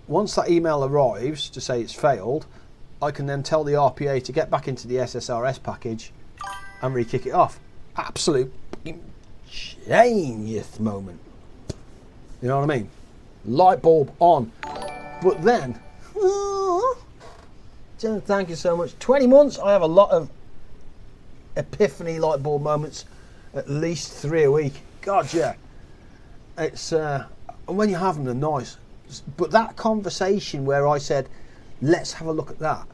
Once that email arrives to say it's failed, I can then tell the RPA to get back into the SSRS package and re-kick it off. Absolute genius moment. You know what I mean? Light bulb on. But then, Jen, thank you so much. 20 months, I have a lot of epiphany light bulb moments, at least 3 a week. God, yeah. It's and when you have them, they're nice. But that conversation where I said, let's have a look at that,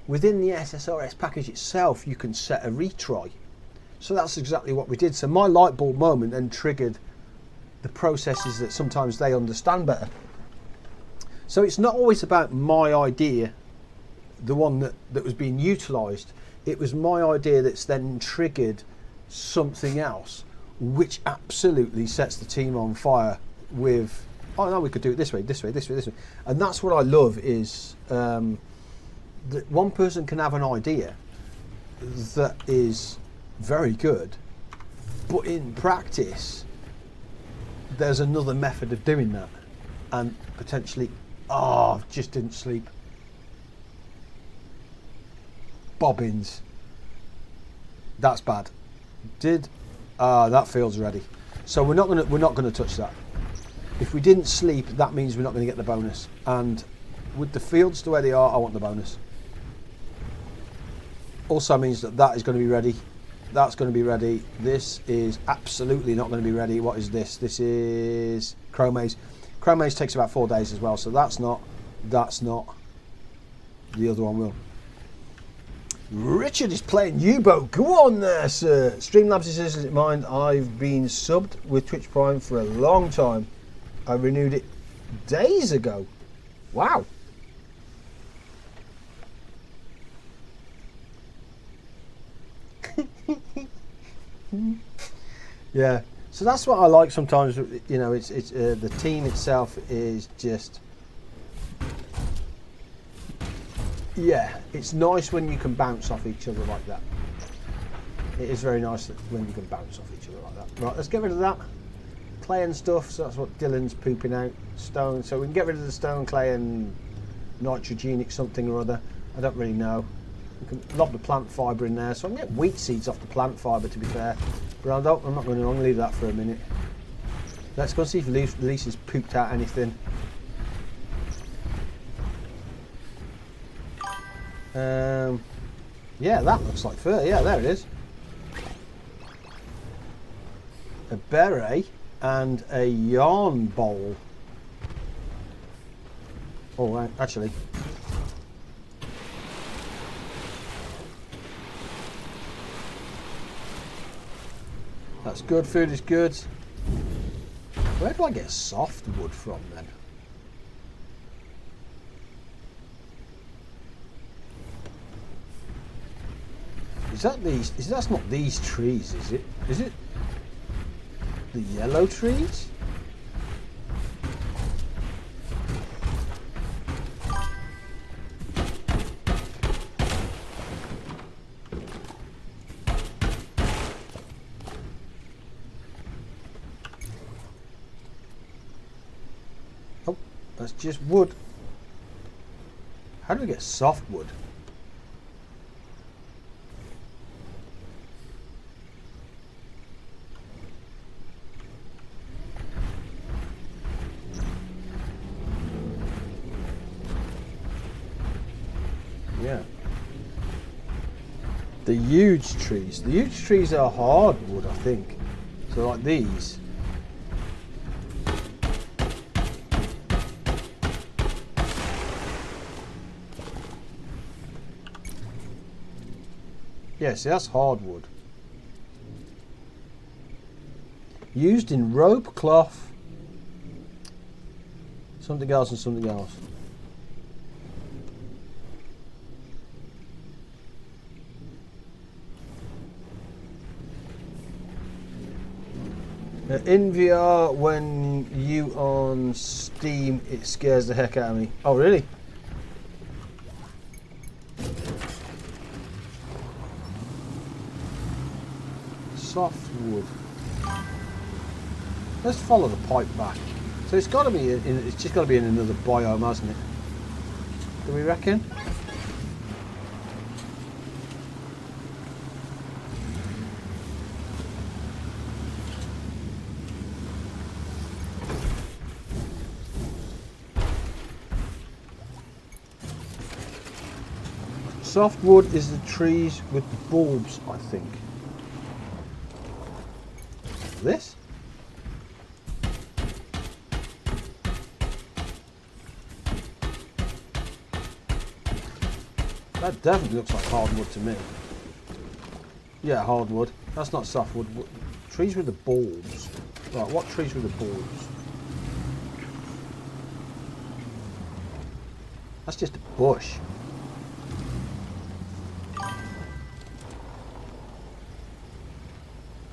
within the SSRS package itself, you can set a retry. So that's exactly what we did. So my light bulb moment then triggered the processes that sometimes they understand better. So it's not always about my idea, the one that was being utilised. It was my idea that's then triggered something else, which absolutely sets the team on fire with, oh no, we could do it this way, this way, this way, this way. And that's what I love is that one person can have an idea that is very good, but in practice, there's another method of doing that. And potentially, just didn't sleep. Bobbins. That's bad. That feels ready. So we're not gonna touch that. If we didn't sleep, that means we're not going to get the bonus. And with the fields the way they are, I want the bonus. Also means that is going to be ready. That's going to be ready. This is absolutely not going to be ready. What is this? This is Chromase. Chromase takes about 4 days as well, so that's not. The other one will. Richard is playing U-Boat. Go on there, sir. Streamlabs is mine. I've been subbed with Twitch Prime for a long time. I renewed it days ago. Wow. Yeah. So that's what I like sometimes. You know, it's the team itself is just. Yeah, it's nice when you can bounce off each other like that. It is very nice when you can bounce off each other like that. Right, let's get rid of that. Clay and stuff, so that's what Dylan's pooping out. Stone, so we can get rid of the stone, clay and nitrogenic something or other. I don't really know. We can lob the plant fibre in there, so I can get wheat seeds off the plant fibre to be fair. But I'm not going to, I'm going to leave that for a minute. Let's go see if Lisa's pooped out anything. Yeah, that looks like fur. Yeah, there it is. A beret and a yarn bowl. Oh, right, actually. That's good. Food is good. Where do I get softwood from then? Is that these? That's not these trees, is it? Is it the yellow trees? Oh, that's just wood. How do we get softwood? Yeah. The huge trees. The huge trees are hardwood, I think. So like these. Yeah, see, that's hardwood. Used in rope, cloth, something else and something else. In VR, when you on Steam, it scares the heck out of me. Oh, really? Softwood. Let's follow the pipe back. So it's got to be it's just got to be in another biome, hasn't it? Do we reckon? Softwood is the trees with the bulbs, I think. This? That definitely looks like hardwood to me. Yeah, hardwood. That's not softwood. Trees with the bulbs. Right, what trees with the bulbs? That's just a bush.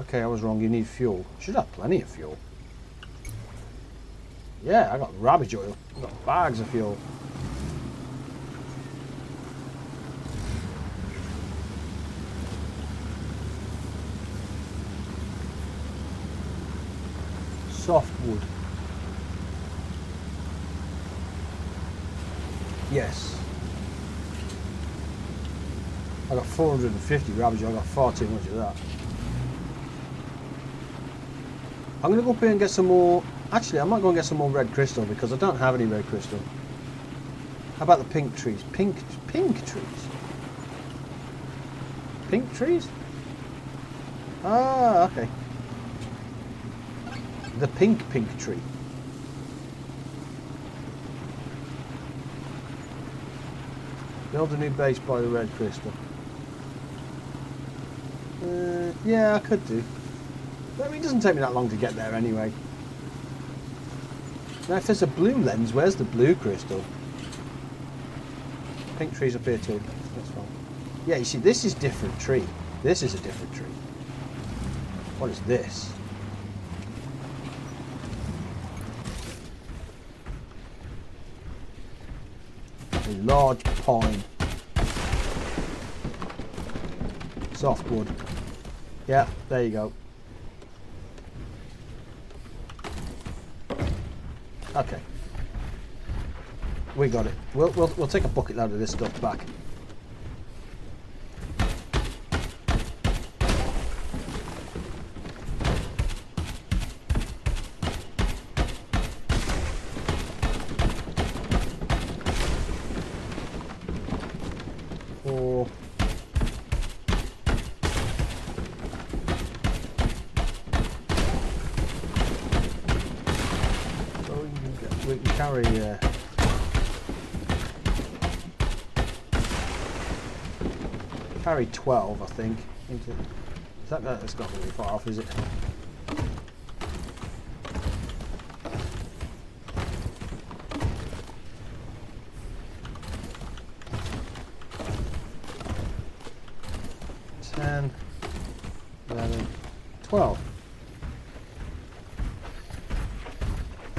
Okay, I was wrong. You need fuel. Should have plenty of fuel. Yeah, I got rabbit oil. I got bags of fuel. Softwood. Yes. I got 450 rabbit oil. I got far too much of that. I'm going to go up here and get some more. Actually, I might go and get some more red crystal because I don't have any red crystal. How about the pink trees? Pink trees? Pink trees? Ah, okay. The pink tree. Build a new base by the red crystal. Yeah, I could do. I mean, it doesn't take me that long to get there anyway. Now, if there's a blue lens, where's the blue crystal? Pink tree's up here too. That's fine. Yeah, you see, this is a different tree. This is a different tree. What is this? A large pine. Softwood. Yeah, there you go. Okay, we got it. We'll take a bucket load of this stuff back. Or we can carry carry 12, I think. That's not really far off, is it?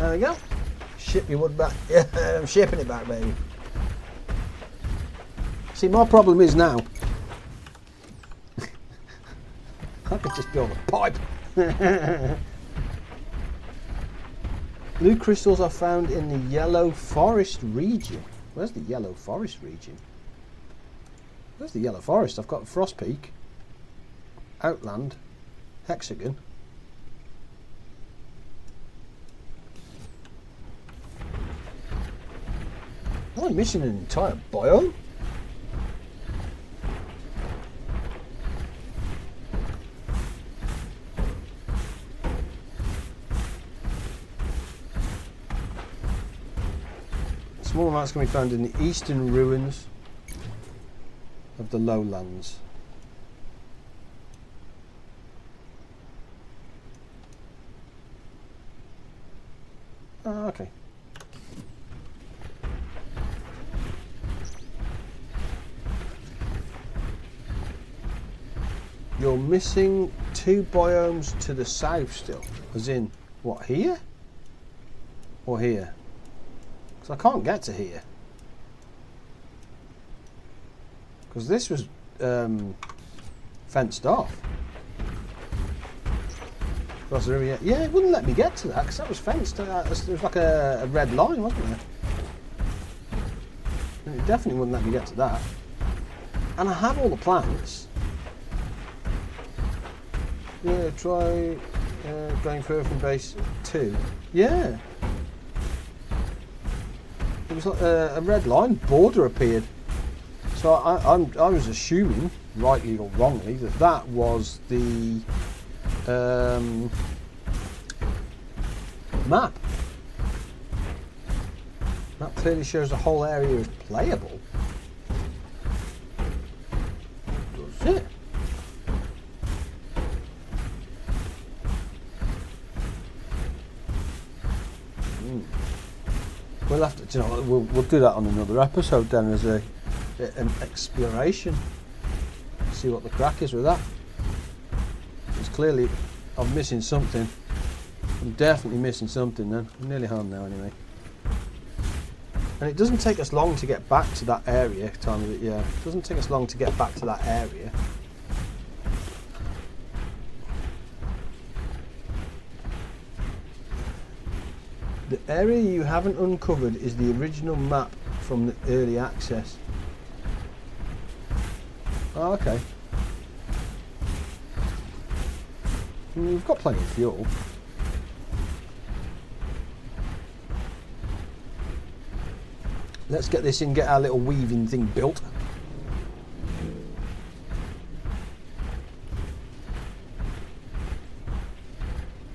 There we go. Ship your wood back. Yeah, I'm shipping it back, baby. See, my problem is now, I could just build a pipe. Blue crystals are found in the Yellow Forest region. Where's the Yellow Forest region? Where's the Yellow Forest? I've got Frost Peak, Outland, Hexagon. Am I missing an entire biome? Small amounts can be found in the eastern ruins of the lowlands. Oh, okay. You're missing 2 biomes to the south still. As in, what, here? Or here? Because I can't get to here. Because this was fenced off. Across the river, yeah, it wouldn't let me get to that because that was fenced. There was like a red line, wasn't there? And it definitely wouldn't let me get to that. And I have all the plants. Yeah, try going further from base 2. Yeah. It was like a red line border appeared. So I was assuming, rightly or wrongly, that that was the map. That clearly shows the whole area is playable. Does it? We'll have to, you know, we'll do that on another episode then as an exploration. See what the crack is with that. Because clearly I'm missing something. I'm definitely missing something then. I'm nearly home now anyway. And it doesn't take us long to get back to that area, Tommy. Yeah, it doesn't take us long to get back to that area. The area you haven't uncovered is the original map from the early access. Oh, okay. We've got plenty of fuel. Let's get this in, get our little weaving thing built.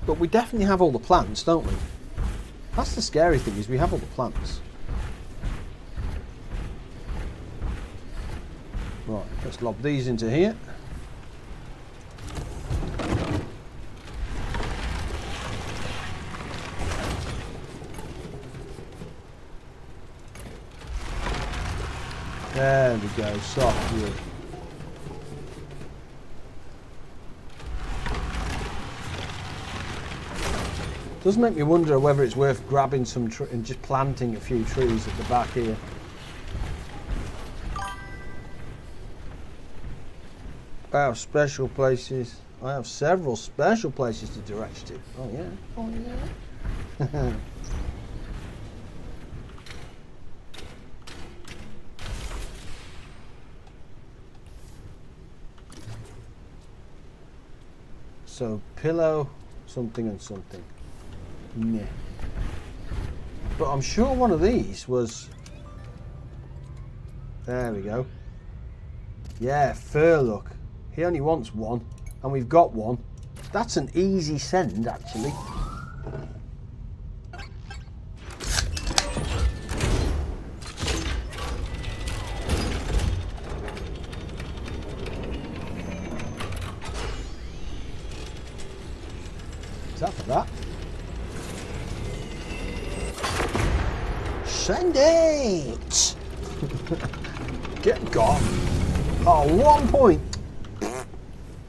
But we definitely have all the plants, don't we? That's the scary thing, is we have all the plants. Right, let's lob these into here. There we go, soft wood. Does make me wonder whether it's worth grabbing some and just planting a few trees at the back here. I have special places. I have several special places to direct to. Oh yeah. Oh yeah. So pillow, something and something. Nah. But I'm sure one of these was... There we go. Yeah, Furlock. He only wants one, and we've got one. That's an easy send, actually. Is that for that? Send it! Get gone. Oh, 1 point.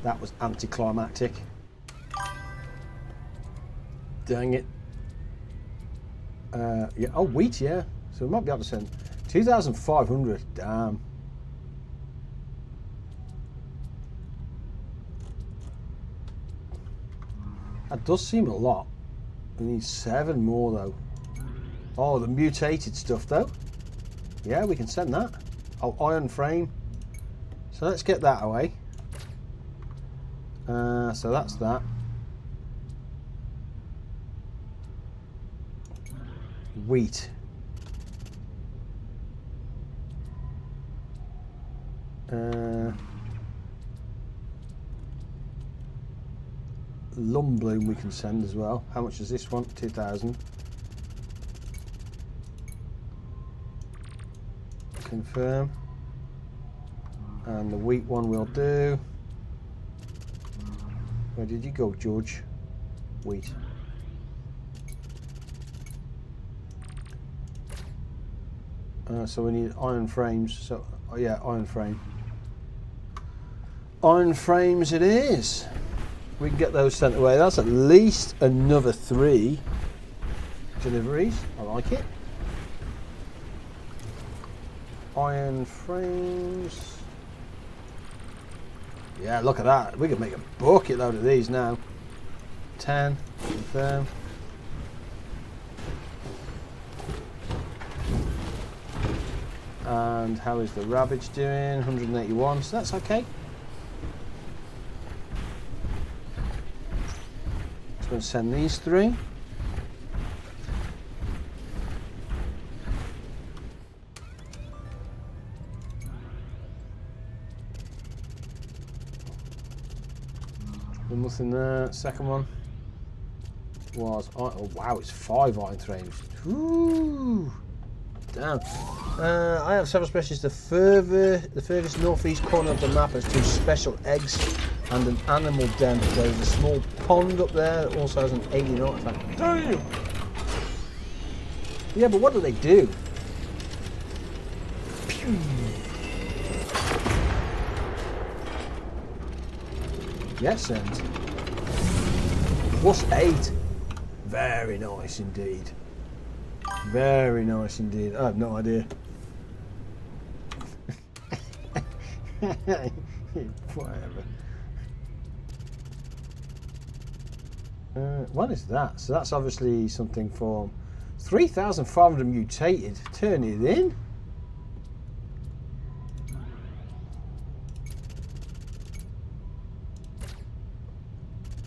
That was anticlimactic. Dang it. Yeah. Oh, wheat. Yeah. So we might be able to send 2,500. Damn. That does seem a lot. We need 7 more though. Oh, the mutated stuff though. Yeah, we can send that. Oh, iron frame. So let's get that away. So that's that. Wheat. Lumbloom we can send as well. How much does this want? 2,000. Confirm. And the wheat one will do. Where did you go, George? Wheat. So we need iron frames. So oh yeah, iron frame. Iron frames it is. We can get those sent away. That's at least another 3 deliveries. I like it. Iron frames. Yeah, look at that. We can make a bucket load of these now. 10. Confirm. And how is the Ravage doing? 181. So that's okay. Just going to send these 3. Nothing there. Second one was oh wow, it's 5 iron frames. Ooh, damn. I have several specialists. The furthest northeast corner of the map has 2 special eggs and an animal den. There's a small pond up there that also has an alien artifact. Damn. Yeah, but what do they do? Pew. Yes, send. +8. Very nice indeed. Very nice indeed. I have no idea. Whatever. What is that? So that's obviously something from 3,500 mutated. Turn it in.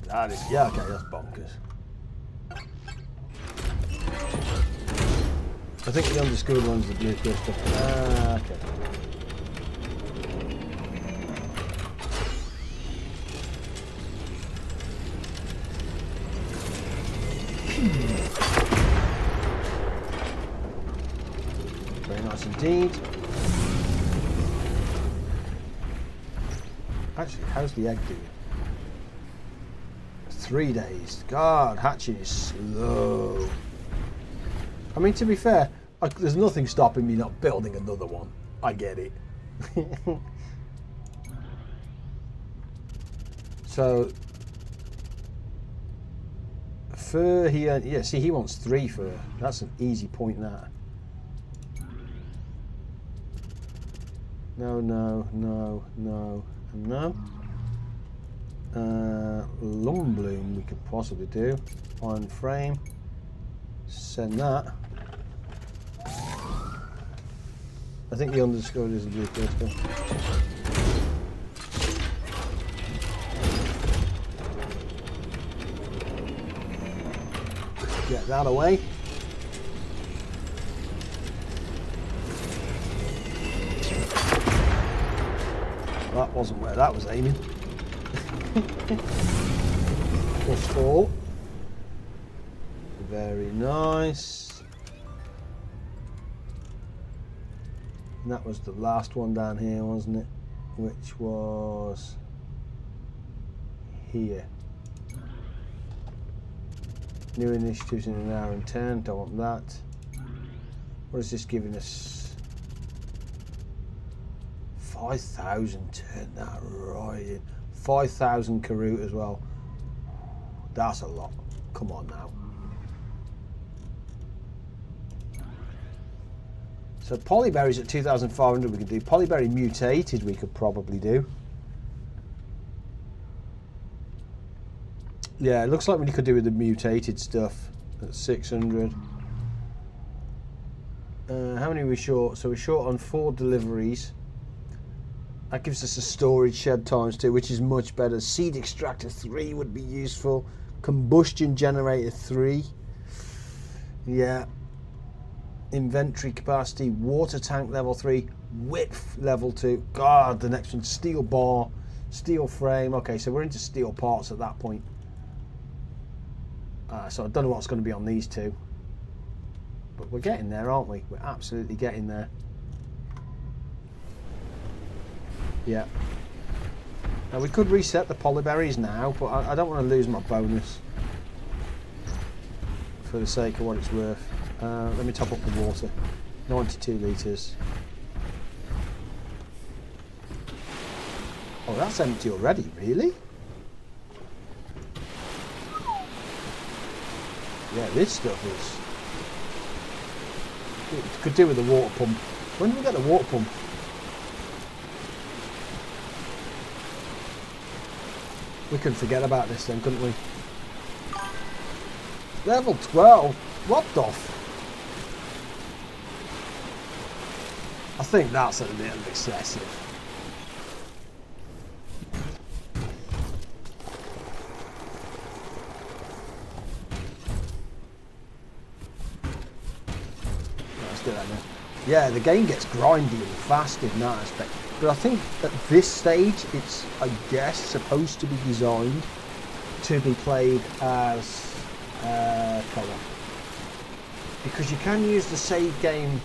That is, yeah, okay, that's bonkers. I think the undiscovered one's the blue crystal. Ah, okay. Very nice indeed. Actually, how's the egg doing? 3 days. God, hatching is slow. I mean, to be fair, there's nothing stopping me not building another one. I get it. So, fur here. Yeah, see, he wants 3 fur. That's an easy point, that. No, no, no, no, and no. Lumbloom we could possibly do. Iron frame. Send that. I think the undiscovered is a blue crystal. Get that away. That wasn't where that was aiming. +4. Very nice. And that was the last one down here, wasn't it? Which was here. New initiatives in an hour and 10. Don't want that. What is this giving us? 5,000. Turn that right in. 5,000 Karut as well. That's a lot. Come on now. So polyberries at 2,500 we could do. Polyberry mutated we could probably do. Yeah, it looks like we could do with the mutated stuff at 600. How many are we short? So we're short on 4 deliveries. That gives us a storage shed times 2, which is much better. Seed extractor 3 would be useful. Combustion generator 3. Yeah. Inventory capacity. Water tank level 3. Width level 2. God, the next one. Steel bar. Steel frame. Okay, so we're into steel parts at that point. So I don't know what's going to be on these two. But we're getting there, aren't we? We're absolutely getting there. Yeah. Now we could reset the polyberries now, but I don't want to lose my bonus for the sake of what it's worth. Let me top up the water. 92 litres. Oh, that's empty already, really? Yeah, this stuff is... It could do with the water pump. When do we get the water pump? We can forget about this then, couldn't we? Level 12? What the f... I think that's a little excessive. Let's do that now. Yeah, the game gets grindy and fast in that aspect. But I think at this stage, it's, I guess, supposed to be designed to be played as co-op. Because you can use the save game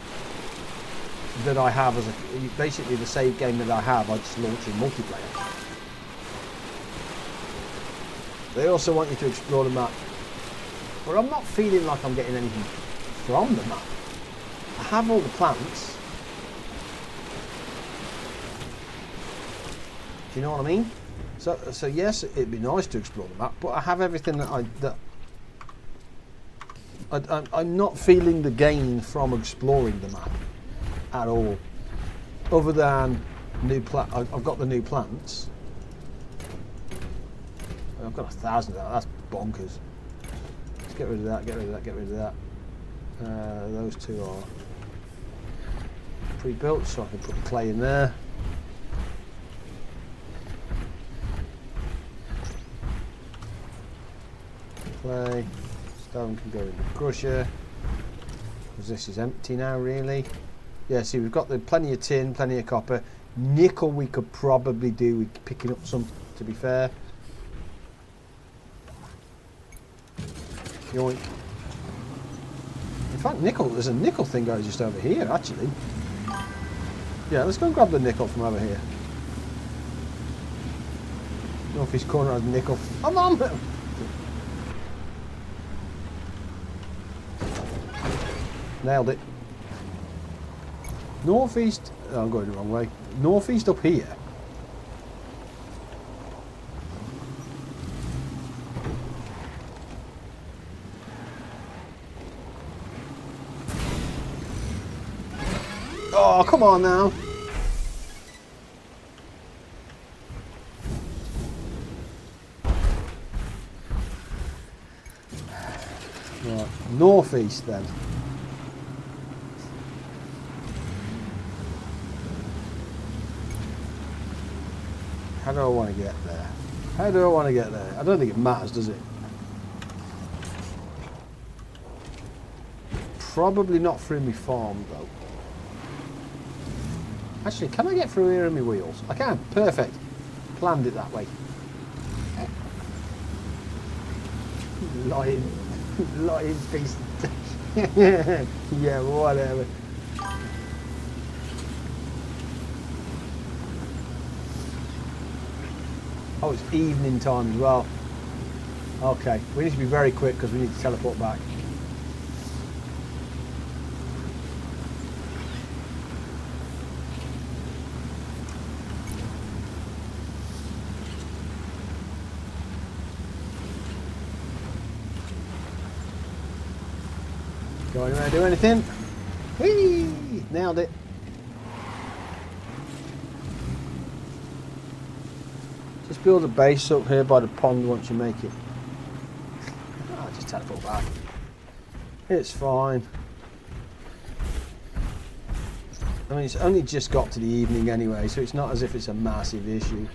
that I have as a... Basically, the save game that I have, I just launch in multiplayer. They also want you to explore the map. But I'm not feeling like I'm getting anything from the map. I have all the plants. Do you know what I mean? So yes, it'd be nice to explore the map, but I have everything that I'm not feeling the gain from exploring the map at all. Other than I've got the new plants. I've got 1,000 of that. That's bonkers. Let's get rid of that. Get rid of that. Get rid of that. Those two are pre-built, so I can put the clay in there. Clay, stone can go in the crusher because this is empty now, really. Yeah, see, we've got plenty of tin, plenty of copper. Nickel we could probably do with picking up some, to be fair. Yoink. In fact, nickel, there's a nickel thing going just over here, actually. Yeah, let's go and grab the nickel from over here. Northeast corner has nickel. I'm on it! Nailed it. Northeast, oh, I'm going the wrong way. Northeast up here. Oh, come on now. Right, northeast then. How do I want to get there? How do I want to get there? I don't think it matters, does it? Probably not through my farm, though. Actually, can I get through here in my wheels? I can. Perfect. Planned it that way. Lying piece. Yeah, whatever. Oh, it's evening time as well. Okay, we need to be very quick because we need to teleport back. Go anywhere, do anything? Whee! Nailed it. Just build a base up here by the pond once you make it. Oh, just teleport back. It's fine. I mean, it's only just got to the evening anyway, so it's not as if it's a massive issue.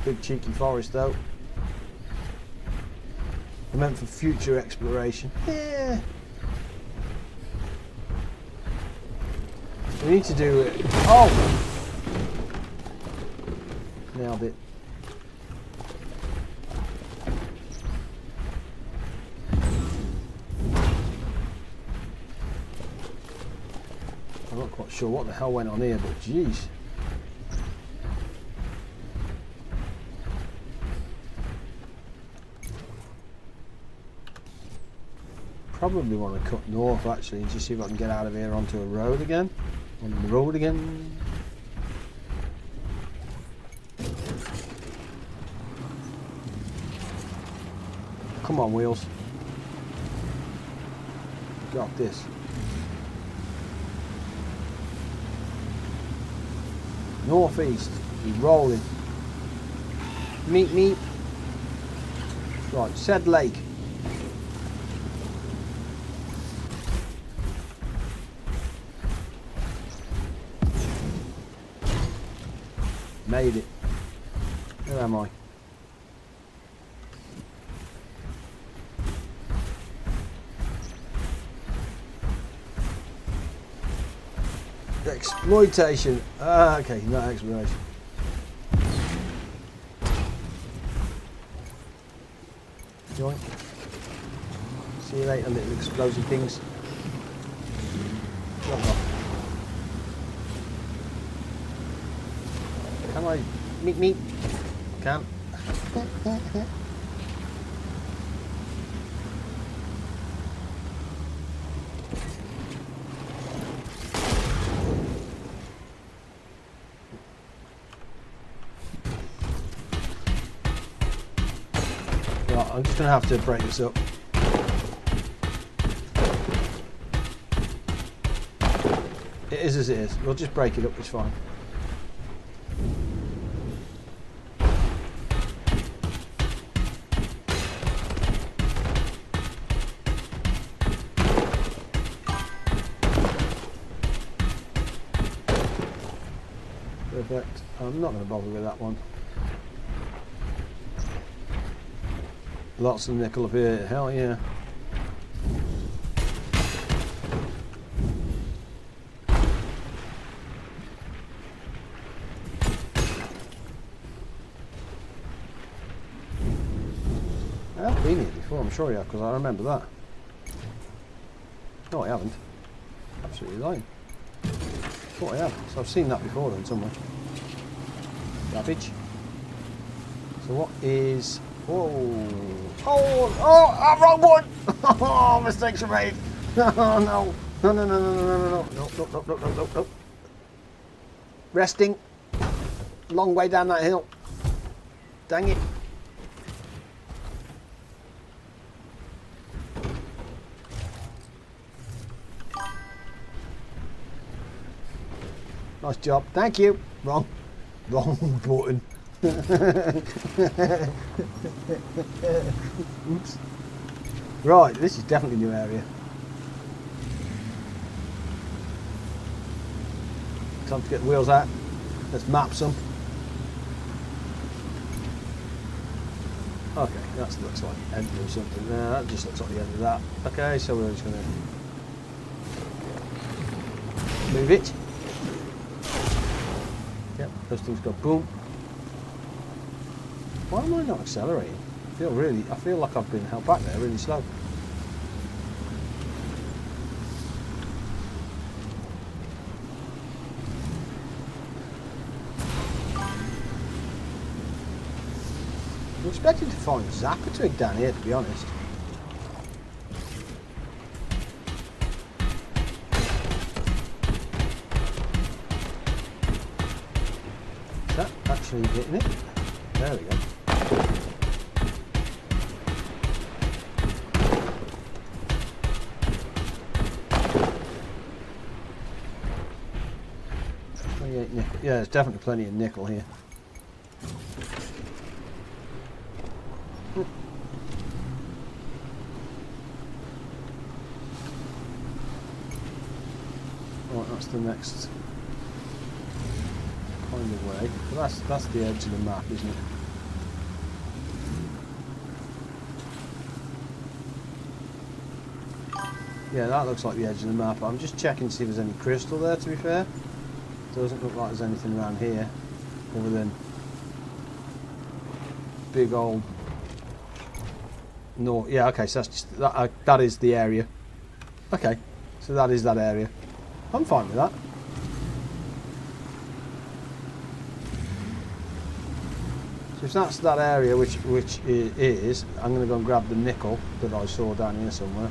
Big cheeky forest though. I meant for future exploration. Yeah. We need to do it. Oh! Nailed it. I'm not quite sure what the hell went on here, but jeez. Probably want to cut north actually and just see if I can get out of here onto a road again. On the road again. Come on, wheels. Got this. Northeast. We're rolling. Meep meep. Right, said lake. Made it. Where am I? Exploitation. Ah, okay, not exploration. Joint. See you later, little explosive things. Drop off. Can I meet meet? Can't. Right, I'm just gonna have to break this up. It is as it is. We'll just break it up, it's fine. Perfect. I'm not going to bother with that one. Lots of nickel up here. Hell yeah. I've been here before, I'm sure you have, because I remember that. No, I haven't. Absolutely lying. Thought I have. So I've seen that before then somewhere. Garbage. So what is... Whoa. Oh, wrong one! Oh, mistakes were made. Oh, no. No, no, no, no, no, no, no, no, no, no, no, no, no, no. Resting. Long way down that hill. Dang it. Nice job. Thank you. Wrong button. Oops. Right, this is definitely a new area. Time to get the wheels out. Let's map some. Okay, that looks like end or something. No, that just looks like the end of that. Okay, so we're just going to move it. Yep, those things go boom. Why am I not accelerating? I feel like I've been held back there really slow. I'm expecting to find Zappa twig down here, to be honest. Is that actually hitting it? There we go. Yeah, there's definitely plenty of nickel here. Right, that's the next kind of way. But that's the edge of the map, isn't it? Yeah, that looks like the edge of the map. I'm just checking to see if there's any crystal there, to be fair. Doesn't look like there's anything around here other than big old no. Yeah, okay, so that's just that is the area. Okay, so that is that area. I'm fine with that. So if that's that area, which it is, I'm going to go and grab the nickel that I saw down here somewhere.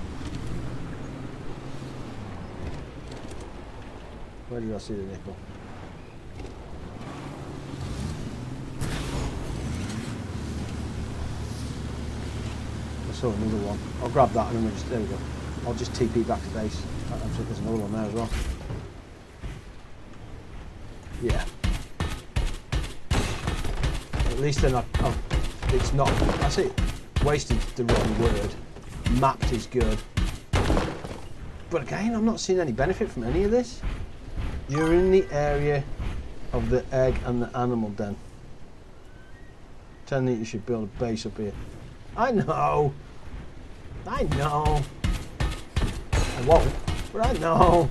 Where did I see the nickel? I saw another one. I'll grab that and then we'll just, there we go. I'll just TP back to base. There's another one there as well. Yeah. At least then it's not, I say wasted the wrong word. Mapped is good. But again, I'm not seeing any benefit from any of this. You're in the area of the egg and the animal den. Telling you you should build a base up here. I know. I know. I won't, but I know.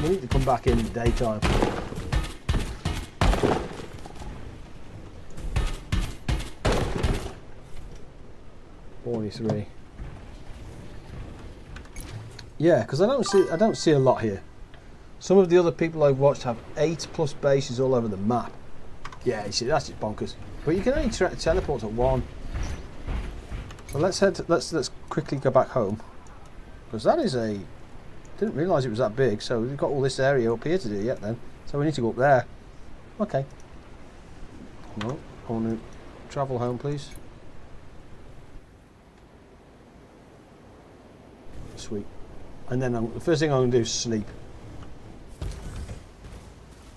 We need to come back in the daytime. $43. Yeah, because I don't see a lot here. Some of the other people I've watched have 8+ bases all over the map. Yeah, you see, that's just bonkers. But you can only teleport to one. So let's quickly go back home, because that is a. Didn't realise it was that big. So we've got all this area up here to do yet. Then, so we need to go up there. Okay. No, I want to travel home, please. Sweet. And then the first thing I'm going to do is sleep.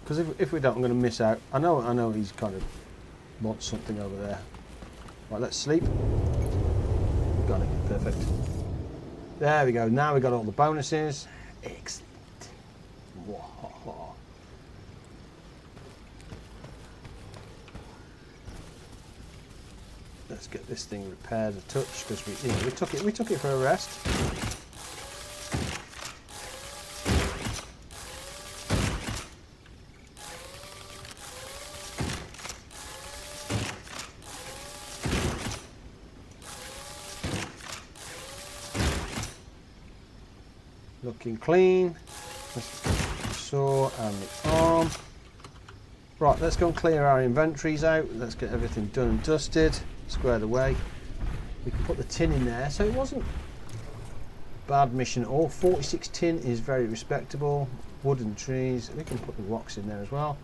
Because if we don't, I'm going to miss out. I know he's kind of wants something over there. Right, let's sleep. Got it. Perfect. There we go. Now we got all the bonuses. Excellent. Whoa. Let's get this thing repaired a touch, because we took it for a rest. Looking clean. The saw and the arm. Right, let's go and clear our inventories out. Let's get everything done and dusted, squared away. We can put the tin in there, so it wasn't a bad mission at all. 46 tin is very respectable. Wooden trees. We can put the rocks in there as well.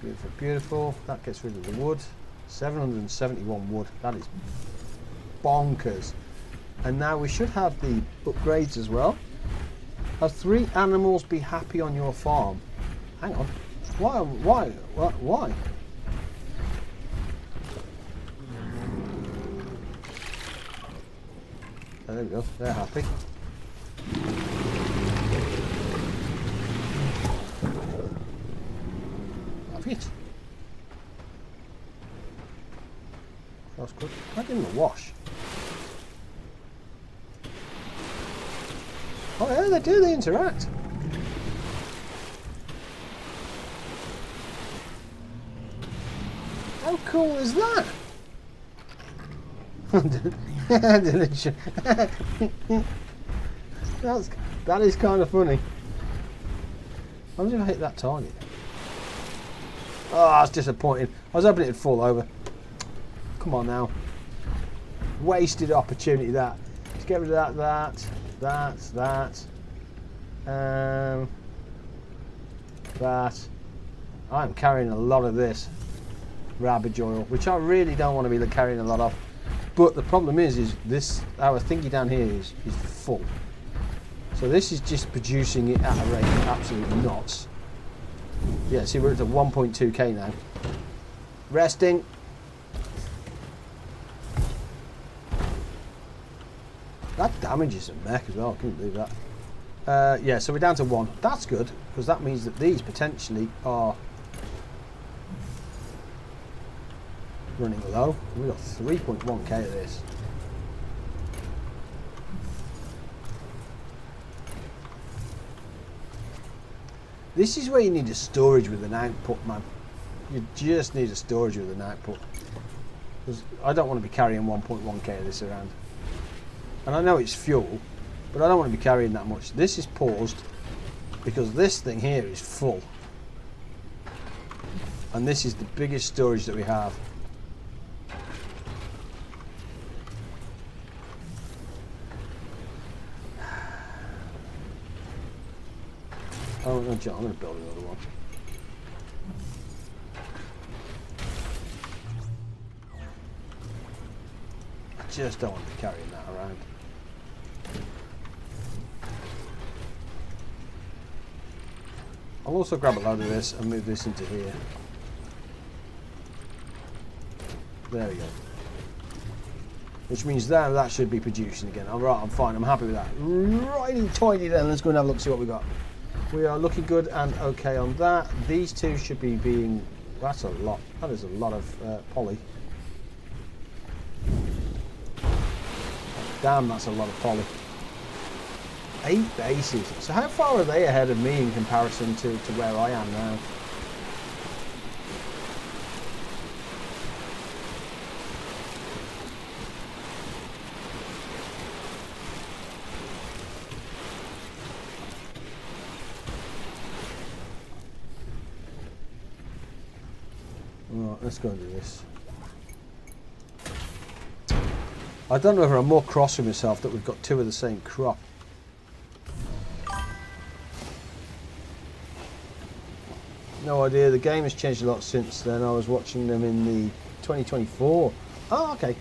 Beautiful, beautiful. That gets rid of the wood. 771 wood. That is bonkers. And now we should have the upgrades as well. Have 3 animals be happy on your farm. Hang on. Why? There we go. They're happy. Have it. That's good. I give them a wash. Oh yeah, they do, they interact. How cool is that? That is kind of funny. I wonder if I hit that target. Oh, that's disappointing. I was hoping it'd fall over. Come on now. Wasted opportunity that. Let's get rid of that. That. I'm carrying a lot of this rabbage oil, which I really don't want to be carrying a lot of. But the problem is this, our thingy down here is full. So this is just producing it at a rate of absolute knots. Yeah, see, we're at 1.2k now. Resting. That damages a mech as well, I couldn't believe that. Yeah, so we're down to 1. That's good, because that means that these potentially are running low. We've got 3.1k of this. This is where you need a storage with an output, man. You just need a storage with an output. Because I don't want to be carrying 1.1k of this around. And I know it's fuel, but I don't want to be carrying that much. This is paused because this thing here is full. And this is the biggest storage that we have. Oh no, John, I'm going to build another one. I just don't want to be carrying that around. I'll also grab a load of this and move this into here. There we go. Which means that should be producing again. Alright, I'm fine, I'm happy with that. Righty tidy then, let's go and have a look, see what we got. We are looking good and okay on that. These two should be being... That's a lot. That is a lot of poly. Damn, that's a lot of poly. 8 bases. So how far are they ahead of me in comparison to where I am now? Right, let's go and do this. I don't know whether I'm more cross with myself that we've got 2 of the same crop. No idea. The game has changed a lot since then. I was watching them in the 2024. Oh, okay.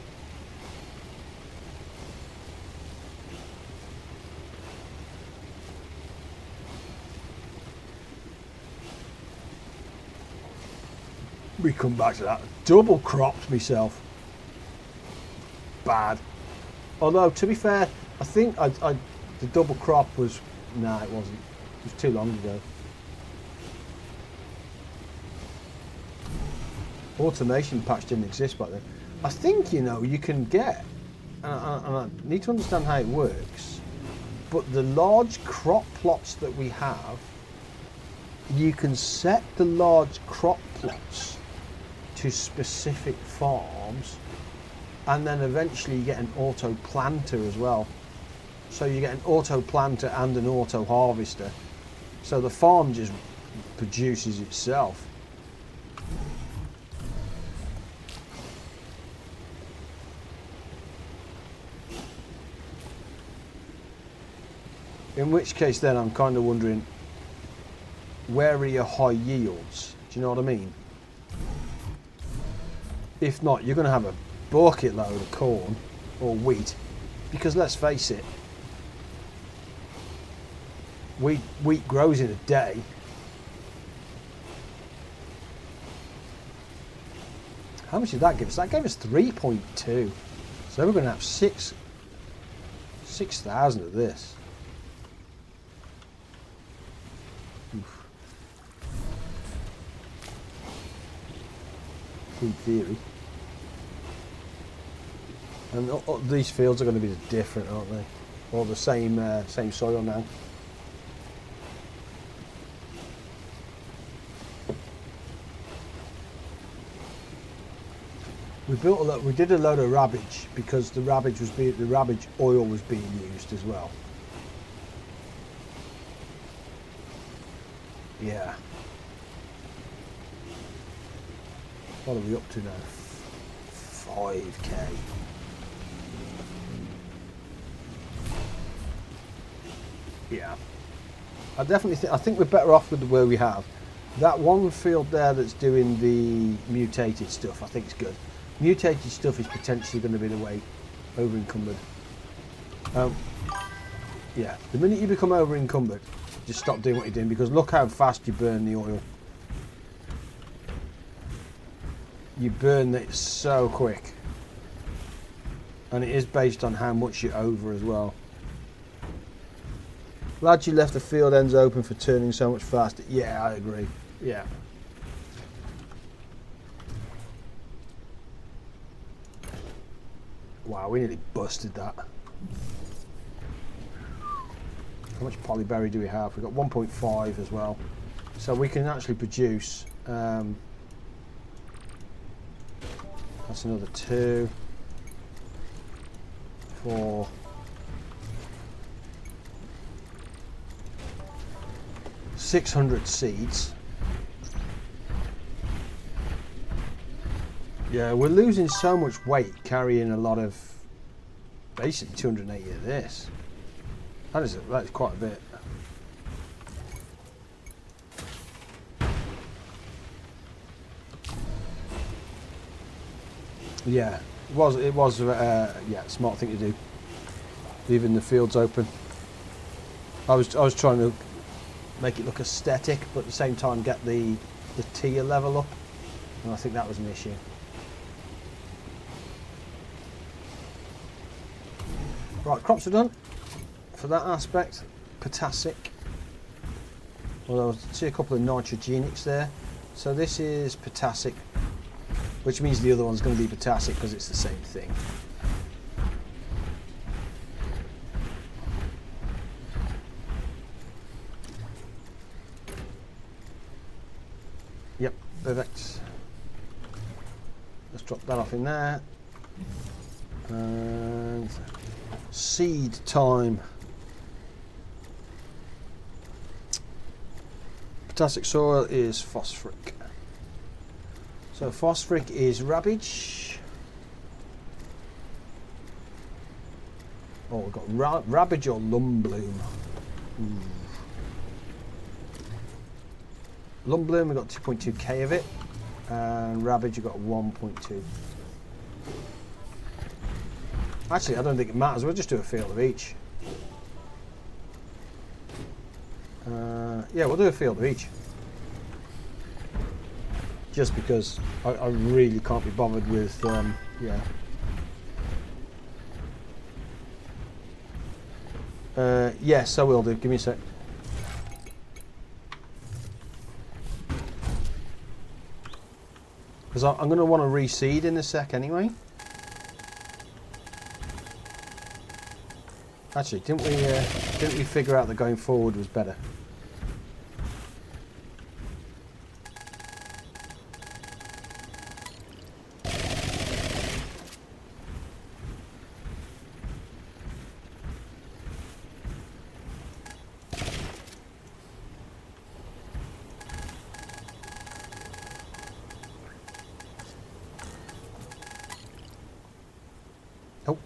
We come back to that. Double cropped myself. Bad. Although, to be fair, I think the double crop was... Nah, it wasn't. It was too long ago. Automation patch didn't exist back then. I think, you know, you can get... And I need to understand how it works. But the large crop plots that we have, you can set the large crop plots to specific farms, and then eventually you get an auto planter as well. So you get an auto planter and an auto harvester, so the farm just produces itself. In which case then I'm kind of wondering, where are your high yields? Do you know what I mean? If not, you're going to have a bucket load of corn or wheat, because let's face it, wheat grows in a day. How much did that give us? That gave us 3.2. So we're going to have 6,000 of this. Oof. In theory. And these fields are going to be different, aren't they? Or the same same soil now. We did a load of rabbage because the rabbage oil was being used as well. Yeah. What are we up to now? 5k. Yeah. I think we're better off with the way we have. That one field there that's doing the mutated stuff, I think it's good. Mutated stuff is potentially going to be the way over encumbered. Yeah, the minute you become over encumbered, just stop doing what you're doing, because look how fast you burn the oil. You burn it so quick. And it is based on how much you're over as well. Glad you left the field ends open for turning so much faster. Yeah, I agree. Yeah. Wow, we nearly busted that. How much polyberry do we have? We've got 1.5 as well. So we can actually produce... that's another 2, 4... 600 seeds. Yeah, we're losing so much weight carrying a lot of, basically 280 of this. That is quite a bit. Yeah, it was yeah, smart thing to do. Leaving the fields open. I was trying to make it look aesthetic, but at the same time get the tier level up, and I think that was an issue. Right, crops are done for that aspect. Potassic. Well, I see a couple of nitrogenics there. So this is potassic, which means the other one's going to be potassic because it's the same thing. Yep, perfect. Let's drop that off in there. And seed time. Potassic soil is phosphoric. So phosphoric is rabbage. Oh, we've got rabbage or lumbloom. Lumbloom, we've got 2.2k of it, and rabbage, we've got 1.2. Actually, I don't think it matters, we'll just do a field of each. Yeah, we'll do a field of each. Just because I really can't be bothered with, yeah. Yes, I will do, give me a sec. Because I'm going to want to reseed in a sec anyway. Actually, didn't we figure out that going forward was better? Oh,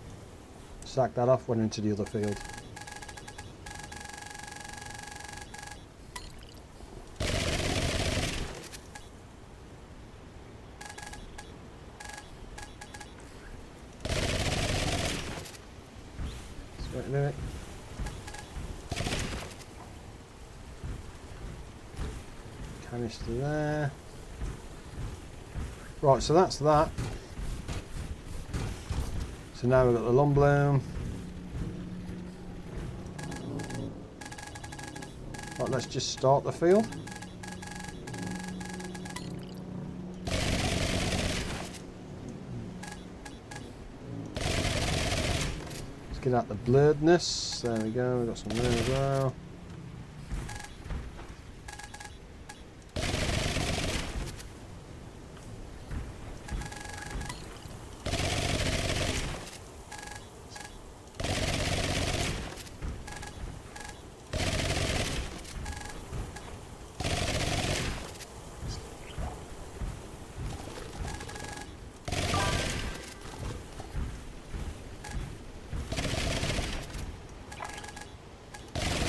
sack that off, went into the other field. Wait a minute. Canister there. Right, so that's that. So now we've got the lumbloom. Right, let's just start the field. Let's get out the blurredness. There we go, we've got some there as well.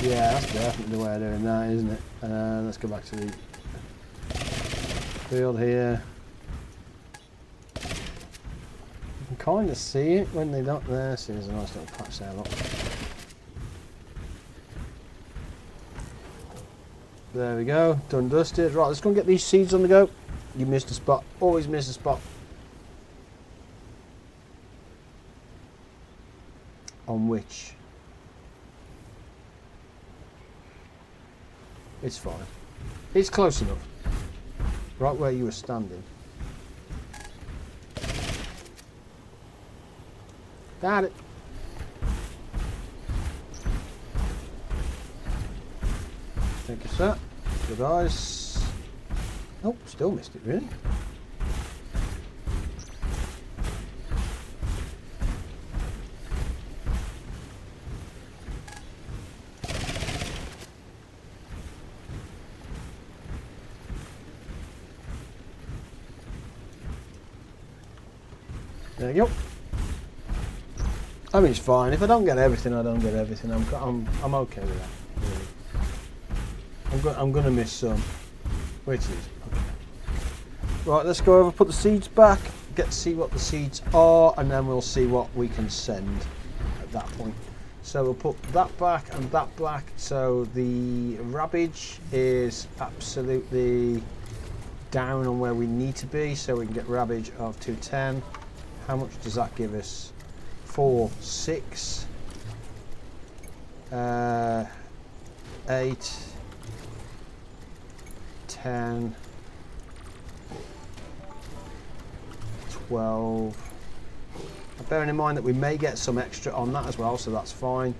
Yeah, that's definitely the way of doing that, isn't it? Let's go back to the field here. can kind of see it when they're not there. See, there's a nice little patch there, look. There we go, done dusted. Right, let's go and get these seeds on the go. You missed a spot, always miss a spot. On which? It's fine. It's close enough. Right where you were standing. Got it. Thank you, sir. Good eyes. Oh, still missed it, really. There you go. I mean, it's fine. If I don't get everything, I don't get everything. I'm okay with that. Really. I'm going to miss some. Wait, it is. Okay. Right, let's go over, put the seeds back, get to see what the seeds are, and then we'll see what we can send at that point. So we'll put that back and that back. So the rabbage is absolutely down on where we need to be, so we can get rabbage of 210. How much does that give us? 4, 6, 8, 10, 12. Bearing in mind that we may get some extra on that as well, so that's fine.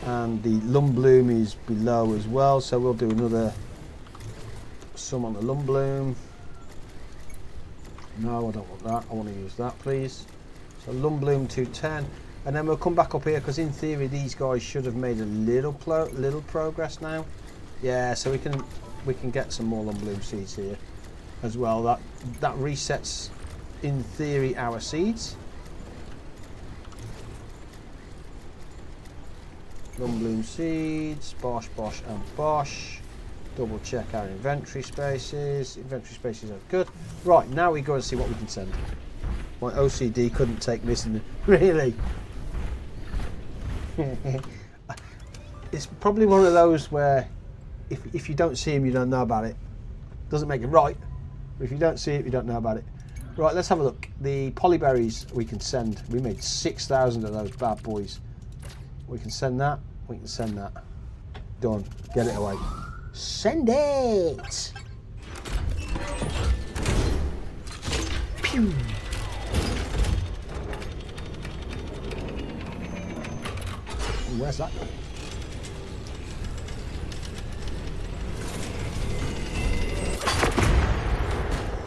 And the lum bloom is below as well, so we'll do another some on the lum bloom. No, I don't want that. I want to use that, please. So lum bloom 210, and then we'll come back up here because in theory these guys should have made a little progress now. Yeah, so we can get some more lum bloom seeds here as well. That resets in theory our seeds. Lum bloom seeds, bosh, bosh, and bosh. Double check our inventory spaces. Inventory spaces are good. Right, now we go and see what we can send. My OCD couldn't take missing it. Really? It's probably one of those where if you don't see him, you don't know about it. Doesn't make it right. But if you don't see it, you don't know about it. Right, let's have a look. The polyberries we can send. We made 6,000 of those bad boys. We can send that. We can send that. Done. Get it away. Send it! Pew! Where's that going?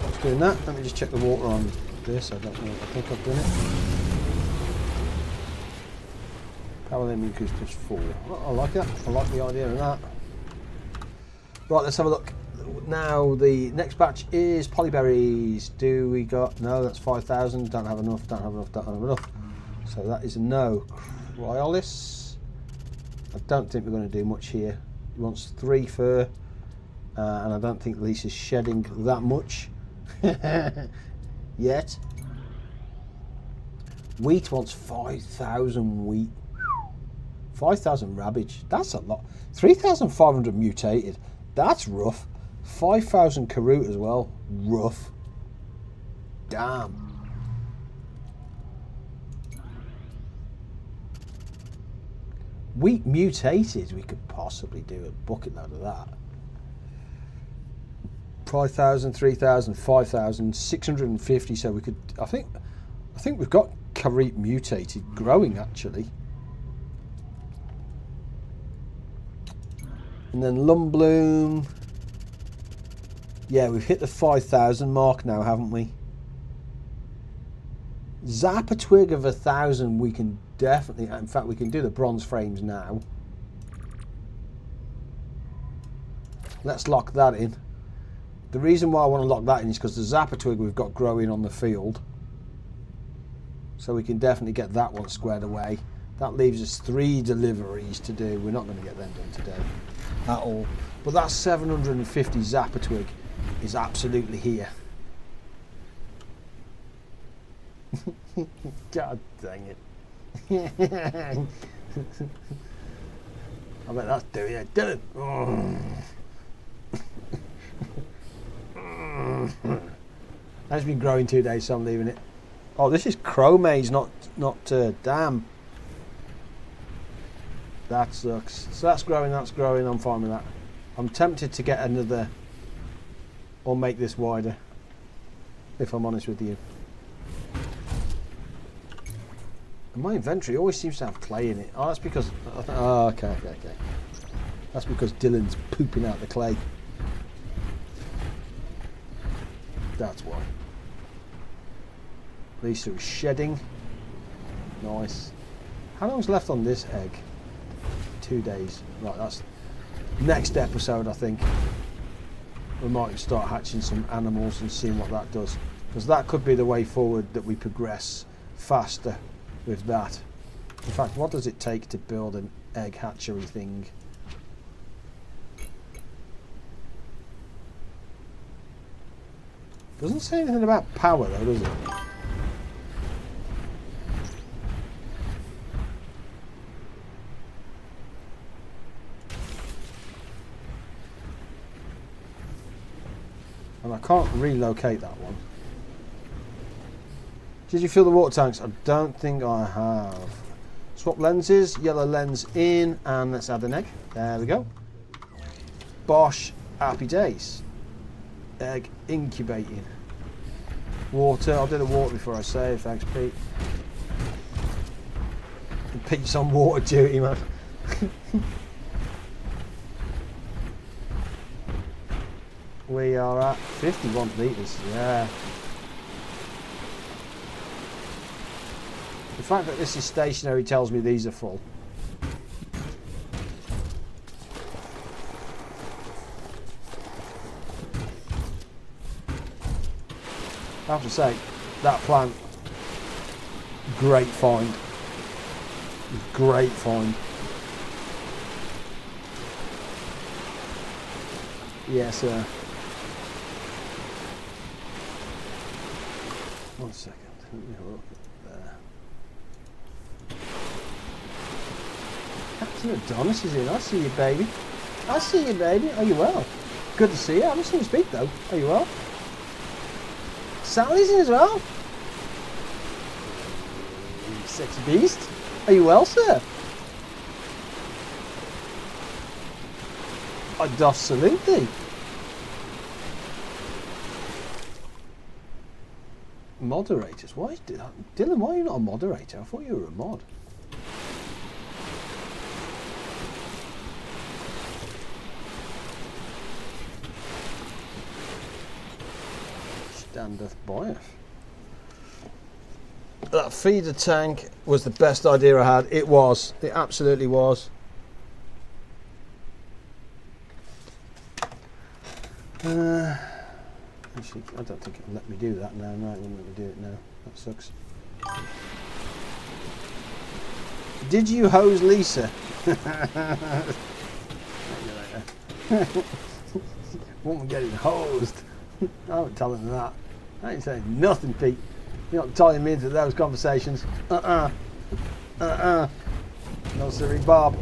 What's doing that? Let me just check the water on this. I don't know. I think I've done it. Power limit increase plus 4. I like that. I like the idea of that. Right, let's have a look. Now the next batch is polyberries. Do we got? No, that's 5,000. Don't have enough. Don't have enough. Don't have enough. So that is a no. Cryolis. I don't think we're going to do much here. He wants 3 fur, and I don't think Lisa's shedding that much yet. Wheat wants 5,000 wheat. 5,000 rabbage. That's a lot. 3,500 mutated. That's rough. 5,000 carrot as well. Rough. Damn. Wheat mutated, we could possibly do a bucket load of that. 5,000, 3,000, 5,000, 650. So we could. I think we've got carrot mutated growing actually. And then lum bloom. Yeah, we've hit the 5,000 mark now, haven't we? Zap a twig of 1,000 we can definitely, in fact we can do the bronze frames now. Let's lock that in. The reason why I want to lock that in is because the zapper twig we've got growing on the field. So we can definitely get that one squared away. That leaves us 3 deliveries to do. We're not going to get them done today at all. But that 750 zapper twig is absolutely here. God dang it. I bet that's doing it. Dylan! That's been growing 2 days, so I'm leaving it. Oh, this is crow maze, not damn. That sucks. So that's growing, I'm fine with that. I'm tempted to get another, or make this wider, if I'm honest with you. And my inventory always seems to have clay in it. Oh, that's because, oh, okay. That's because Dylan's pooping out the clay. That's why. Lisa is shedding. Nice. How long's left on this egg? 2 days. Right, that's next episode, I think. We might start hatching some animals and seeing what that does. Because that could be the way forward, that we progress faster with that. In fact, what does it take to build an egg hatchery thing? Doesn't say anything about power though, does it? And I can't relocate that one. Did you fill the water tanks? I don't think I have. Swap lenses, yellow lens in, and let's add an egg. There we go. Bosh, happy days. Egg incubating. Water, I'll do the water before I save, thanks Pete. Pete's on water duty, man. We are at 51 litres, yeah. The fact that this is stationary tells me these are full. I have to say, that plant, great find. Great find. Yes, sir. 1 second. Let me have a look at there. Captain Adonis is in. I see you, baby. I see you, baby. Are you well? Good to see you. I haven't seen you speak, though. Are you well? Sally's in as well. You sexy beast. Are you well, sir? I doth salute thee. Moderators. Why is Dylan? Why are you not a moderator? I thought you were a mod. Standeth by it. That feeder tank was the best idea I had. It was. It absolutely was. Actually, I don't think it'll let me do that now. No, it wouldn't let me do it now. That sucks. Did you hose Lisa? Woman getting hosed. I won't tell him that. I ain't saying nothing, Pete. You're not tying me into those conversations. No, sorry, Bob.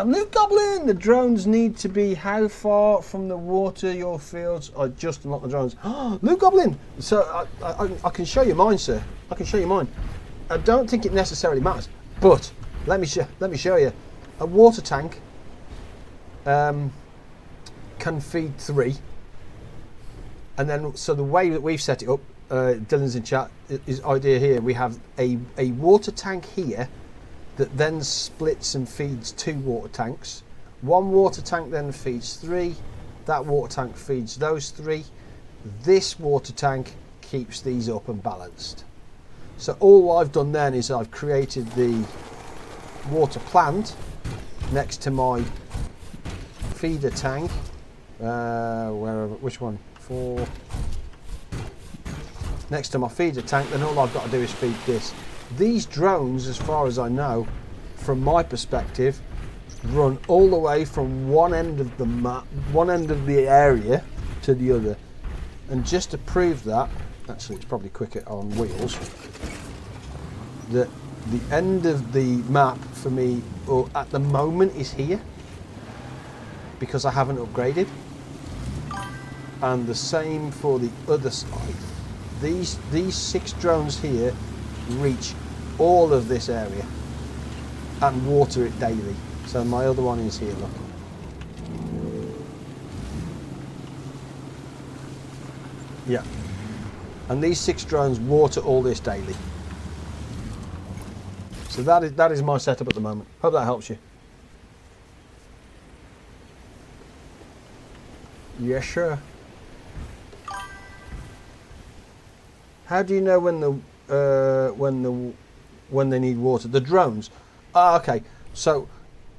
Luke Goblin! The drones need to be how far from the water your fields? I just unlocked the drones. Luke Goblin! So I can show you mine, sir. I can show you mine. I don't think it necessarily matters, but let me show you. A water tank can feed 3, and then so the way that we've set it up, Dylan's in chat. His idea here: we have a water tank here that then splits and feeds 2 water tanks. 1 water tank then feeds 3. That water tank feeds those 3. This water tank keeps these up and balanced. So all I've done then is I've created the water plant next to my feeder tank. Wherever, which one? 4. Next to my feeder tank, then all I've got to do is feed this. These drones, as far as I know, from my perspective, run all the way from one end of the map, one end of the area to the other. And just to prove that, actually it's probably quicker on wheels, that the end of the map for me, or at the moment, is here because I haven't upgraded. And the same for the other side. These 6 drones here reach all of this area and water it daily. So my other one is here, look. Yeah. And these 6 drones water all this daily. So that is my setup at the moment. Hope that helps you. Yes, sure. How do you know when they need water? The drones. Ah, okay. So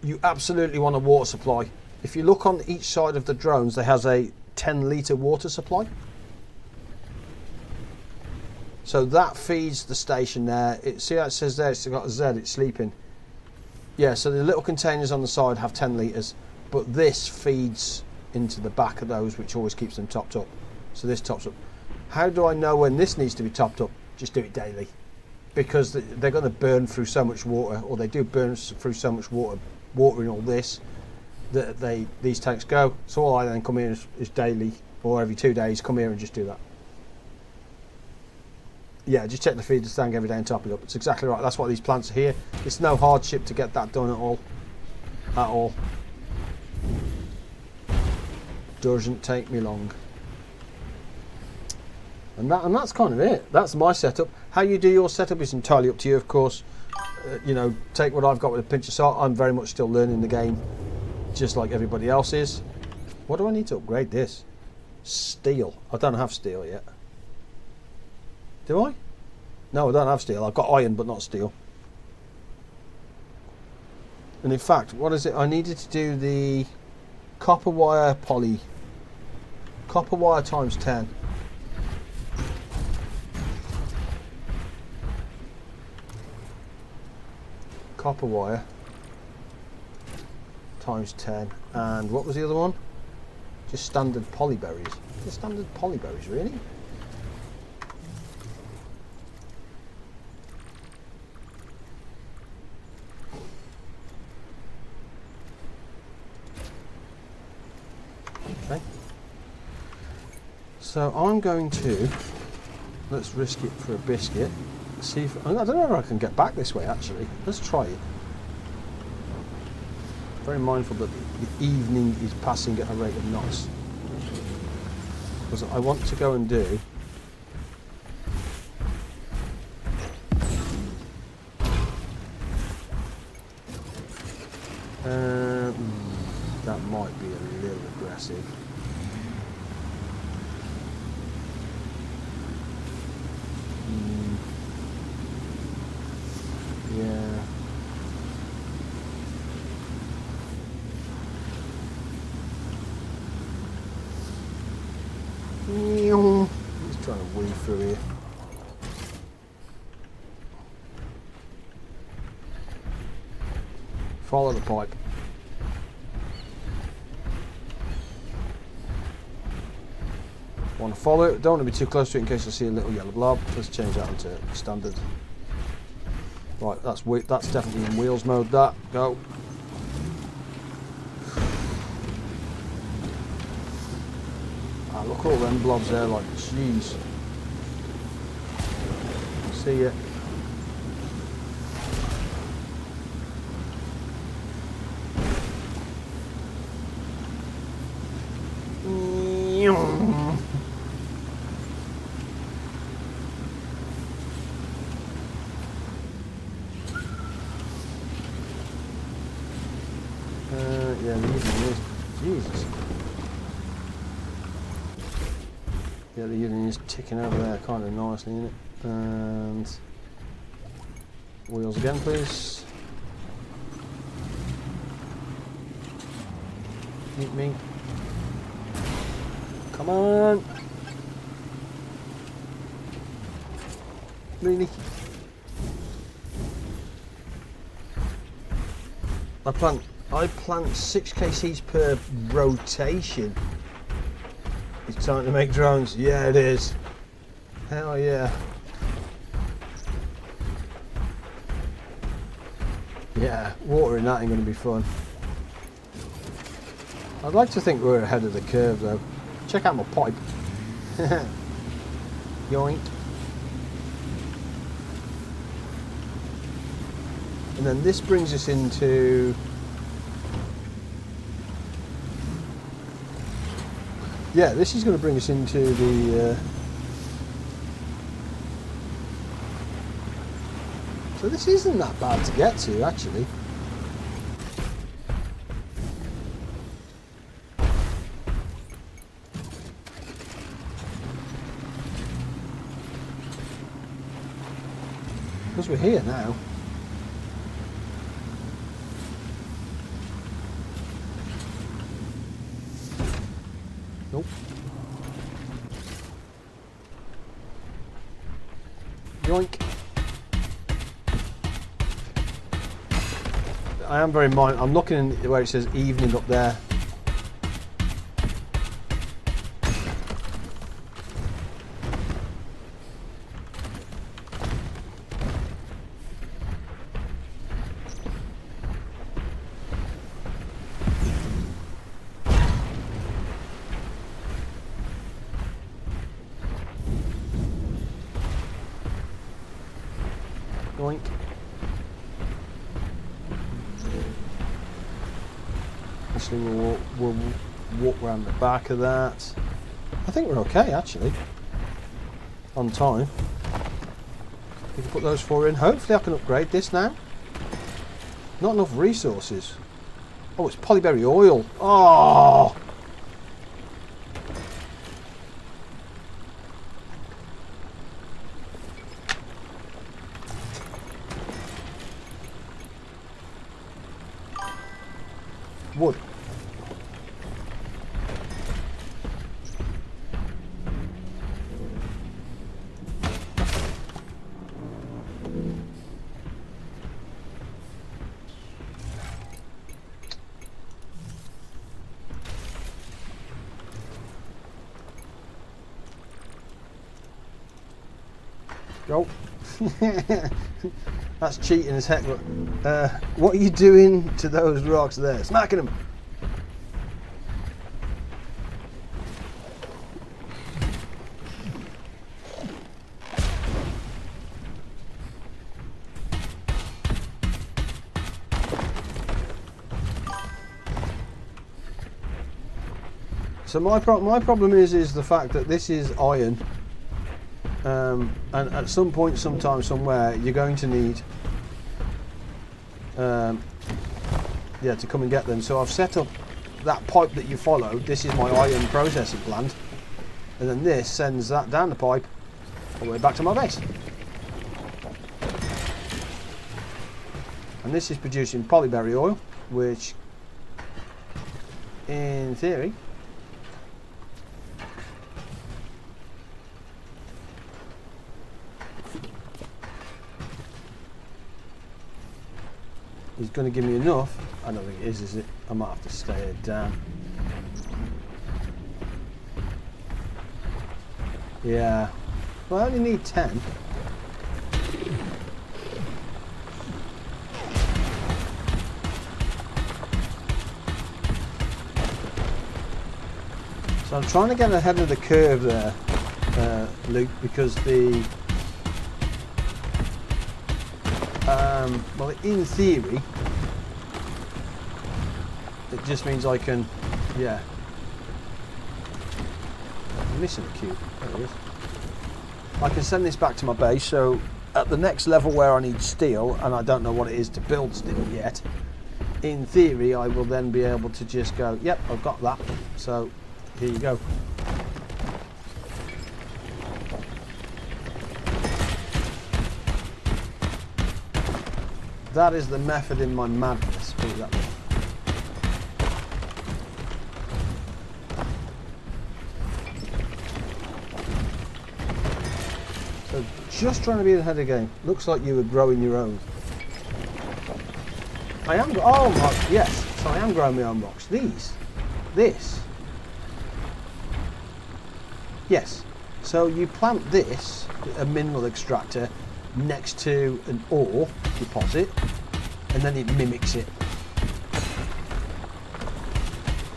you absolutely want a water supply. If you look on each side of the drones, there has a 10-litre water supply. So that feeds the station there. See how it says there, it's got a Z, it's sleeping. Yeah, so the little containers on the side have 10 litres, but this feeds into the back of those, which always keeps them topped up. So this tops up. How do I know when this needs to be topped up? Just do it daily. Because they're going to burn through so much water, or they do burn through so much water, watering all this, that these tanks go. So all I then come here is daily, or every 2 days, come here and just do that. Yeah, just check the feeder tank every day and top it up. It's exactly right. That's why these plants are here. It's no hardship to get that done at all. At all. Doesn't take me long. And that's kind of it. That's my setup. How you do your setup is entirely up to you, of course. You know, take what I've got with a pinch of salt. I'm very much still learning the game, just like everybody else is. What do I need to upgrade this? Steel. I don't have steel yet. Do I? No, I don't have steel. I've got iron, but not steel. And in fact, what is it? I needed to do the copper wire poly. Copper wire times 10. Copper wire times 10. And what was the other one? Just standard polyberries. Just standard polyberries, really? Okay. So I'm going to, let's risk it for a biscuit. See if, I don't know if I can get back this way actually. Let's try it. Very mindful that the evening is passing at a rate of knots. Because I want to go and do that might be a little aggressive. Yeah. Just trying to weave through here. Follow the pipe. Want to follow it, don't want to be too close to it in case I see a little yellow blob. Let's change that into standard. Right, that's definitely in wheels mode. That go. Ah, look at all them blobs there, like jeez. See ya. Yeah, the evening is Jesus. Yeah, the evening is ticking over there kind of nicely, isn't it? And wheels again, please. Meet me. Come on. Really? I plant 6k seeds per rotation. It's time to make drones. Yeah, it is. Hell yeah. Yeah, watering that ain't going to be fun. I'd like to think we're ahead of the curve though. Check out my pipe. Yoink. And then this brings us into... Yeah, this is going to bring us into the... So this isn't that bad to get to, actually. Because we're here now. Nope. Yoink. I am very mindful. I'm looking where it says evening up there. Yoink. Actually, we'll walk around the back of that. I think we're okay, actually. On time. We can put those 4 in. Hopefully I can upgrade this now. Not enough resources. Oh, it's polyberry oil. Oh! Wood. Go. That's cheating as heck. What are you doing to those rocks there? Smacking them. So my problem is the fact that this is iron, and at some point, sometime, somewhere, you're going to need, yeah, to come and get them. So I've set up that pipe that you followed. This is my iron processing plant, and then this sends that down the pipe all the way back to my base. And this is producing polyberry oil, which, in theory, is going to give me enough. I don't think it is it? I might have to stay it down. Yeah. Well, I only need 10. So I'm trying to get ahead of the curve there, Luke, because the well, in theory, it just means I can, yeah. I'm missing a cube. There it is. I can send this back to my base. So at the next level where I need steel, and I don't know what it is to build steel yet, in theory, I will then be able to just go, yep, I've got that. So here you go. That is the method in my madness, put it that way. So just trying to be ahead of the game. Looks like you were growing your own. I am. Oh my, yes. Yes, I am growing my own rocks. This. Yes. So you plant this, a mineral extractor, next to an ore deposit, and then it mimics it.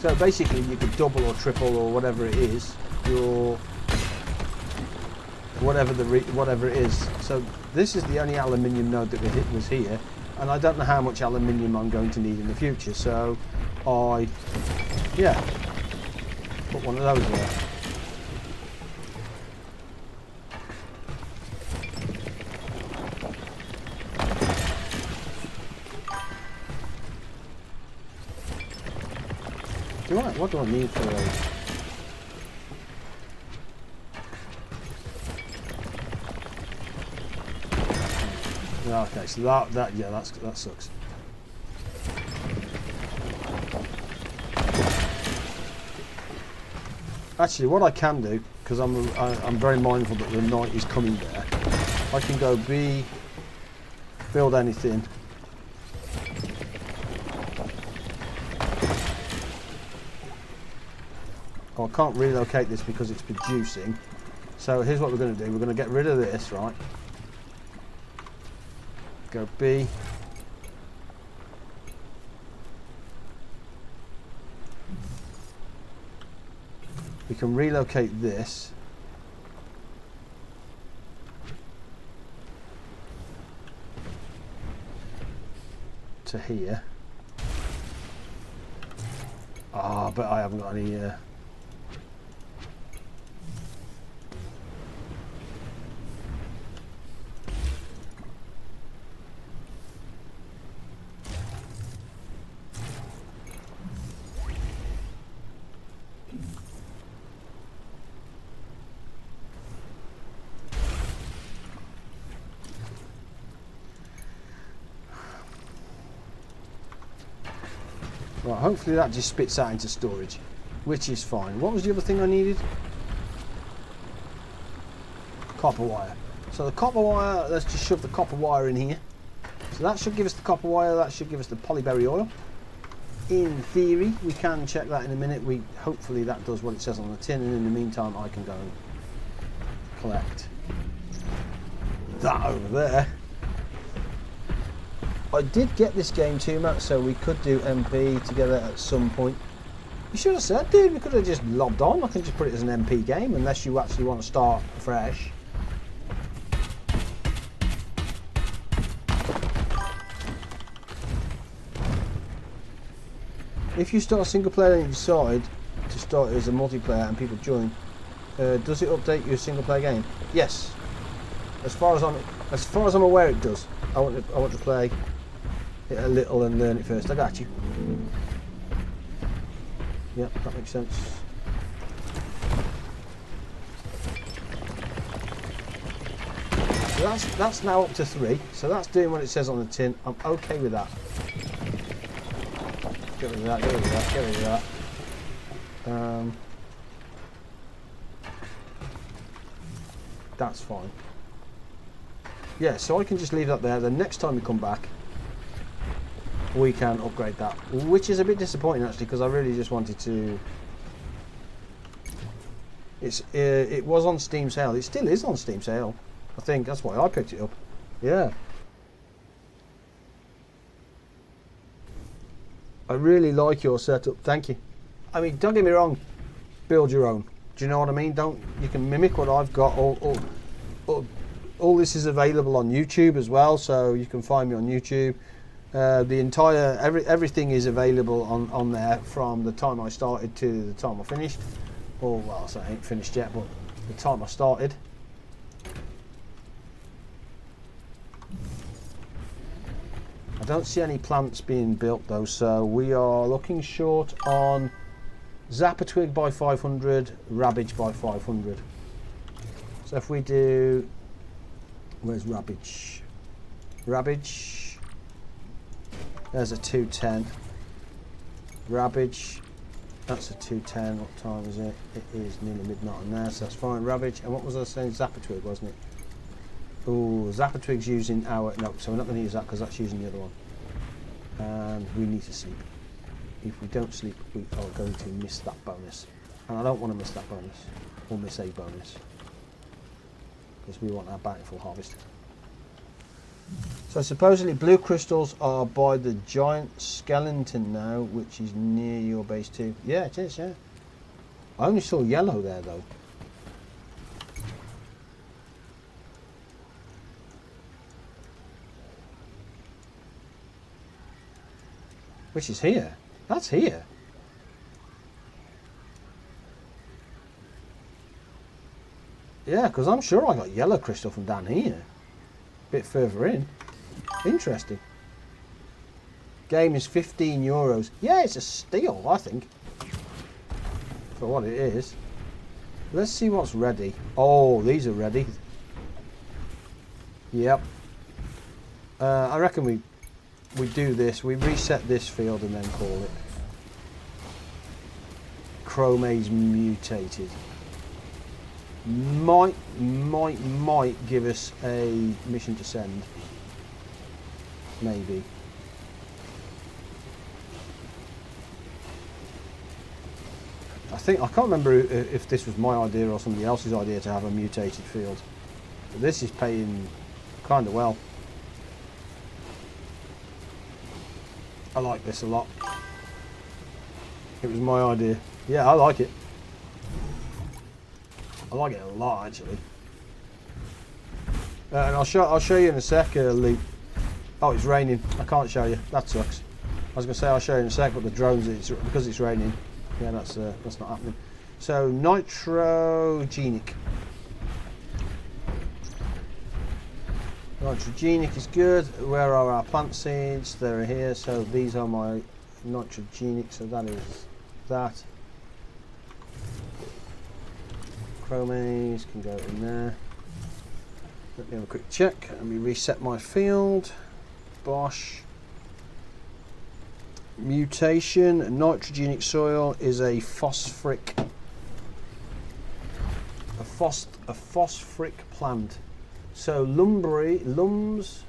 So basically you could double or triple or whatever it is, your whatever it is. So this is the only aluminium node that was here, and I don't know how much aluminium I'm going to need in the future, so I put one of those there. What do I need for those? Okay, so that sucks. Actually, what I can do, because I'm very mindful that the night is coming there, I can go build anything. Oh, I can't relocate this because it's producing. So here's what we're going to do. We're going to get rid of this, right? Go B. We can relocate this. To here. Ah, but I haven't got any... Right, hopefully that just spits out into storage, which is fine. What was the other thing I needed? Copper wire. So the copper wire, let's just shove the copper wire in here. So that should give us the copper wire, that should give us the polyberry oil. In theory, we can check that in a minute. Hopefully that does what it says on the tin, and in the meantime I can go and collect that over there. I did get this game too, Matt, so we could do MP together at some point. You should have said, dude, we could have just lobbed on. I can just put it as an MP game, unless you actually want to start fresh. If you start a single player and you decide to start it as a multiplayer and people join, does it update your single player game? Yes. As far as I'm aware, it does. I want to play it a little and learn it first. I got you. Yep, that makes sense. So that's now up to 3. So that's doing what it says on the tin. I'm okay with that. Get rid of that. Get rid of that. Get rid of that. That's fine. Yeah, so I can just leave that there. The next time we come back, we can upgrade that, which is a bit disappointing actually, because I really just wanted to. It was on Steam sale. It still is on Steam sale. I think that's why I picked it up. Yeah. I really like your setup. Thank you. I mean, don't get me wrong. Build your own. Do you know what I mean? You can mimic what I've got. All this is available on YouTube as well, so you can find me on YouTube. The entire everything is available on there from the time I started to the time I finished. Or well, so I ain't finished yet, but the time I started. I don't see any plants being built though, so we are looking short on Zappa Twig by 500, Rabbage by 500. So if we do, where's Rabbage? Rabbage. There's a 210. Rabbage. That's a 210. What time is it? It is nearly midnight on there, so that's fine. Rabbage. And what was I saying? Zappa Twig, wasn't it? Oh, Zappa Twig's using our... No, so we're not going to use that because that's using the other one. And we need to sleep. if we don't sleep, we are going to miss that bonus. And I don't want to miss that bonus, or miss a bonus, because we want our bountiful harvest. So supposedly blue crystals are by the giant skeleton now, which is near your base too. Yeah, it is, yeah. I only saw yellow there though. Which is here. That's here. Yeah, because I'm sure I got yellow crystal from down here. A bit further in. Interesting. Game is €15. Yeah, it's a steal, I think. For what it is. Let's see what's ready. Oh, these are ready. Yep. I reckon we do this. We reset this field and then call it. Chromaze mutated. Might give us a mission to send. Maybe. I can't remember if this was my idea or somebody else's idea to have a mutated field. But this is paying kind of well. I like this a lot. It was my idea. Yeah, I like it. I like it a lot, actually. And I'll show you in a sec, Luke. Oh, it's raining. I can't show you. That sucks. I was going to say I'll show you in a sec, but the drones, because it's raining. Yeah, that's not happening. So nitrogenic. Nitrogenic is good. Where are our plant seeds? They're here. So these are my nitrogenic. So that is that. Chromaze can go in there. Let me have a quick check. Let me reset my field. Bosh. Mutation. Nitrogenic soil is a phosphoric. A phosphoric plant. So lums.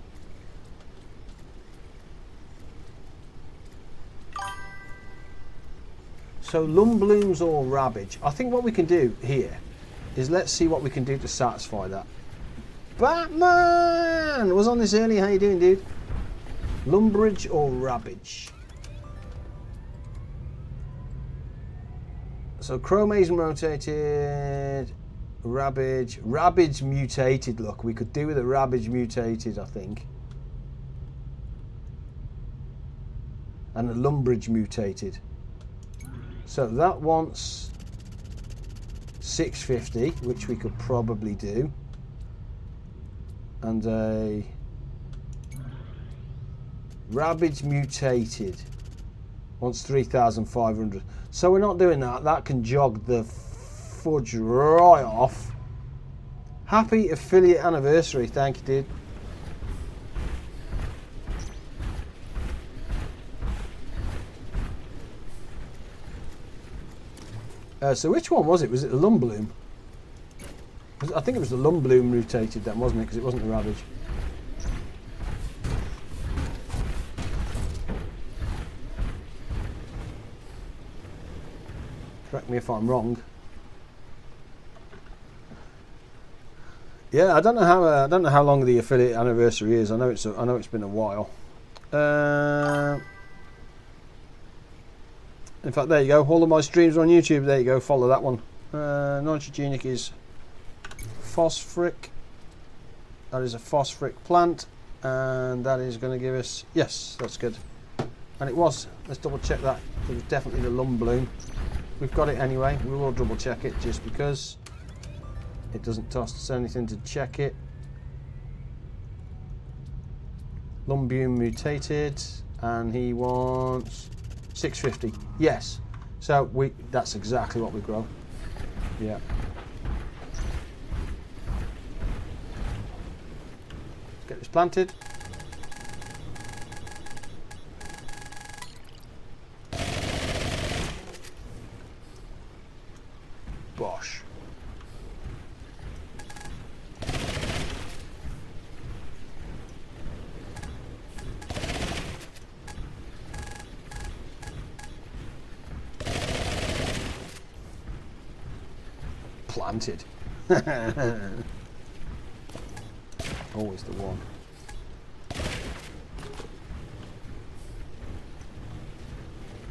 So lum blooms or rabbage. I think what we can do here is let's see what we can do to satisfy that. Batman was on this early. How you doing, dude? Lumbridge or rabbage? So chromaze mutated, rabbage mutated. Look, we could do with a rabbage mutated, I think, and a lumbridge mutated. So that wants 650, which we could probably do, and a rabbage mutated wants 3,500. So we're not doing that. That can jog the fudge right off. Happy affiliate anniversary. Thank you, dude. So which one was it? Was it the Lumbloom? I think it was the Lumbloom mutated then, wasn't it? Because it wasn't the Ravage. Correct me if I'm wrong. Yeah, I don't know how long the affiliate anniversary is. I know it's been a while. In fact, there you go. All of my streams are on YouTube. There you go. Follow that one. Nitrogenic is phosphoric. That is a phosphoric plant, and that is going to give us, yes, that's good. And it was. Let's double check that. It was definitely the Lumbloom. We've got it anyway. We will double check it just because it doesn't cost us anything to check it. Lumbloom mutated, and he wants 650. Yes. So that's exactly what we grow. Yeah. Let's get this planted. Bosh. planted. Always the one.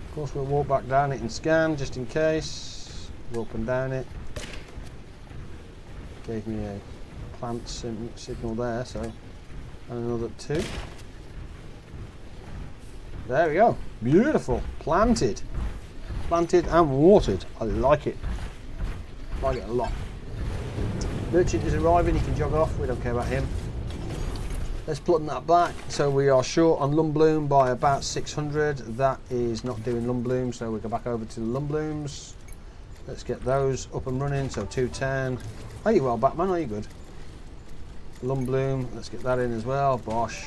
Of course, we'll walk back down it and scan just in case. Go up and down it. Gave me a plant signal there, so. And another 2. There we go. Beautiful. Planted. Planted and watered. I like it. Like it a lot. Merchant is arriving. He can jog off. We don't care about him. Let's plug that back. So we are short on Lumbloom by about 600. That is not doing Lumbloom, so we go back over to the Lumblooms. Let's get those up and running. So 210. Are you well, Batman? Are you good? Lumbloom. Let's get that in as well. Bosh.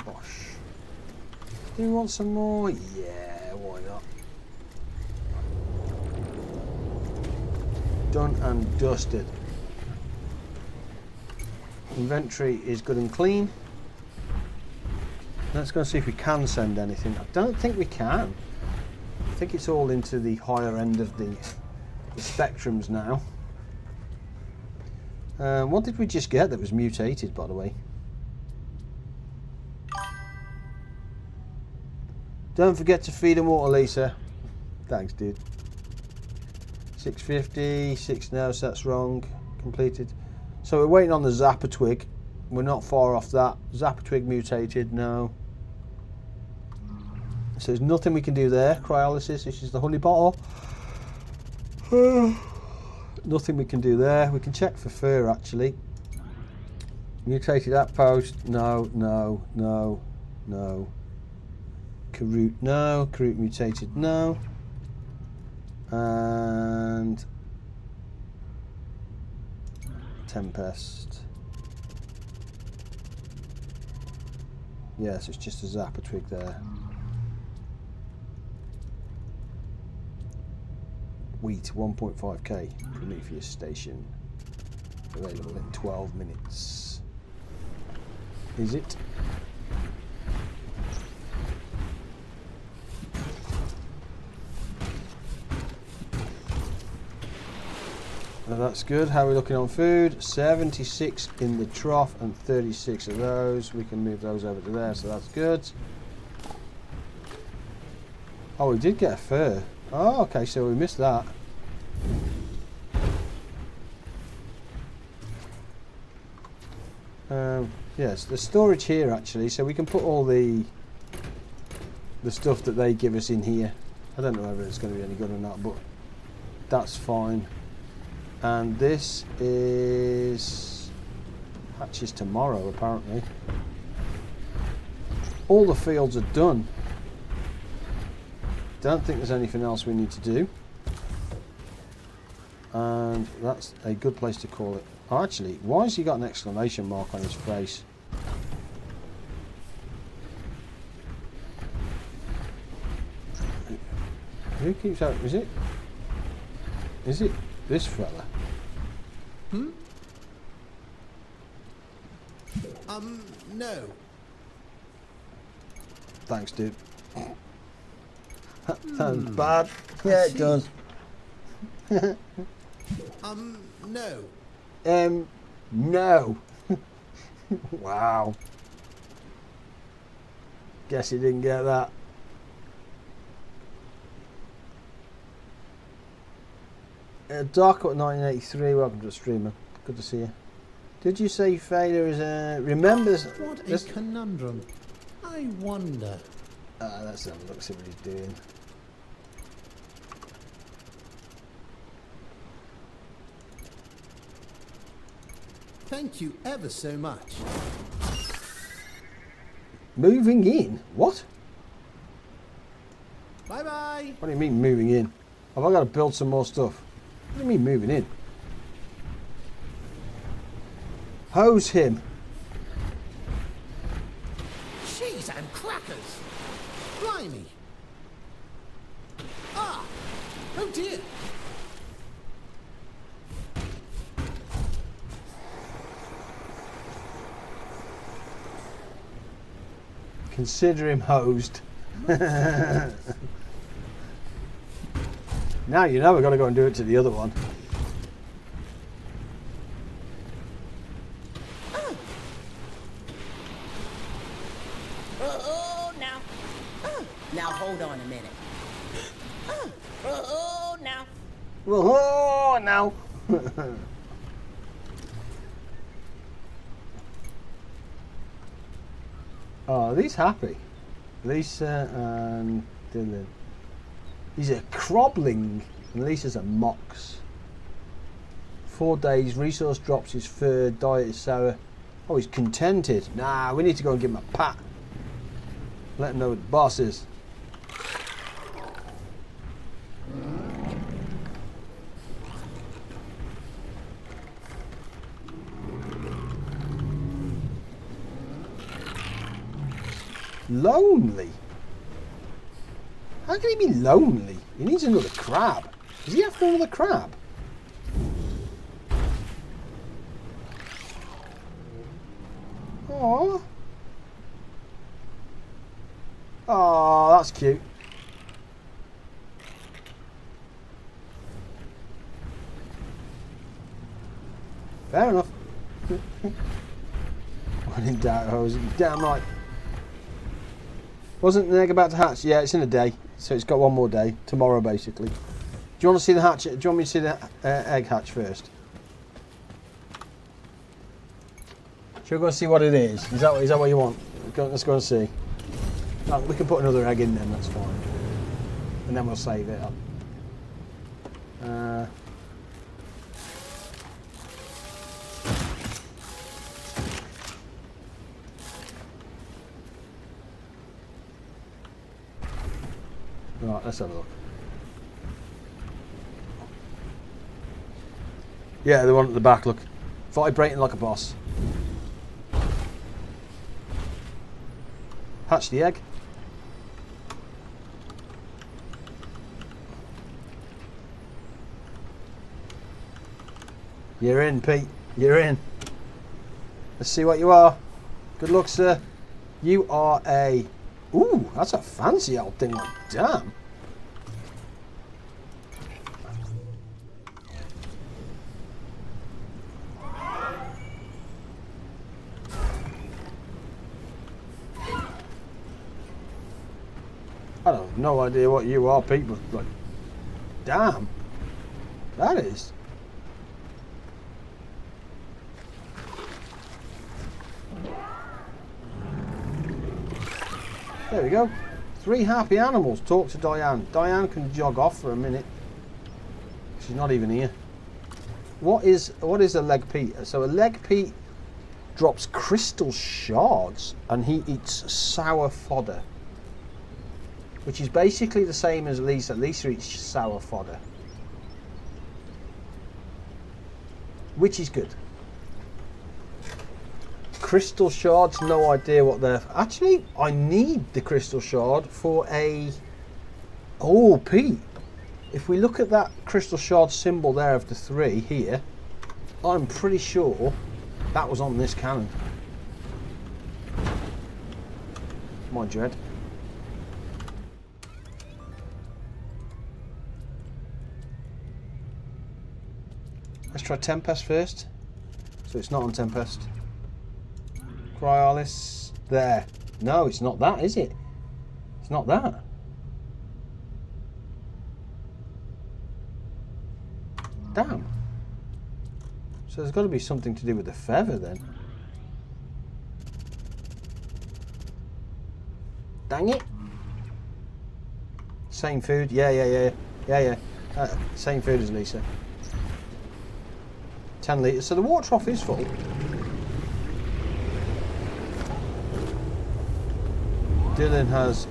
Bosh. Do you want some more? Yeah, why not? Done and dusted. Inventory is good and clean. Let's go and see if we can send anything. I don't think we can. I think it's all into the higher end of the spectrums now. What did we just get that was mutated, by the way? Don't forget to feed and water, Lisa. Thanks, dude. 650, 6 no, so that's wrong. Completed. So we're waiting on the Zapper Twig. We're not far off that. Zapper Twig mutated, no. So there's nothing we can do there. Cryolysis, this is the honey bottle. Nothing we can do there. We can check for fur, actually. Mutated outpost, no, no, no, no. Karut, no. Karut mutated, no. And Tempest. Yes, it's just a Zapper Twig there. Wheat 1.5k Prometheus station. Available in 12 minutes. Is it? That's good. How are we looking on food? 76 in the trough and 36 of those. We can move those over to there, so that's good. Oh, we did get a fur. Oh, okay, so we missed that. Yes, the storage here actually, so we can put all the stuff that they give us in here. I don't know whether it's going to be any good or not, but that's fine. And this is hatches tomorrow, apparently. All the fields are done. Don't think there's anything else we need to do. And that's a good place to call it. Oh, actually, why has he got an exclamation mark on his face? Who keeps out? Is it this fella? No. Thanks, dude. That sounds bad. Yeah, it does. No. No. Wow. Guess you didn't get that. Dark at 1983, welcome to the streamer. Good to see you. Did you say failure is a... Remember this... What a conundrum. I wonder. Let's have a look, see what he's doing. Thank you ever so much. Moving in? What? Bye-bye. What do you mean moving in? Have I got to build some more stuff? What do you mean moving in? Hose him. Cheese and crackers. Blimey. Ah! Oh dear. Consider him hosed. Now you know we've got to go and do it to the other one. Now hold on a minute. Now. Oh, now. Oh, are these happy? Lisa and Dylan. He's a Crobling and Lisa's a Mox. 4 days, resource drops his fur, diet is sour. Oh, he's contented. Nah, we need to go and give him a pat. Let him know what the boss is. Lonely? How can he be lonely? He needs another crab. Is he after another crab? Aww. Oh, that's cute. Fair enough. When in doubt, I was damn right. Wasn't the egg about to hatch? Yeah, it's in a day, so it's got one more day. Tomorrow, basically. Do you want to see the hatch? Do you want me to see the egg hatch first? Should we go and see what it is? Is that what you want? Let's go and see. Oh, we can put another egg in then. That's fine. And then we'll save it up. Right, let's have a look. Yeah, the one at the back, look. Vibrating like a boss. Hatch the egg. You're in, Pete. You're in. Let's see what you are. Good luck, sir. You are a... Ooh, that's a fancy old thing, like, damn. I don't have no idea what you are, Pete, but, like, damn. That is. There we go. 3 happy animals. Talk to Diane. Diane can jog off for a minute. She's not even here. What is a leg Pete? So a leg Pete drops crystal shards and he eats sour fodder, which is basically the same as Lisa. Lisa eats sour fodder, which is good. Crystal shards, no idea what they're... Actually, I need the crystal shard for a... Oh, Pete. If we look at that crystal shard symbol there of the 3 here, I'm pretty sure that was on this cannon. My dread. Let's try Tempest first. So it's not on Tempest. Cryolis. There. No, it's not that, is it? It's not that. Damn. So there's got to be something to do with the feather then. Dang it. Same food. Yeah. Same food as Lisa. 10 litres. So the water trough is full. Dylan has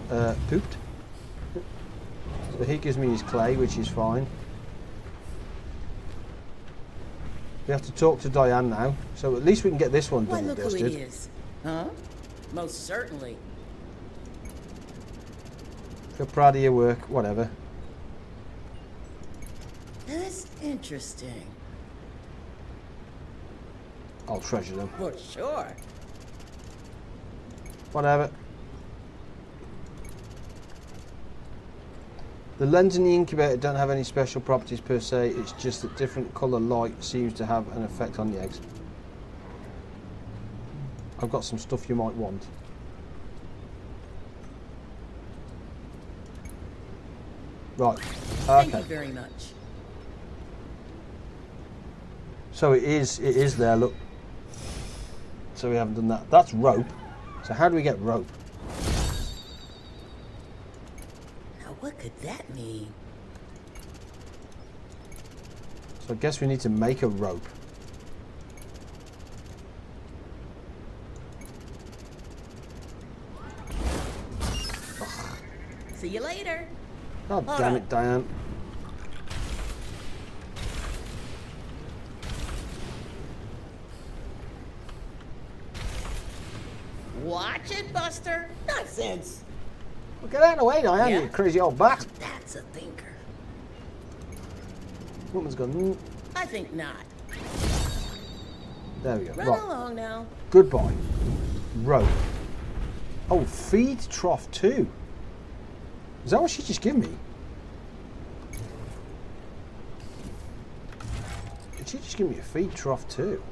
pooped. So he gives me his clay, which is fine. We have to talk to Diane now, so at least we can get this one done and Why, look dusted. who it is. Huh? Most certainly. Feel proud of your work, whatever. That's interesting. I'll treasure them. For sure. Whatever. The lens and the incubator don't have any special properties per se, it's just that different colour light seems to have an effect on the eggs. I've got some stuff you might want. Right, Thank you okay. very much. So it is there, look. So we haven't done that. That's rope. So how do we get rope? Now, what could that mean? So I guess we need to make a rope. See you later. Oh, damn it, Diane. Watch it, Buster. Nonsense. Well, get out of the way, Diane, Yeah. you crazy old bat. That's a thinker. Woman's gone, "Mm." I think not. There we go. Run Right, along now. goodbye. Rope. Oh, feed trough 2. Is that what she just gave me? Did she just give me a feed trough 2?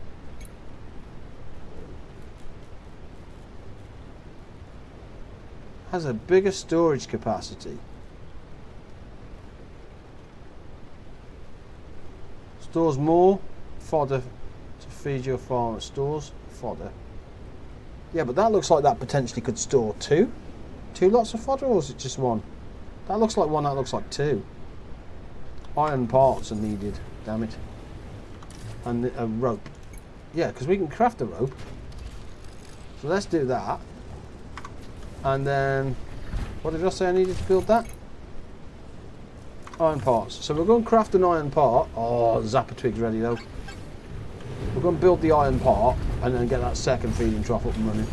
Has a bigger storage capacity. Stores more fodder to feed your farm. Stores fodder. Yeah, but that looks like that potentially could store 2 lots of fodder, or is it just 1? That looks like 1, that looks like 2. Iron parts are needed, damn it. And a rope. Yeah, because we can craft a rope. So let's do that. And then, what did I say I needed to build that? Iron parts. So we're going to craft an iron part. Oh, the zapper twig's ready though. We're going to build the iron part and then get that second feeding trough up and running.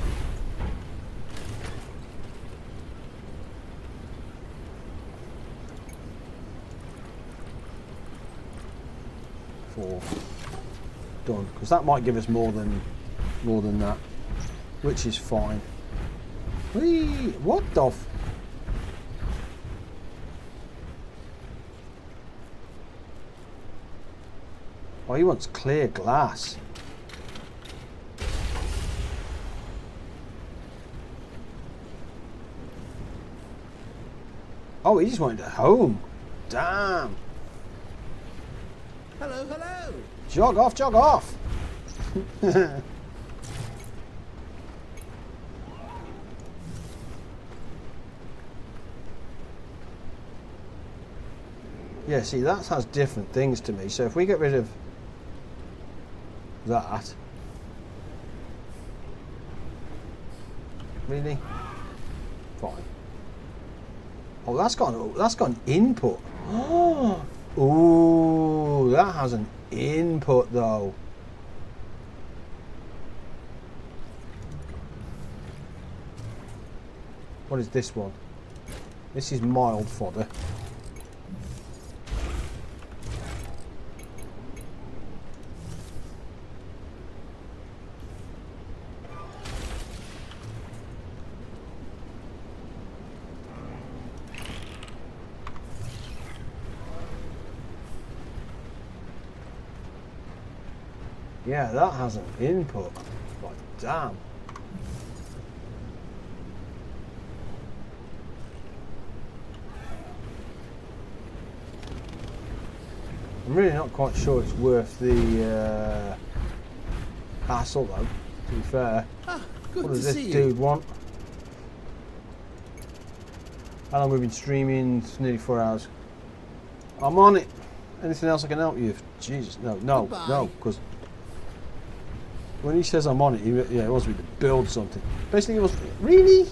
Four. Done. Because that might give us more than that, which is fine. Whee! What the f... Oh, he wants clear glass. Oh, he just wanted a home. Damn. Hello, hello. Jog off, jog off. Yeah, see, that has different things to me. So if we get rid of that, really, fine. Oh, that's got an input. Ooh, that has an input though. What is this one? This is mild fodder. Yeah, that has an input. Like, damn. I'm really not quite sure it's worth the hassle, though, to be fair. Ah, good What to does this see you. dude want? How long have we been streaming? It's nearly 4 hours. I'm on it. Anything else I can help you with? Jesus, no, Goodbye. no, because when he says I'm on it, he wants me to build something. Basically, he wants... Really?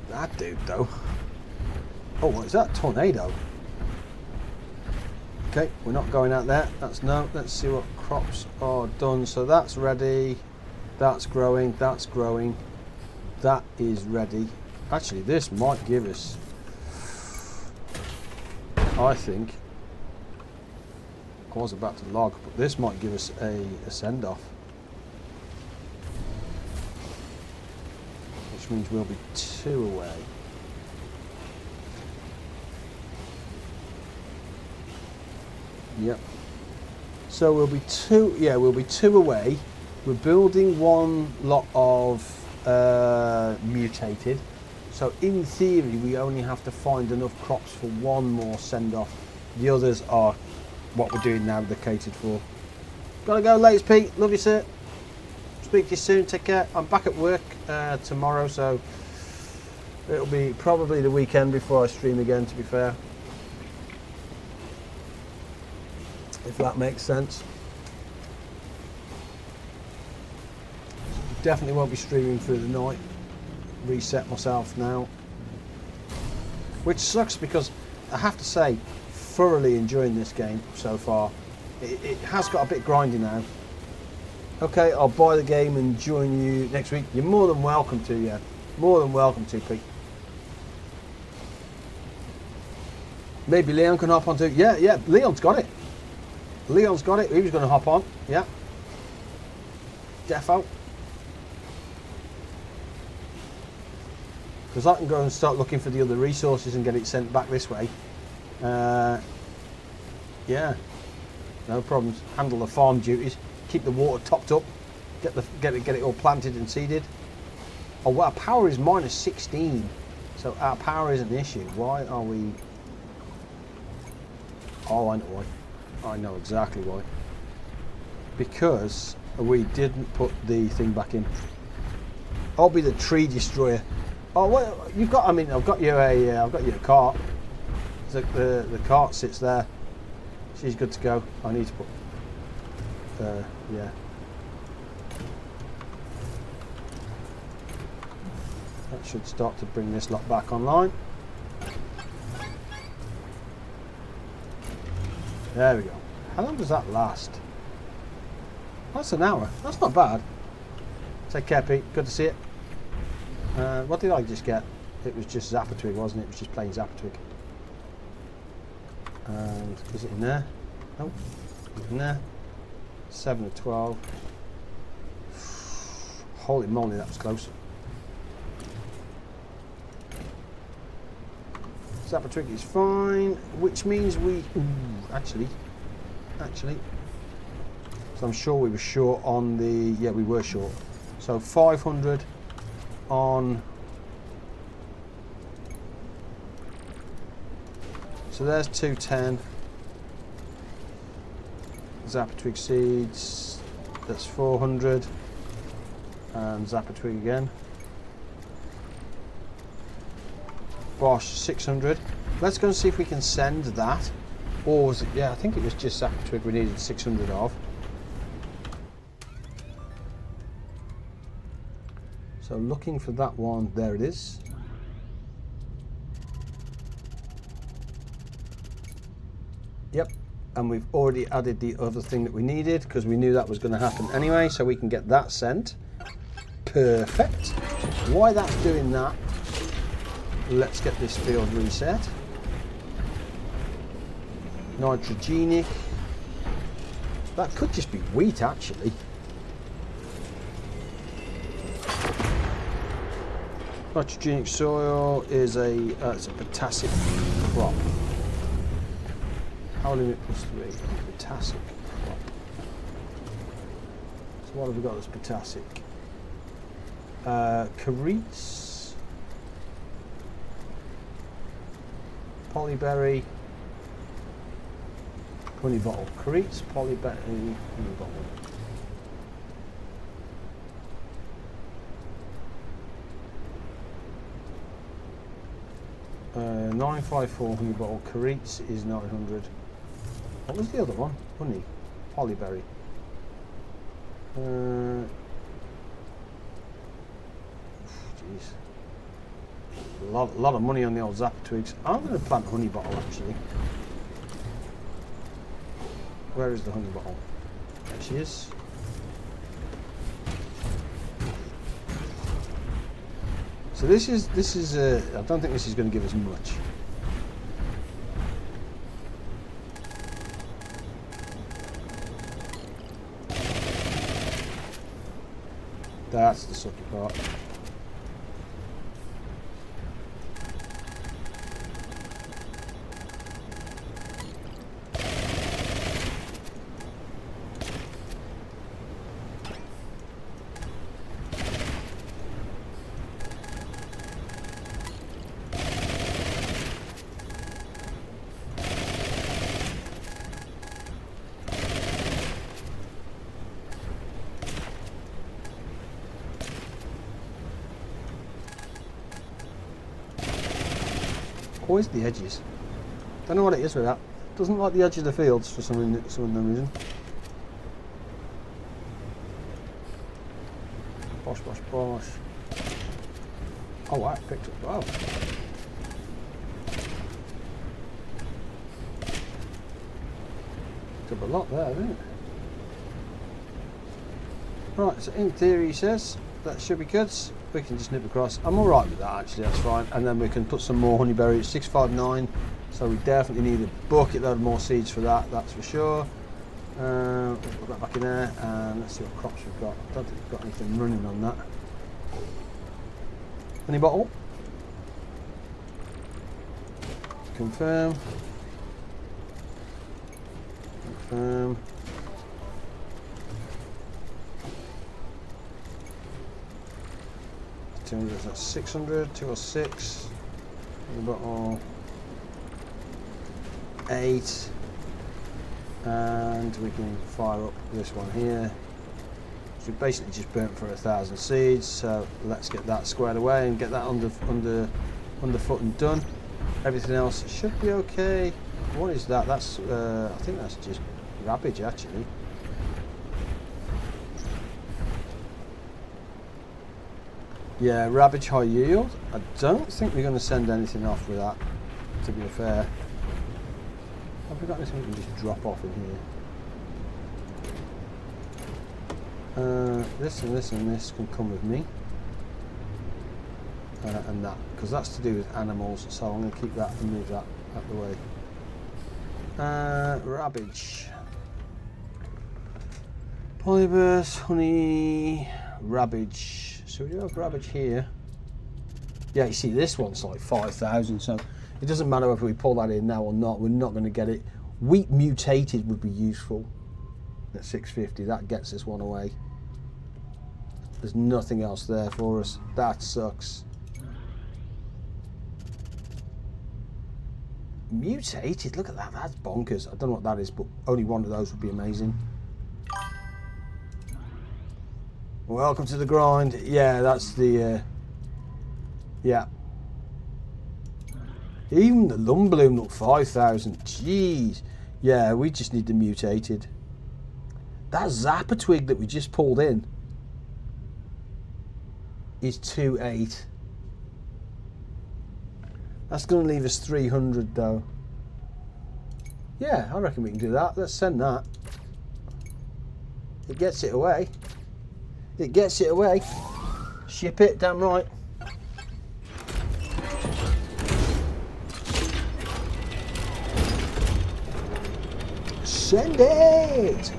That dude, though. Oh, what is that? Tornado. Okay, we're not going out there. That's no. Let's see what crops are done. So that's ready. That's growing. That's growing. That is ready. Actually, this might give us, I think, I was about to log, but this might give us a send-off. Which means we'll be 2 away. Yep. So we'll be 2, yeah, we'll be 2 away. We're building one lot of mutated. So in theory, we only have to find enough crops for 1 more send-off. The others are what we're doing now, they're catered for. Gotta go, Latest Pete. Love you, sir. Speak to you soon. Take care. I'm back at work tomorrow, so it'll be probably the weekend before I stream again, to be fair. If that makes sense. Definitely won't be streaming through the night. Reset myself now. Which sucks because I have to say, thoroughly enjoying this game so far. It has got a bit grindy now. Okay, I'll buy the game and join you next week. You're more than welcome to, yeah. More than welcome to, Pete. Maybe Leon can hop on too. Yeah, Leon's got it. Leon's got it. He was going to hop on. Yeah. Defo. Because I can go and start looking for the other resources and get it sent back this way. Yeah. No problems. Handle the farm duties. Keep the water topped up. Get it all planted and seeded. Oh, well, our power is minus 16. So our power is an issue. Why are we... Oh, I know why. I know exactly why. Because we didn't put the thing back in. I'll be the tree destroyer. Oh, well, you've got. I mean, I've got you a cart. The cart sits there. She's good to go. I need to put. Yeah. That should start to bring this lot back online. There we go. How long does that last? That's an hour. That's not bad. Take care, Pete. Good to see you. What did I just get? It was just Zapatwig, wasn't it? It was just plain Zapatwig. And is it in there? No. Is it in there? 7 of 12. Holy moly, that was close. Zapatwig is fine, which means we... Actually. So I'm sure we were short on the... Yeah, we were short. So 500 on... So there's 210. Zapatwig seeds. That's 400. And Zapatwig again. Bosch 600. Let's go and see if we can send that. Or was it, yeah, I think it was just Zapatwig we needed 600 of. So looking for that one, there it is. Yep, and we've already added the other thing that we needed because we knew that was going to happen anyway, so we can get that sent. Perfect. Why that's doing that, let's get this field reset. Nitrogenic. That could just be wheat, actually. Nitrogenic soil is it's a potassic crop. How limit +3? Potassic crop. So what have we got that's potassic? Carrots, polyberry, honey bottle. Carrots, polyberry, honey bottle. 954 honey bottle. Carrots is 900. What was the other one? Honey, polyberry. Jeez, a lot of money on the old Zapatwigs. I'm going to plant honey bottle actually. Where is the honey bottle? There she is. So this is I don't think this is going to give us much. That's the sucky part. Always the edges. Don't know what it is with that. Doesn't like the edge of the fields for some reason. Bosh, bosh, bosh. Oh wow, picked up. Wow. Picked up a lot there, didn't it? Right, so in theory he says that should be good. We can just nip across. I'm alright with that actually, that's fine. And then we can put some more honeyberry at 659. So we definitely need a bucket load more seeds for that, that's for sure. Let's put that back in there and let's see what crops we've got. I don't think we've got anything running on that. Honey bottle. Confirm. Confirm. That's 600, 206, honey bottle, 8, and we can fire up this one here. So we basically just burnt for 1,000 seeds, so let's get that squared away and get that underfoot and done. Everything else should be okay. What is that? That's I think that's just rabbage actually. Yeah, rabbage high yield. I don't think we're going to send anything off with that, to be fair. Have we got anything we can just drop off in here? This and this and this can come with me. And that, because that's to do with animals, so I'm going to keep that and move that out the way. Rabbage. Polyburst, honey, rabbage. So we do have rabbage here. Yeah, you see this one's like 5,000, so it doesn't matter whether we pull that in now or not, we're not going to get it. Wheat mutated would be useful at 650, that gets this one away. There's nothing else there for us, that sucks. Mutated, look at that, that's bonkers. I don't know what that is, but only one of those would be amazing. Welcome to the grind. Yeah, that's the yeah. Even the Lumbloom look 5,000. Jeez. Yeah, we just need the mutated. That Zapper twig that we just pulled in is 2.8. That's going to leave us 300 though. Yeah, I reckon we can do that. Let's send that. It gets it away. It gets it away. Ship it, damn right. Send it!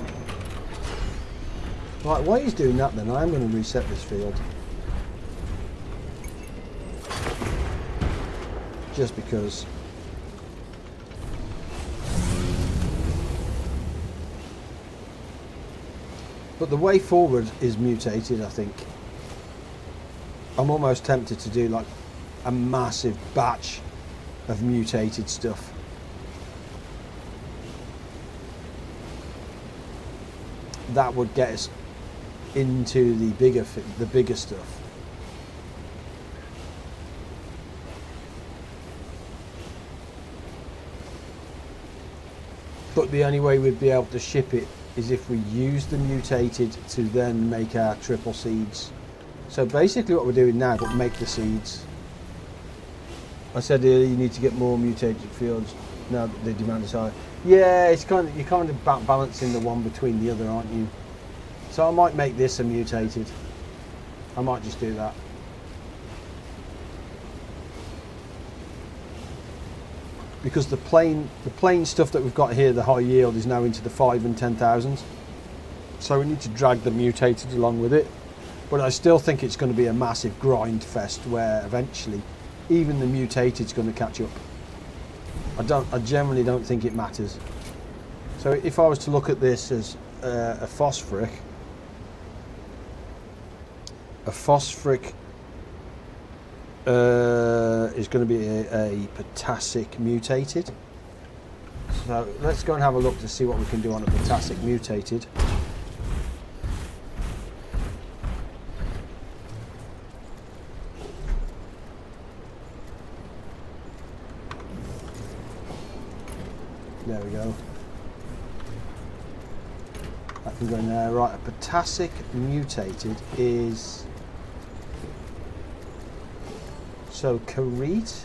Right, while he's doing that then, I'm going to reset this field. Just because. But the way forward is mutated, I think. I'm almost tempted to do like a massive batch of mutated stuff. That would get us into the bigger stuff. But the only way we'd be able to ship it is if we use the mutated to then make our triple seeds. So basically what we're doing now, but make the seeds. I said earlier you need to get more mutated fields now that the demand is high. Yeah, it's kind of, you're kind of balancing the one between the other, aren't you? So I might make this a mutated. I might just do that. Because the plain stuff that we've got here, the high yield, is now into the 5 and 10,000s. So we need to drag the mutated along with it. But I still think it's going to be a massive grind fest where eventually even the mutated's going to catch up. I generally don't think it matters. So if I was to look at this as a phosphoric is going to be a potassic mutated. So let's go and have a look to see what we can do on a potassic mutated. There we go. That can go in there. Right, a potassic mutated is... So, Karit.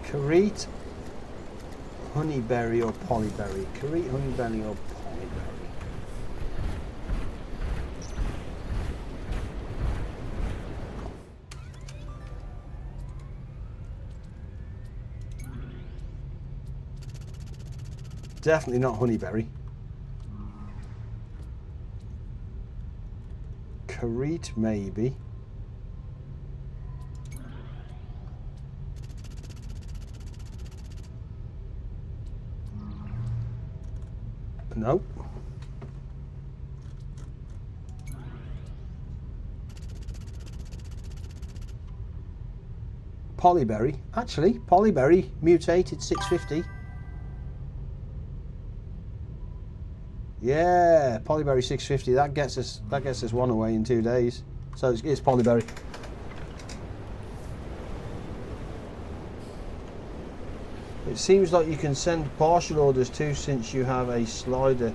Karit, honeyberry or polyberry. Karit, honeyberry or polyberry. Definitely not honeyberry. Karit maybe. Nope. Polyberry. Actually, polyberry mutated 650. Yeah, polyberry 650. That gets us one away in 2 days. So it's polyberry. It seems like you can send partial orders too, since you have a slider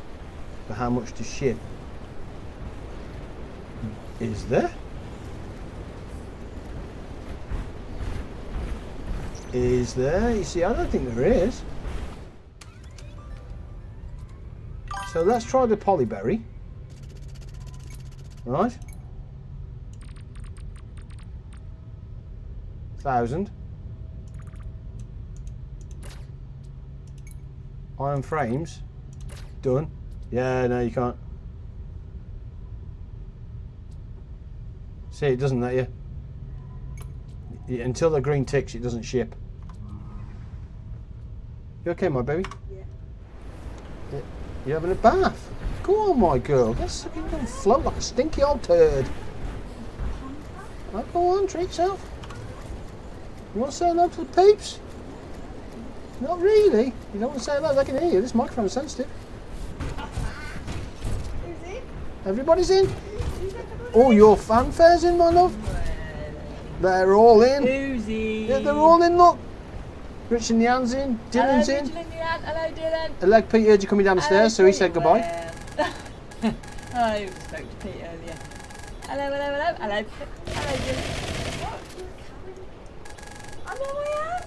for how much to ship. Is there? Is there? You see, I don't think there is. So let's try the polyberry. Right. 1,000. Iron frames. Done. Yeah, no, you can't. See, it doesn't let you. Until the green ticks, it doesn't ship. You okay, my baby? Yeah. You having a bath? Go on, my girl. Let's go and float like a stinky old turd. Right, go on, treat yourself. You want to say hello to the peeps? Not really. You don't want to say hello, they can hear you. This microphone's sensitive. Who's in? Everybody's in. Oh, your fanfare's in, my love. They're all in. Who's in? Yeah, they're all in, look. Rich and Leanne's in. Dylan's in. Hello, Leanne. Hello, Dylan. Hello, Pete heard you coming down the stairs, so he said goodbye. I spoke to Pete earlier. Hello, hello, hello. Hello, hello, Dylan. What? I know I am.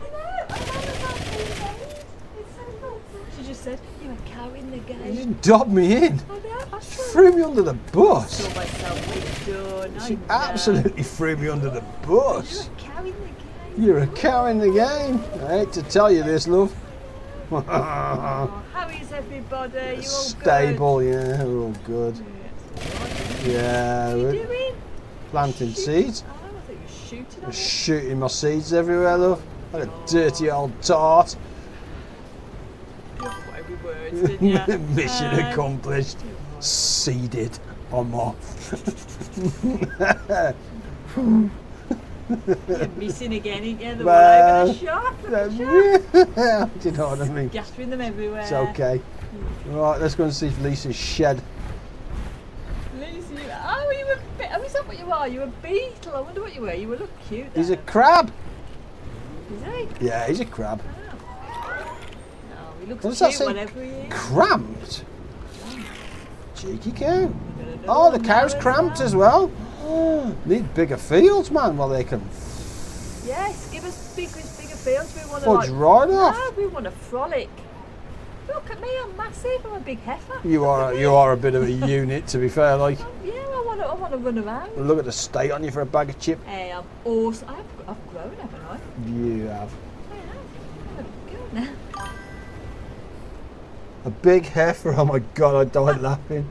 I know. I'm on the back 3 days. It's so thoughtful. She just said, you're a cow in the You game. just dobbed me in. I know, that's true. Threw me under the bus. Saw myself done. She absolutely threw me under the bus. You're a cow in the game. You're a cow in the game. I hate to tell you this, love. Oh, how is everybody? You all good? Stable, yeah, we're all good. Yeah, What are we're you doing? planting seeds. Oh, I thought you were shooting We're on it. shooting my seeds everywhere, love. Like a dirty old tart. You put every word, didn't you? Mission accomplished. Seeded. I'm off. You're missing again, ain't you? They're Well, all over the shop. Look at the shop. Do you know what I mean? Gathering them everywhere. It's okay. Right, let's go and see Lisa's shed. Lucy, oh, you were is that what you are? You were a beetle. I wonder what you were. You were look cute. He's a though. crab. Is he? Yeah, he's a crab. Oh, he looks What does that cute, say? whatever he is. Cramped? Cheeky cow. We've got another Oh, the one cow's now cramped as well. Need bigger fields, man, while they can Yes, give us bigger fields. We want to fudge right off. No, we want to frolic. Look at me, I'm massive. I'm a big heifer. You are a bit of a unit, to be fair. Like, Yeah, I want to run around. look at the state on you for a bag of chip. Hey, I'm awesome. I've grown, haven't I? You have. I have. I'm a girl now. A big heifer. Oh my god, I died laughing.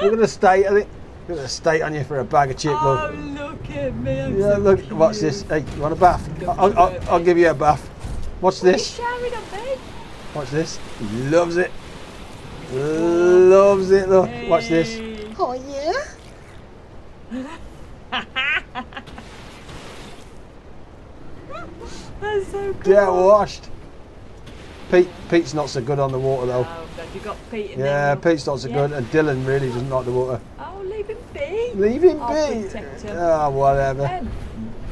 Look at the state of it. Look at the state on you for a bag of chip. Oh, Look. look at me. I'm Yeah, so look. cute. Watch this. Hey, you want a bath? I'll give you a bath. Watch What are you this. showering on me? Watch this. He loves it. Loves it. Look. Watch this. Hey. Oh yeah. That's so cool. Get washed. Pete's not so good on the water though. Oh, God, you got Pete in Yeah, there. Pete's not so good, and Dylan really doesn't like the water. Oh, leave him be. Leave him I'll be. protect him. Oh, whatever.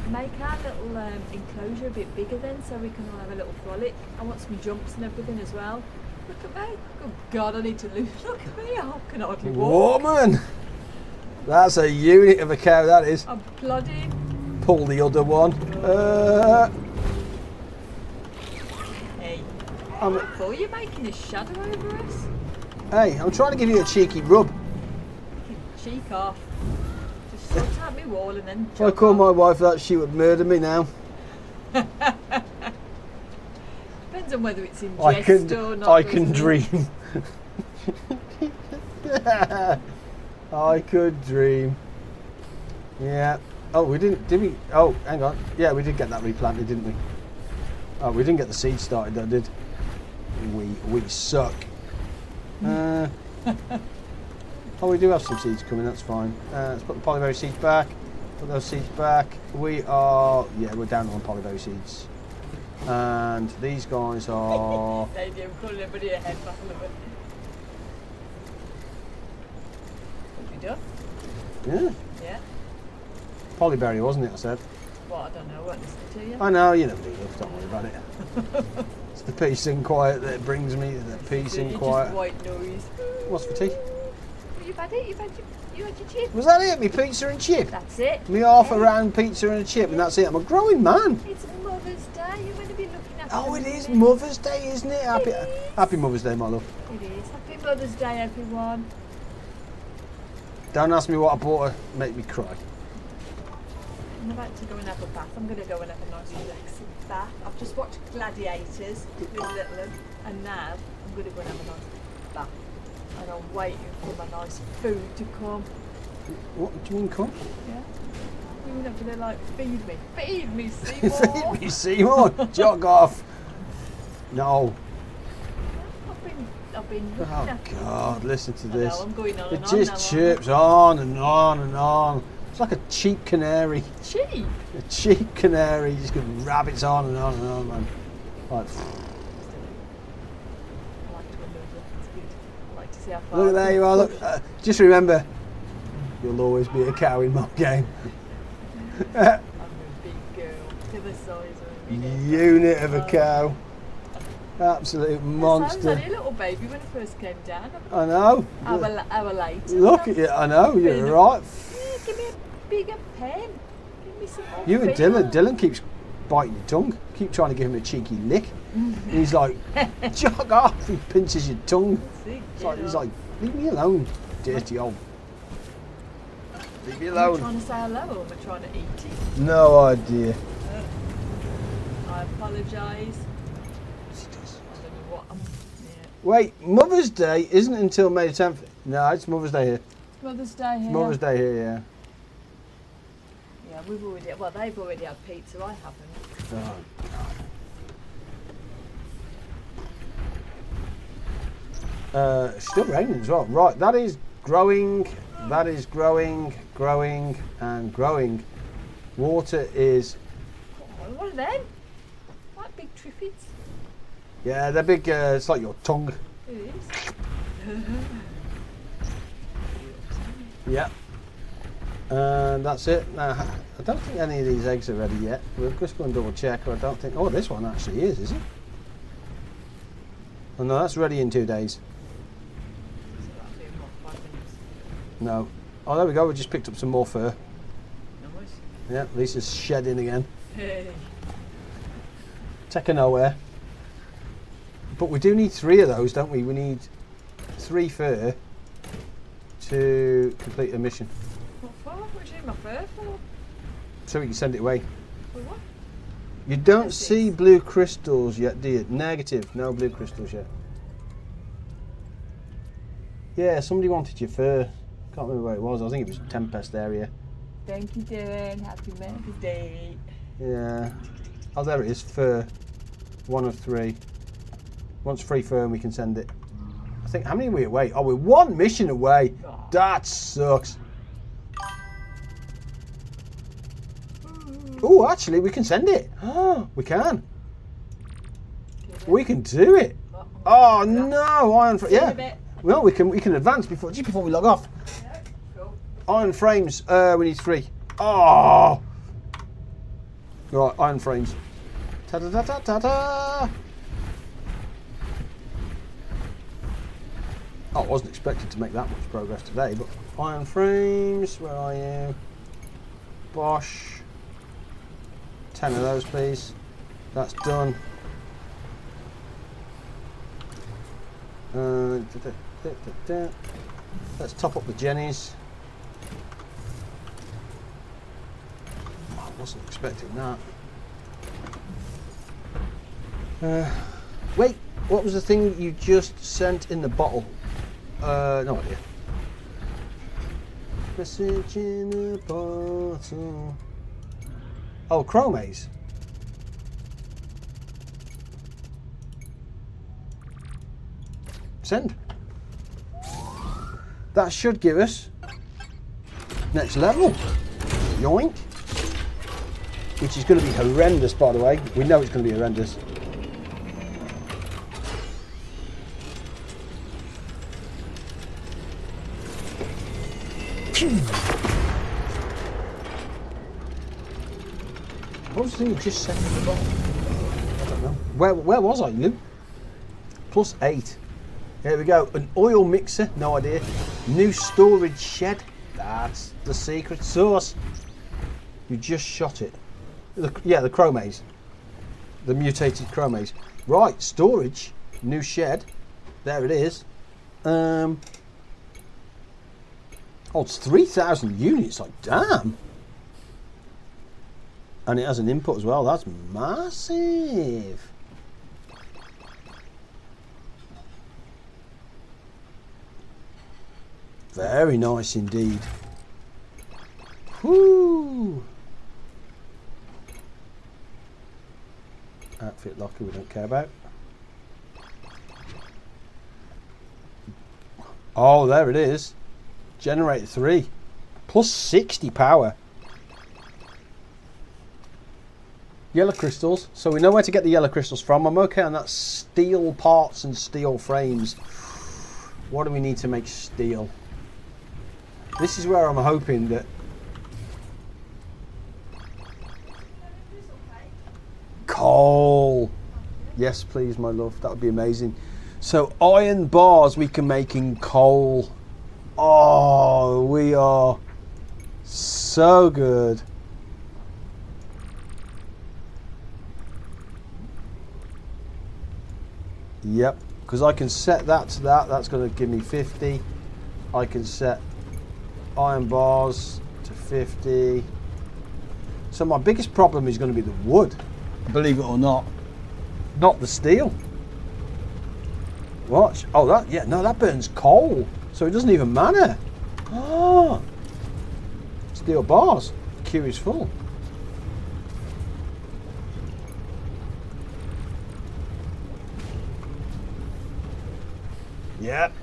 Make our little enclosure a bit bigger then, so we can all have a little frolic. I want some jumps and everything as well. Look at me. Oh God, I need to lose. Look at me. I can hardly walk. Woman! That's a unit of a cow, that is. I'm plodding. Pull the other one. Hey. I'm- Before you're making a shadow over us. Hey, I'm trying to give you a cheeky rub. Cheek off. Just sort out my wall and then. If I jump call my off. wife that, she would murder me now. Depends on whether it's in I jest or not. I can doesn't it? dream. I could dream. Yeah. Oh, we didn't, did we? Oh, hang on. Yeah, we did get that replanted, didn't we? Oh, we didn't get the seed started though, did we? Suck. Oh, we do have some seeds coming, that's fine. Let's put the polyberry seeds back. Put those seeds back. We're down on polyberry seeds. And these guys are... Lady, I'm calling everybody a head battle of it. What have you done? Yeah, Yeah. polyberry, wasn't it, I said? Well, I don't know. I won't listen to you. I know, you never do, love, don't worry about it. It's the peace and quiet that brings me, the peace and Just quiet. white noise. What's for tea? Well, you've had it. You had your chip. Was that it, me pizza and chip? That's it. Me half a round pizza and a chip, and that's it. I'm a growing man. It's Mother's Day. You're going to be looking after Oh, it me. is Mother's Day, isn't it? It is. Happy Mother's Day, my love. It is. Happy Mother's Day, everyone. Don't ask me what I bought her, make me cry. I'm about to go and have a bath. I'm going to go and have a nice relaxing bath. I've just watched Gladiators with little one, and now I'm going to go and have a nice bath. And I'm waiting for my nice food to come. What do you mean, come? Yeah. You're not going to like feed me, Seymour. Feed me, Seymour. Jog off. No. I've been looking Oh, after God, listen to I this. know, I'm going on It and on just now, chirps on and on and on. It's like a cheap canary. Cheap. A cheap canary just goes rabbits on and on and on, man. Like, I like to wonder. It's good. I like to see how far. look, there you are. Look, just remember, you'll always be a cow in my game. I'm a big girl. To the size of me. Unit of a cow. Absolute I was monster. only a little baby when I first came down. I know. Hour later. Look at you. I know. You're right. Yeah, give me a bigger pen. Give me some more. You and feel. Dylan keeps biting your tongue. Keep trying to give him a cheeky lick. And he's like, jog off. He pinches your tongue. See, He's like, leave me alone, dirty old. Leave me Am I alone. trying to say hello or am I trying to eat it? No idea. I apologise. I don't know what I'm. Yeah. Wait, Mother's Day isn't until May 10th. No, it's Mother's Day here. It's Mother's Day here. It's Mother's Day here, yeah. Yeah, we've already. Well, they've already had pizza. I haven't. Oh, God. Still raining as well. Right, that is growing. That is growing, growing, and growing. Water is. Oh, what are them? Like big triffids. Yeah, they're big. It's like your tongue. It is. Yeah. And that's it. Now, I don't think any of these eggs are ready yet. We're just going to double check. I don't think. Oh, this one actually is it? Oh no, that's ready in 2 days. So that'll be in what, 5 minutes? No. Oh, there we go. We just picked up some more fur. Nice. Yeah, Lisa's shedding again. Hey. Taking nowhere. But we do need 3 of those, don't we? We need 3 fur to complete a mission. What for? What do you need my fur for? So we can send it away. For what? You don't Yes, see it's- blue crystals yet, do you? Negative. No blue crystals yet. Yeah, somebody wanted your fur. Can't remember where it was. I think it was Tempest area. Thank you, Dylan. Happy Mother's Day. Yeah. Oh, there it is. Fur. 1 of 3. Once free fur and we can send it. I think, how many are we away? Oh, we're 1 mission away. Oh. That sucks. Oh, actually, we can send it. We can. We can do it. Oh no, yeah. Well, we can advance just before we log off. Yeah, cool. Iron frames. We need 3. Oh. Right, iron frames. Ta ta ta ta ta ta. Oh, I wasn't expected to make that much progress today, but iron frames. Where are you? Bosh. 10 of those, please. That's done. Let's top up the jennies. I wasn't expecting that. Wait, what was the thing you just sent in the bottle? No idea. Message in a bottle. Oh, chromaze. Send. That should give us next level. Yoink. Which is going to be horrendous, by the way. We know it's going to be horrendous. What was the thing you just sent in the bottle? I don't know. Where was I, Lou? +8. Here we go. An oil mixer, no idea. New storage shed. That's the secret sauce. You just shot it. Yeah, the chromaze. The mutated chromaze. Right, storage. New shed. There it is. Oh, it's 3,000 units. Like, damn. And it has an input as well. That's massive. Very nice indeed. Whoo! Outfit locker we don't care about. Oh, there it is. Generate 3. +60 power. Yellow crystals. So we know where to get the yellow crystals from. I'm okay on that. Steel parts and steel frames. What do we need to make steel? This is where I'm hoping that... Coal. Yes, please, my love. That would be amazing. So iron bars we can make in coal. Oh, we are so good. Yep, because I can set that to that. That's going to give me 50. I can set iron bars to 50. So my biggest problem is going to be the wood, believe it or not the steel. Watch. Oh, that, yeah, no, that burns coal, so it doesn't even matter. Oh, steel bars. The queue is full. Yep.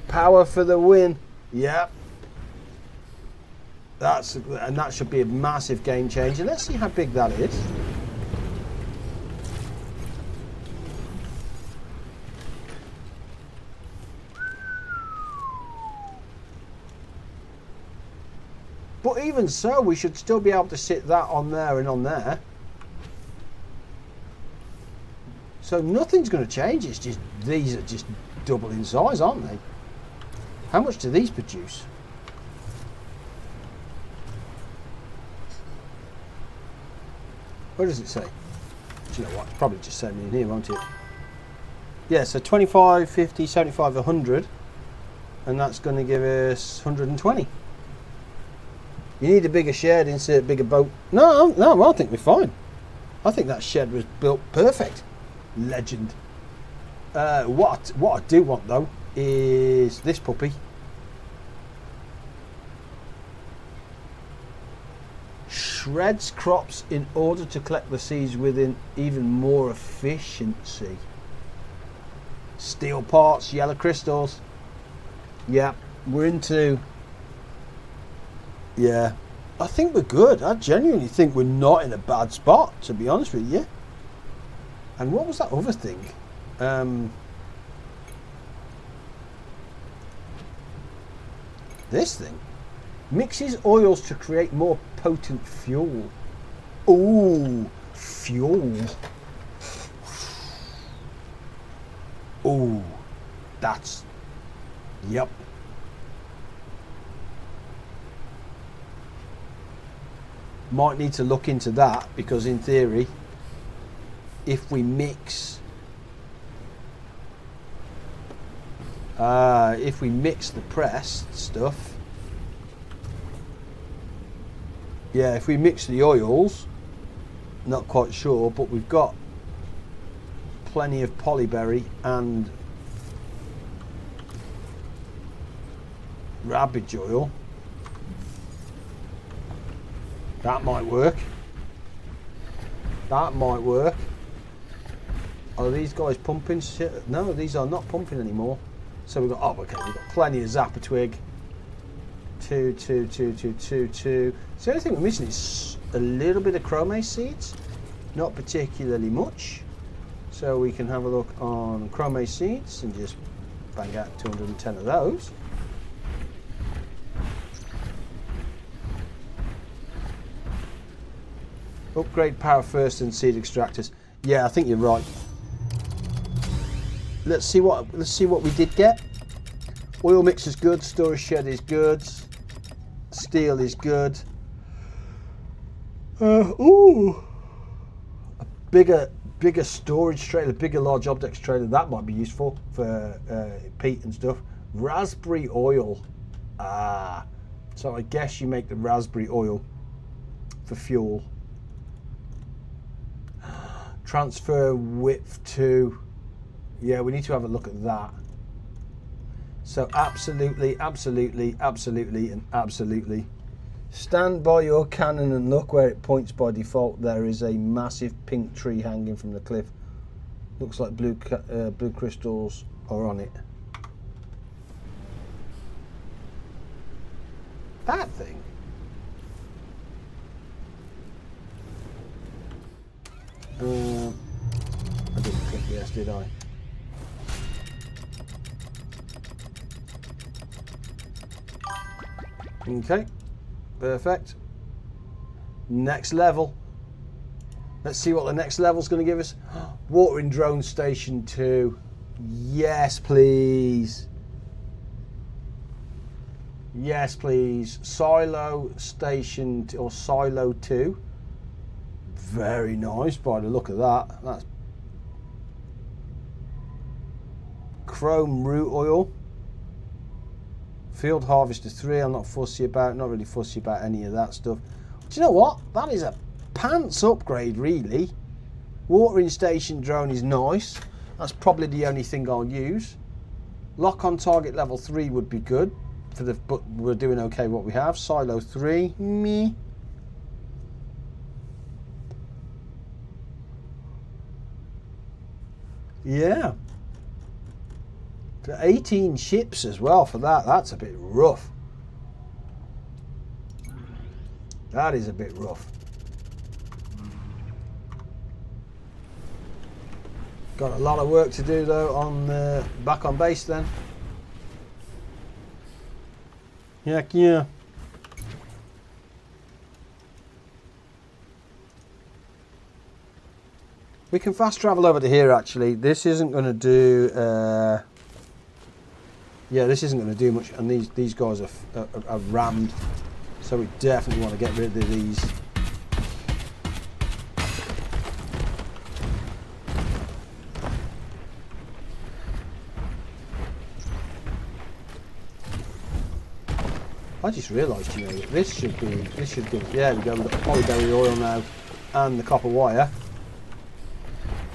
Power for the win. Yep. And that should be a massive game changer. Let's see how big that is. But even so, we should still be able to sit that on there and on there. So nothing's going to change. It's just these are just double in size, aren't they? How much do these produce? Where does it say? Do you know what? It's probably just saying in here, won't it? Yeah, so 25, 50, 75, 100. And that's going to give us 120. You need a bigger shed, insert bigger boat. No, I think we're fine. I think that shed was built perfect. Legend. What I do want though is this puppy. Shreds crops in order to collect the seeds with even more efficiency. Steel parts, yellow crystals. Yeah, we're into... Yeah, I think we're good. I genuinely think we're not in a bad spot, to be honest with you. And what was that other thing? This thing mixes oils to create more potent fuel. Ooh, fuel. Ooh, that's... Yep. Might need to look into that, because in theory, if we mix the pressed stuff, yeah, if we mix the oils, not quite sure, but we've got plenty of polyberry and rabbit oil. That might work. That might work. Are these guys pumping shit? No, these are not pumping anymore. So we've got, oh, okay, we've got plenty of zapper twig. 2, 2, 2, 2, 2, 2. So the only thing we're missing is a little bit of chrome seeds. Not particularly much. So we can have a look on chrome seeds and just bang out 210 of those. Upgrade power first and seed extractors. Yeah, I think you're right. Let's see what we did get. Oil mix is good, storage shed is good, steel is good. Ooh, a bigger storage trailer, bigger large objects trailer, that might be useful for peat and stuff. Raspberry oil. Ah, so I guess you make the raspberry oil for fuel. Transfer width to, yeah, we need to have a look at that. So absolutely, absolutely, absolutely, and absolutely. Stand by your cannon and look where it points by default. There is a massive pink tree hanging from the cliff. Looks like blue crystals are on it. That thing? I didn't click yes, did I? Okay, perfect. Next level. Let's see what the next level's going to give us. Watering drone station 2. Yes, please. Yes, please. Silo station or silo 2. Very nice by the look of that. That's chrome root oil. Field harvester 3. I'm not really fussy about any of that stuff. Do you know what? That is a pants upgrade, really. Watering station drone is nice. That's probably the only thing I'll use. Lock on target level 3 would be good but we're doing okay what we have. Silo 3, me. Yeah. For 18 ships as well for that. That's a bit rough. That is a bit rough. Got a lot of work to do though on back on base then. Heck yeah. We can fast travel over to here actually. This isn't going to do... yeah, this isn't going to do much. And these guys are rammed. So we definitely want to get rid of these. I just realised, you know, that this should give, yeah, we go, we've got the polyberry oil now and the copper wire.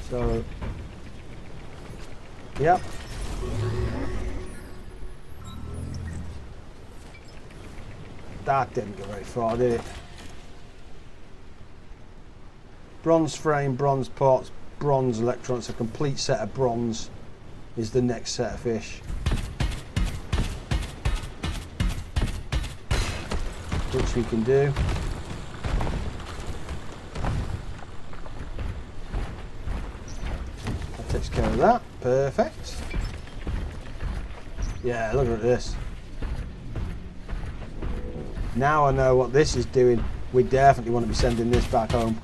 So, yep. That didn't go very far, did it? Bronze frame, bronze parts, bronze electronics. A complete set of bronze is the next set of fish. Which we can do. That takes care of that. Perfect. Yeah, look at this. Now I know what this is doing. We definitely want to be sending this back home.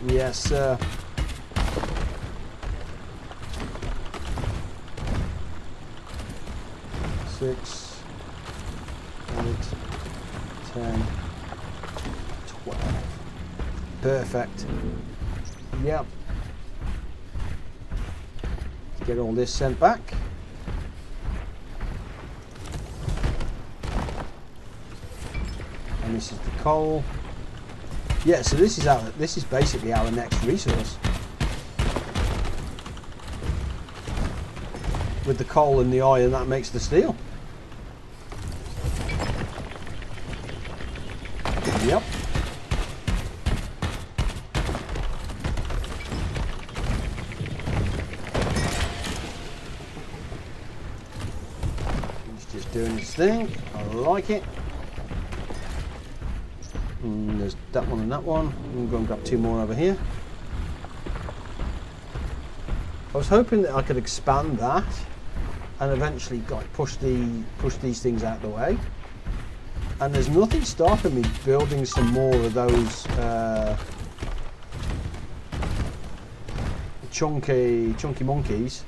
Yes, sir. Six, 8, 10, 12. Perfect. Yep. Let's get all this sent back. And this is the coal. Yeah, so this is basically our next resource. With the coal and the iron, that makes the steel. Yep. It's just doing its thing. I like it. And there's that one and that one. I'm going to go and grab 2 more over here. I was hoping that I could expand that and eventually like push these things out of the way. And there's nothing stopping me building some more of those chunky monkeys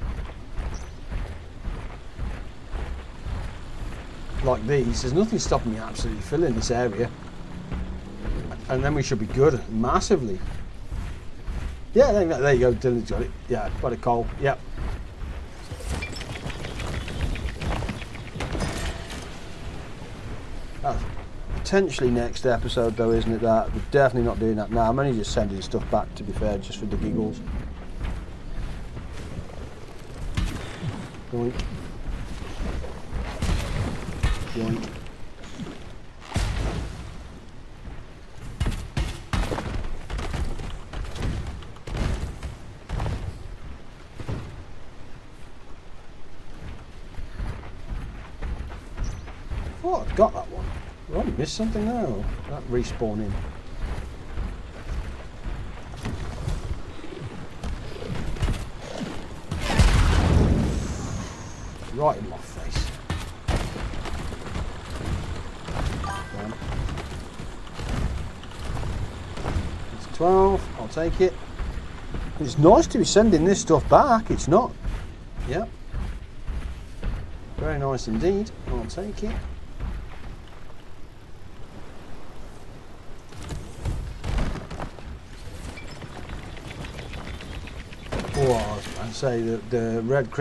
like these. There's nothing stopping me absolutely filling this area, and then we should be good massively. Yeah, there you go. Dylan's got it. Yeah, got it, coal. Yep. That's potentially next episode though, isn't it? That we're definitely not doing that now. I'm only just sending stuff back, to be fair, just for the giggles. Yoink. Yoink. Oh, I've got that one. Oh, I missed something now. That respawning. Right in my face. One. It's 12. I'll take it. It's nice to be sending this stuff back. It's not. Yep. Very nice indeed. I'll take it. Oh, I'd say the red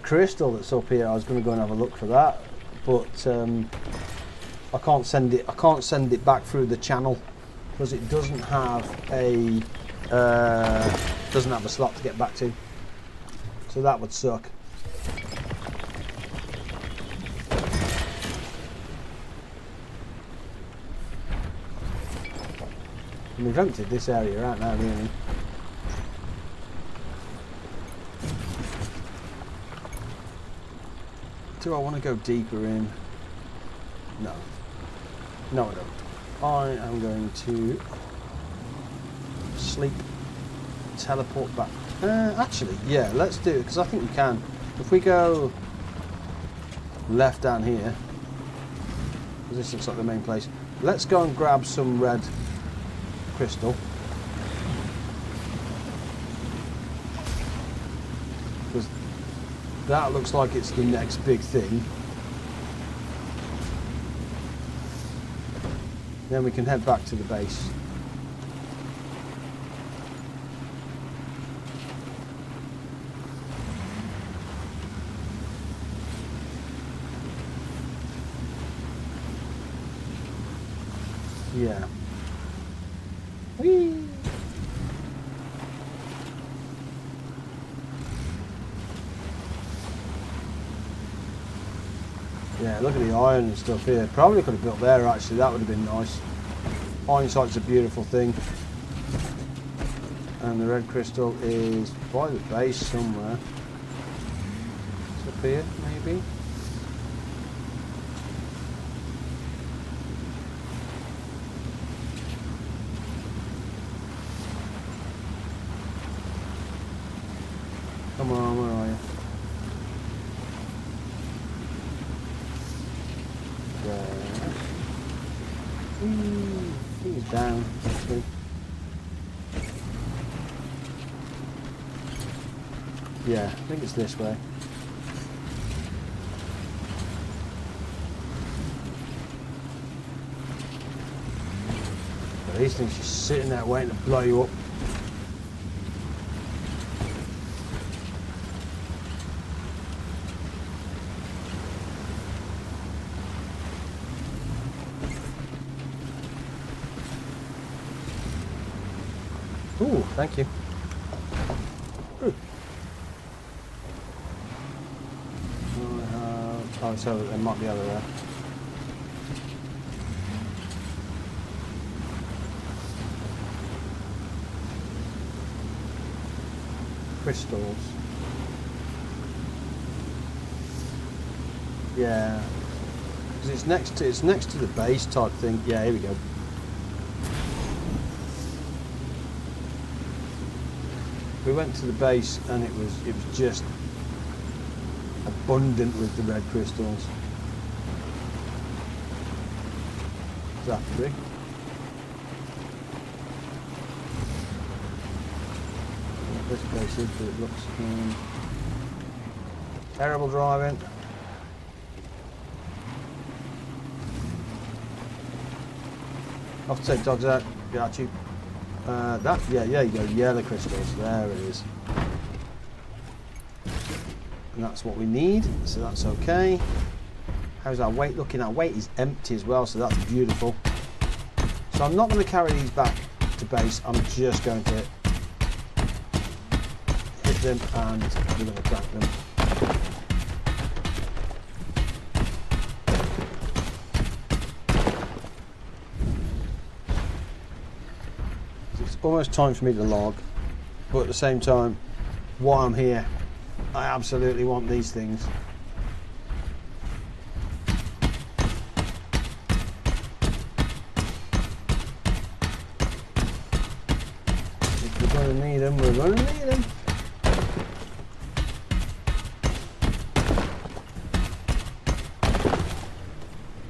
crystal that's up here. I was going to go and have a look for that, but I can't send it. I can't send it back through the channel because it doesn't have a slot to get back to. So that would suck. And we've emptied this area out now, really. Do I want to go deeper in? No. No, I don't. I am going to sleep, teleport back. Actually, yeah, let's do it, because I think we can. If we go left down here, because this looks like the main place, let's go and grab some red crystal. Because that looks like it's the next big thing. Then we can head back to the base. Yeah. Whee! Yeah, look at the iron and stuff here. Probably could have built there actually, that would have been nice. Ironsight's a beautiful thing. And the red crystal is by the base somewhere. It's up here, maybe? Come on, where are you? He's down, actually. Yeah, I think it's this way. But these things just sitting there waiting to blow you up. Ooh, thank you. Ooh. Oh, so there might be other there. Crystals. Yeah, because it's next to the base type thing. Yeah, here we go. We went to the base and it was just abundant with the red crystals. Exactly. This place is, but it looks terrible driving. Off to take dogs out. Got you. Yeah, there you go, yellow crystals, there it is. And that's what we need, so that's okay. How's our weight looking? Our weight is empty as well, so that's beautiful. So I'm not going to carry these back to base, I'm just going to hit them and we're going to crack them. Almost time for me to log, but at the same time, while I'm here, I absolutely want these things. If we're going to need them, we're going to need them.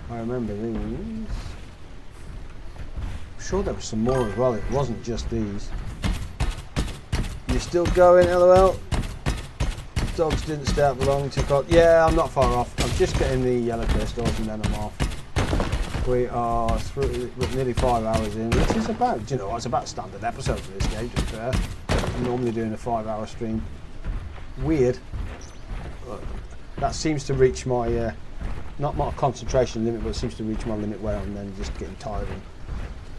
I remember these. Sure there was some more as well, it wasn't just these. You're still going, LOL? Dogs didn't stay out for long, took off. Yeah, I'm not far off. I'm just getting the yellow crystals and then I'm off. We are nearly 5 hours in, which is about, you know, it's about standard episode for this game, to be fair. I'm normally doing a 5-hour stream. Weird. That seems to reach my, not my concentration limit, but it seems to reach my limit where I'm then just getting tired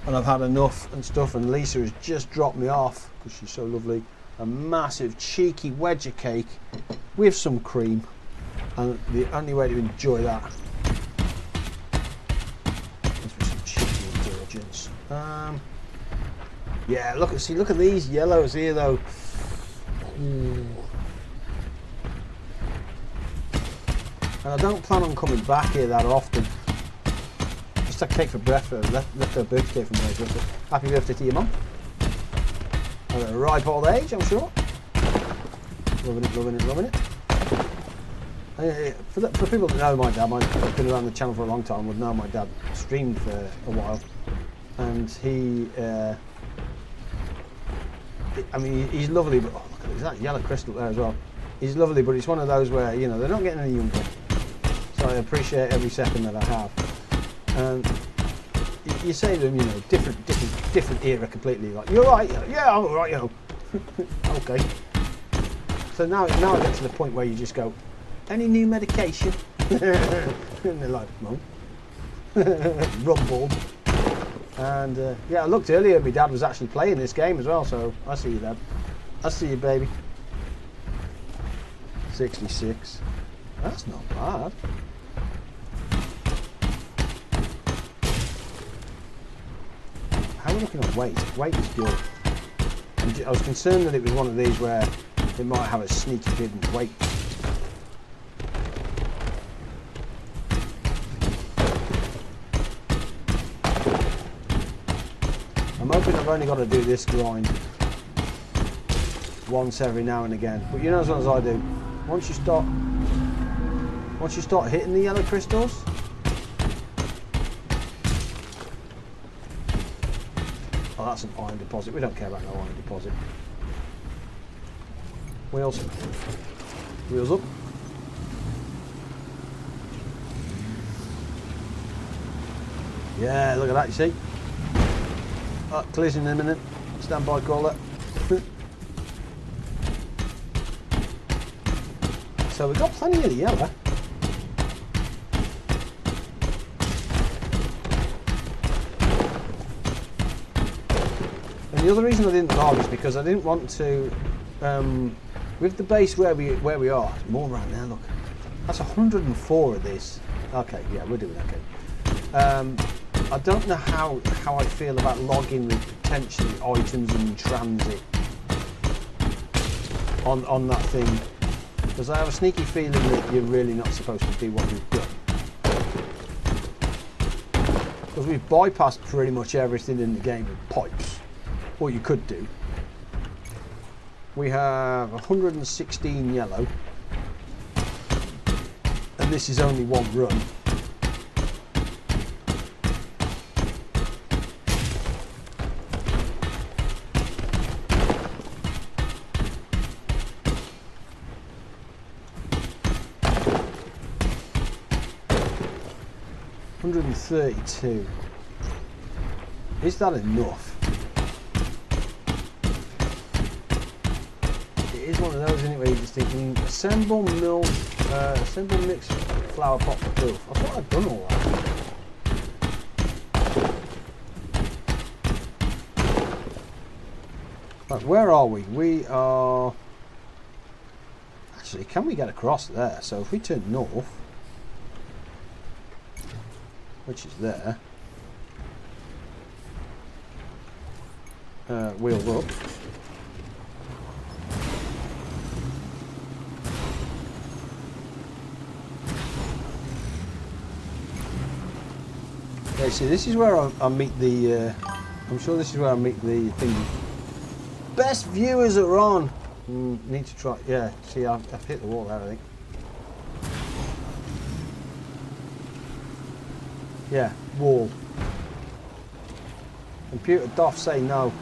and I've had enough and stuff, and Lisa has just dropped me off because she's so lovely. A massive cheeky wedge of cake with some cream, and the only way to enjoy that is with some cheeky indulgence. Yeah, look at these yellows here though. Ooh. And I don't plan on coming back here that often. Just a cake for breakfast, left her birthday cake from my birthday. Happy birthday to your mum. At a ripe old age, I'm sure. Loving it, loving it, loving it. For people that know my dad, I've been around the channel for a long time, would know my dad streamed for a while. And I mean, he's lovely, but oh, look at that yellow crystal there as well. He's lovely, but it's one of those where, you know, they're not getting any younger. So I appreciate every second that I have. And you say to them, you know, different era completely. Like, you're right, yeah, I'm all right, you know. Okay. So now I get to the point where you just go, any new medication? And they're like, no. Rumble. And yeah, I looked earlier. My dad was actually playing this game as well. So I see you, Dad. I see you, baby. 66. That's not bad. we're looking at weight. Weight is good. I was concerned that it was one of these where it might have a sneaky hidden weight. I'm hoping I've only got to do this grind once every now and again. But you know as well as I do, once you start hitting the yellow crystals, oh, that's an iron deposit. We don't care about no iron deposit. Wheels up. Yeah, look at that, you see. Collision imminent. Stand by caller. So we've got plenty of the yellow. And the other reason I didn't log is because I didn't want to, with the base where we are, more right now, look, that's 104 of this. Okay, yeah, we're doing okay. I don't know how I feel about logging with potentially items in transit on that thing, because I have a sneaky feeling that you're really not supposed to do what we've done, because we've bypassed pretty much everything in the game with pipes. What you could do, we have 116 yellow, and this is only one run. $132. Is that enough? It is one of those, isn't it, where you're just thinking, assemble mixed flower pot for proof. I thought I'd done all that. Right, where are we? We are... Actually, can we get across there? So if we turn north, which is there, wheels up. Yeah, see, this is where I meet the, I'm sure this is where I meet the thing. Best viewers are on. Need to try, yeah, see, I've hit the wall there, I think. Yeah, wall. Computer doth say no.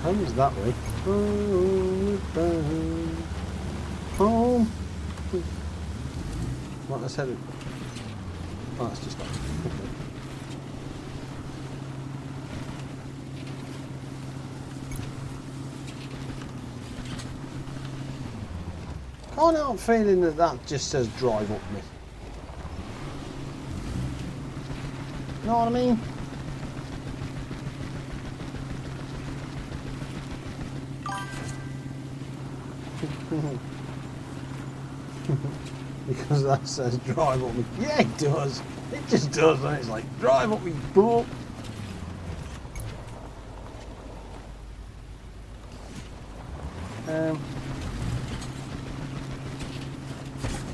Home is that way. Home. Right, let's head it. Oh, it's just that. Okay. Can't help feeling that just says drive up me. Know what I mean? Because that says drive up me. Yeah, it does. It just does, and it's like drive up me, bro.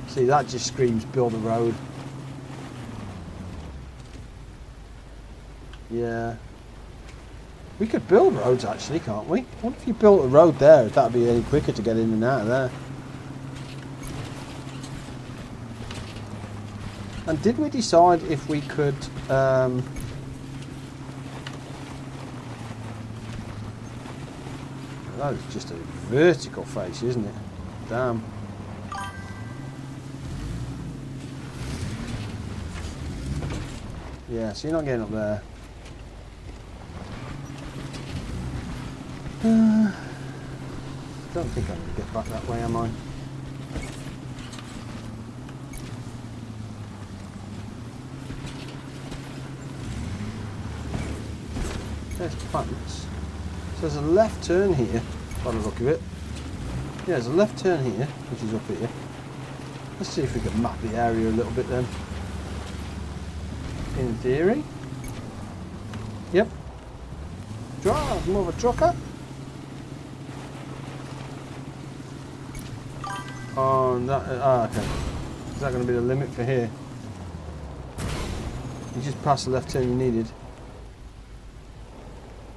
See, that just screams build a road. Yeah. We could build roads actually, can't we? What if you built a road there? That'd be any quicker to get in and out of there. And did we decide if we could that is just a vertical face, isn't it? Damn. Yeah, so you're not getting up there. Don't think I'm going to get back that way, am I? There's plants. There's a left turn here, by the look of it. Yeah, there's a left turn here, which is up here. Let's see if we can map the area a little bit then. In theory. Yep. Drive, more of a trucker. Oh, and that, okay. Is that going to be the limit for here? You just passed the left turn you needed.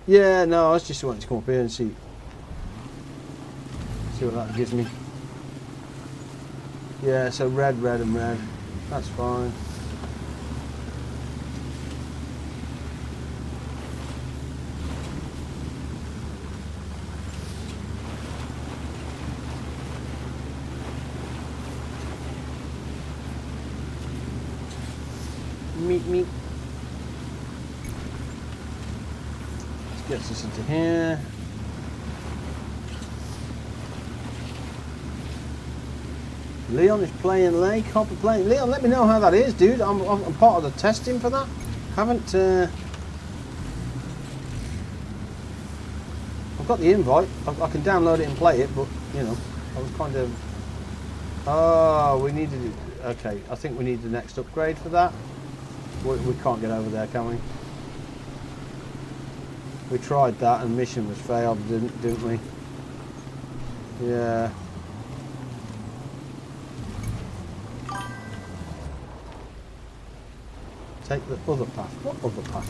Yeah, no, I was just wanting to come up here and see what that gives me. Yeah, so red, red and red. That's fine. Meet. Gets us into here. Leon is playing late. Copper playing. Leon, let me know how that is, dude. I'm part of the testing for that. Haven't. I've got the invite. I can download it and play it, but you know, I was kind of. Oh, we needed it. Okay, I think we need the next upgrade for that. We can't get over there, can we? We tried that and mission was failed, didn't we? Yeah. Take the other path. What other path?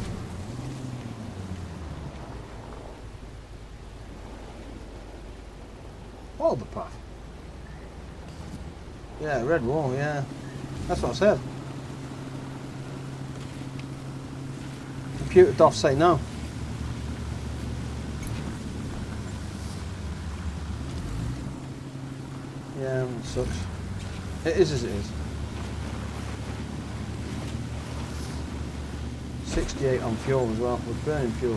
What other path? Yeah, red wall, yeah. That's what I said. Computer doth say no. Yeah, it sucks. It is as it is. 68 on fuel as well. We're burning fuel,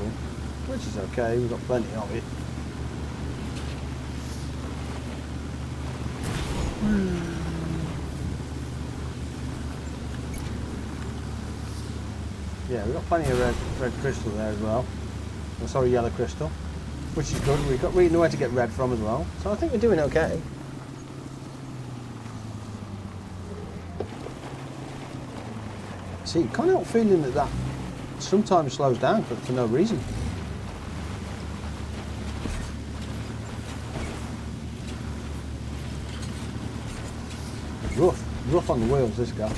which is okay. We've got plenty of it. Yeah, we've got plenty of red crystal there as well. Oh, sorry, yellow crystal, which is good. We know where to get red from as well. So I think we're doing okay. See, you can't help feeling that sometimes slows down for no reason. Rough on the wheels, this guy.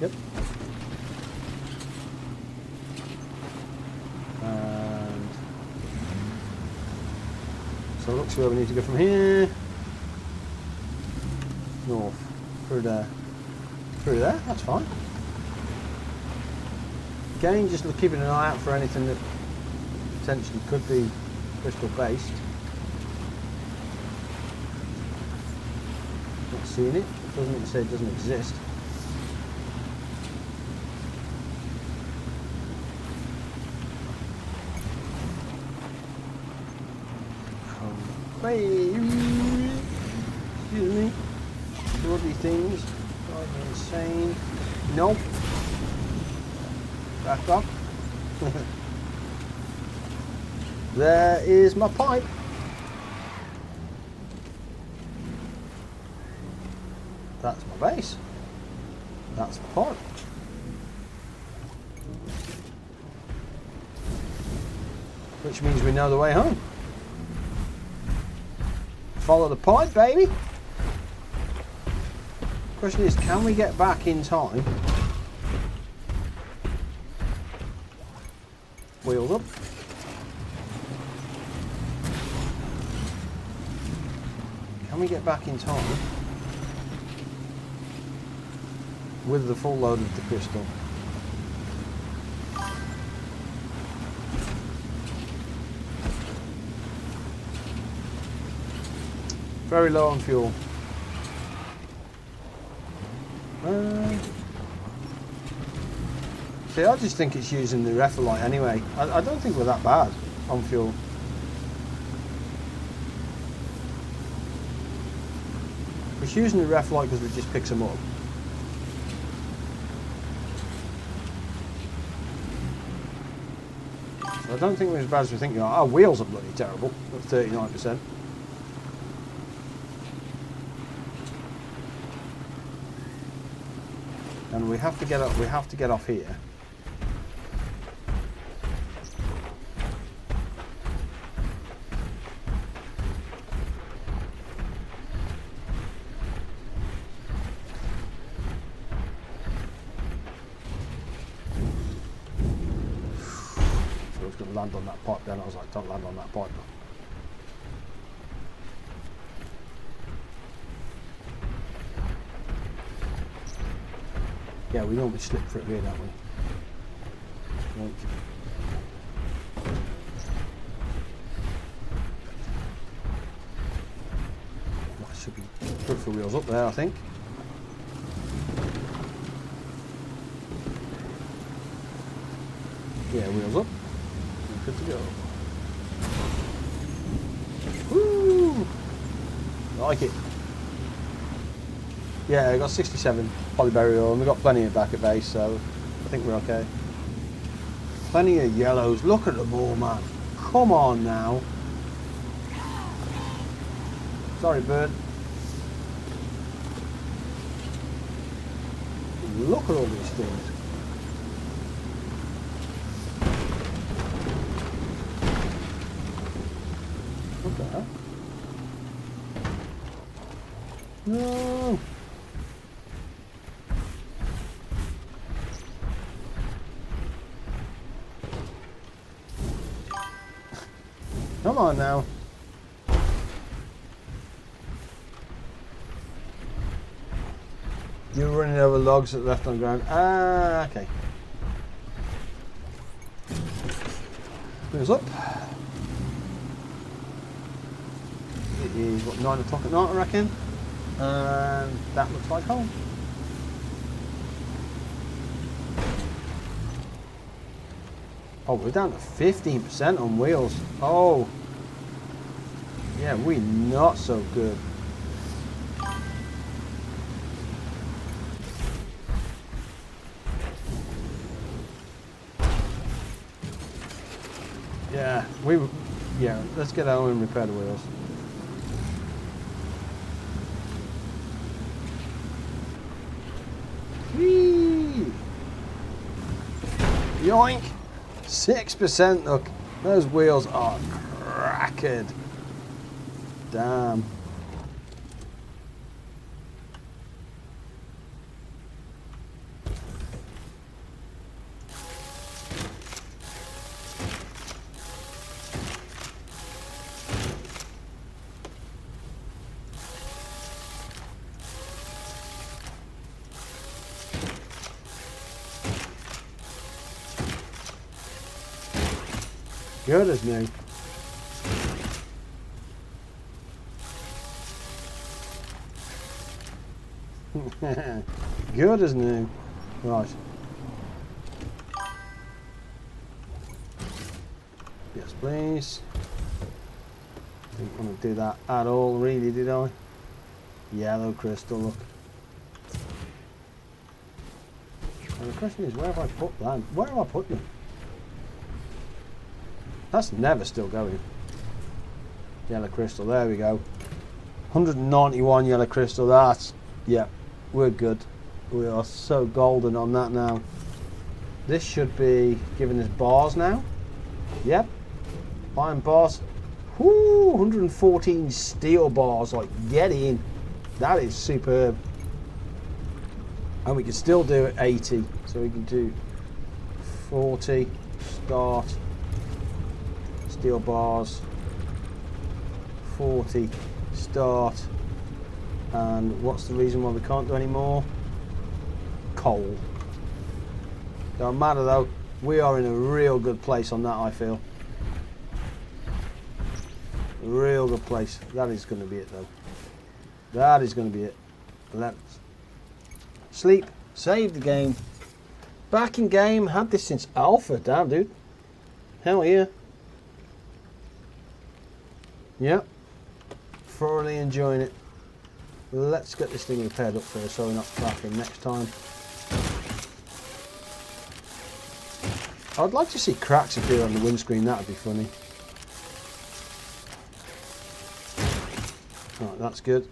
Yep. And so it looks where we need to go from here. North, through there. Through there, that's fine. Again, just keeping an eye out for anything that potentially could be crystal based. Not seeing it. Doesn't say it doesn't exist. Excuse me. Bloody things. Driving insane. Nope. Back up. There is my pipe. That's my base. That's my pipe. Which means we know the way home. Follow the pipe, baby. Question is, can we get back in time? Wheeled up. Can we get back in time with the full load of the crystal? Very low on fuel. See, I just think it's using the Refilite anyway. I don't think we're that bad on fuel. It's using the Refilite because it just picks them up. I don't think we're as bad as we think we are. Our wheels are bloody terrible at 39%. And we have to get up. We have to get off here. Going to land on that pipe. Then I was like, don't land on that pipe. Yeah, we normally slip for it here, don't we? That should be good for wheels up there, I think. Yeah, wheels up. Good to go. Woo! I like it. Yeah, I got 67 polyberry ore and we've got plenty of back at base, so I think we're okay. Plenty of yellows. Look at the ball, man. Come on now. Sorry, bird. Look at all these things. What the hell? No. Come on now. You're running over logs that are left on the ground. Ah, okay. Wheels up. It is, what, 9 o'clock at night, I reckon. And that looks like home. Oh, we're down to 15% on wheels. Oh. Yeah, we're not so good. Yeah, let's get home and repair the wheels. Whee! Yoink! 6%, look. Those wheels are cracked. Damn. Good as new. Good as new. Right. Yes, please. Didn't want to do that at all, really, did I? Yellow crystal, look. And the question is, where have I put that? Where have I put them? That's never still going. Yellow crystal, there we go. 191 yellow crystal, that's, yeah, we're good. We are so golden on that now. This should be giving us bars now. Yep, iron bars. Whoo, 114 steel bars, like, get in. That is superb. And we can still do it 80, so we can do 40, start. Steel bars, 40, start, and what's the reason why we can't do any more? Coal. Don't matter though, we are in a real good place on that, I feel. Real good place. That is going to be it though. That is going to be it. Let's sleep, save the game. Back in game, had this since alpha, damn dude. Hell yeah. Yep, thoroughly enjoying it. Let's get this thing repaired up first so we're not cracking next time. I'd like to see cracks appear on the windscreen, that would be funny. Right, that's good.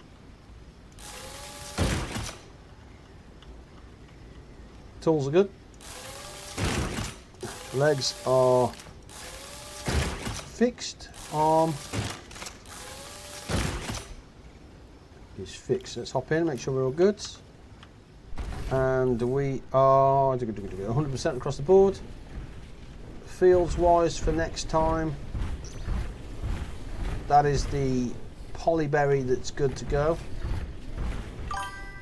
Tools are good. Legs are fixed. Arm is fixed. Let's hop in, make sure we're all good. And we are 100% across the board. Fields wise for next time, that is the polyberry that's good to go.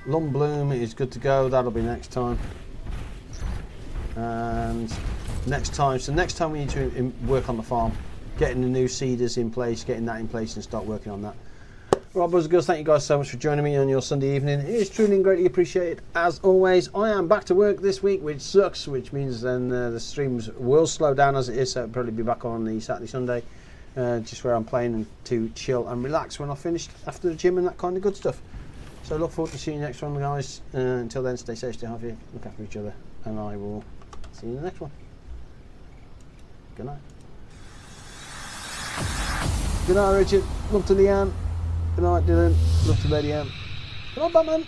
Lum bloom is good to go, that'll be next time. And next time, so next time we need to work on the farm, getting the new seeders in place, getting that in place and start working on that. Right, boys and girls, thank you guys so much for joining me on your Sunday evening. It is truly and greatly appreciated. As always, I am back to work this week, which sucks, which means then the streams will slow down as it is, so I'll probably be back on the Saturday, Sunday, just where I'm playing to chill and relax when I've finished after the gym and that kind of good stuff. So look forward to seeing you next one, guys. Until then, stay safe, stay healthy, look after each other, and I will see you in the next one. Good night. Good night, Richard. Love to Leanne. Good night, Dylan. Love to Lady Anne. Good night, Batman.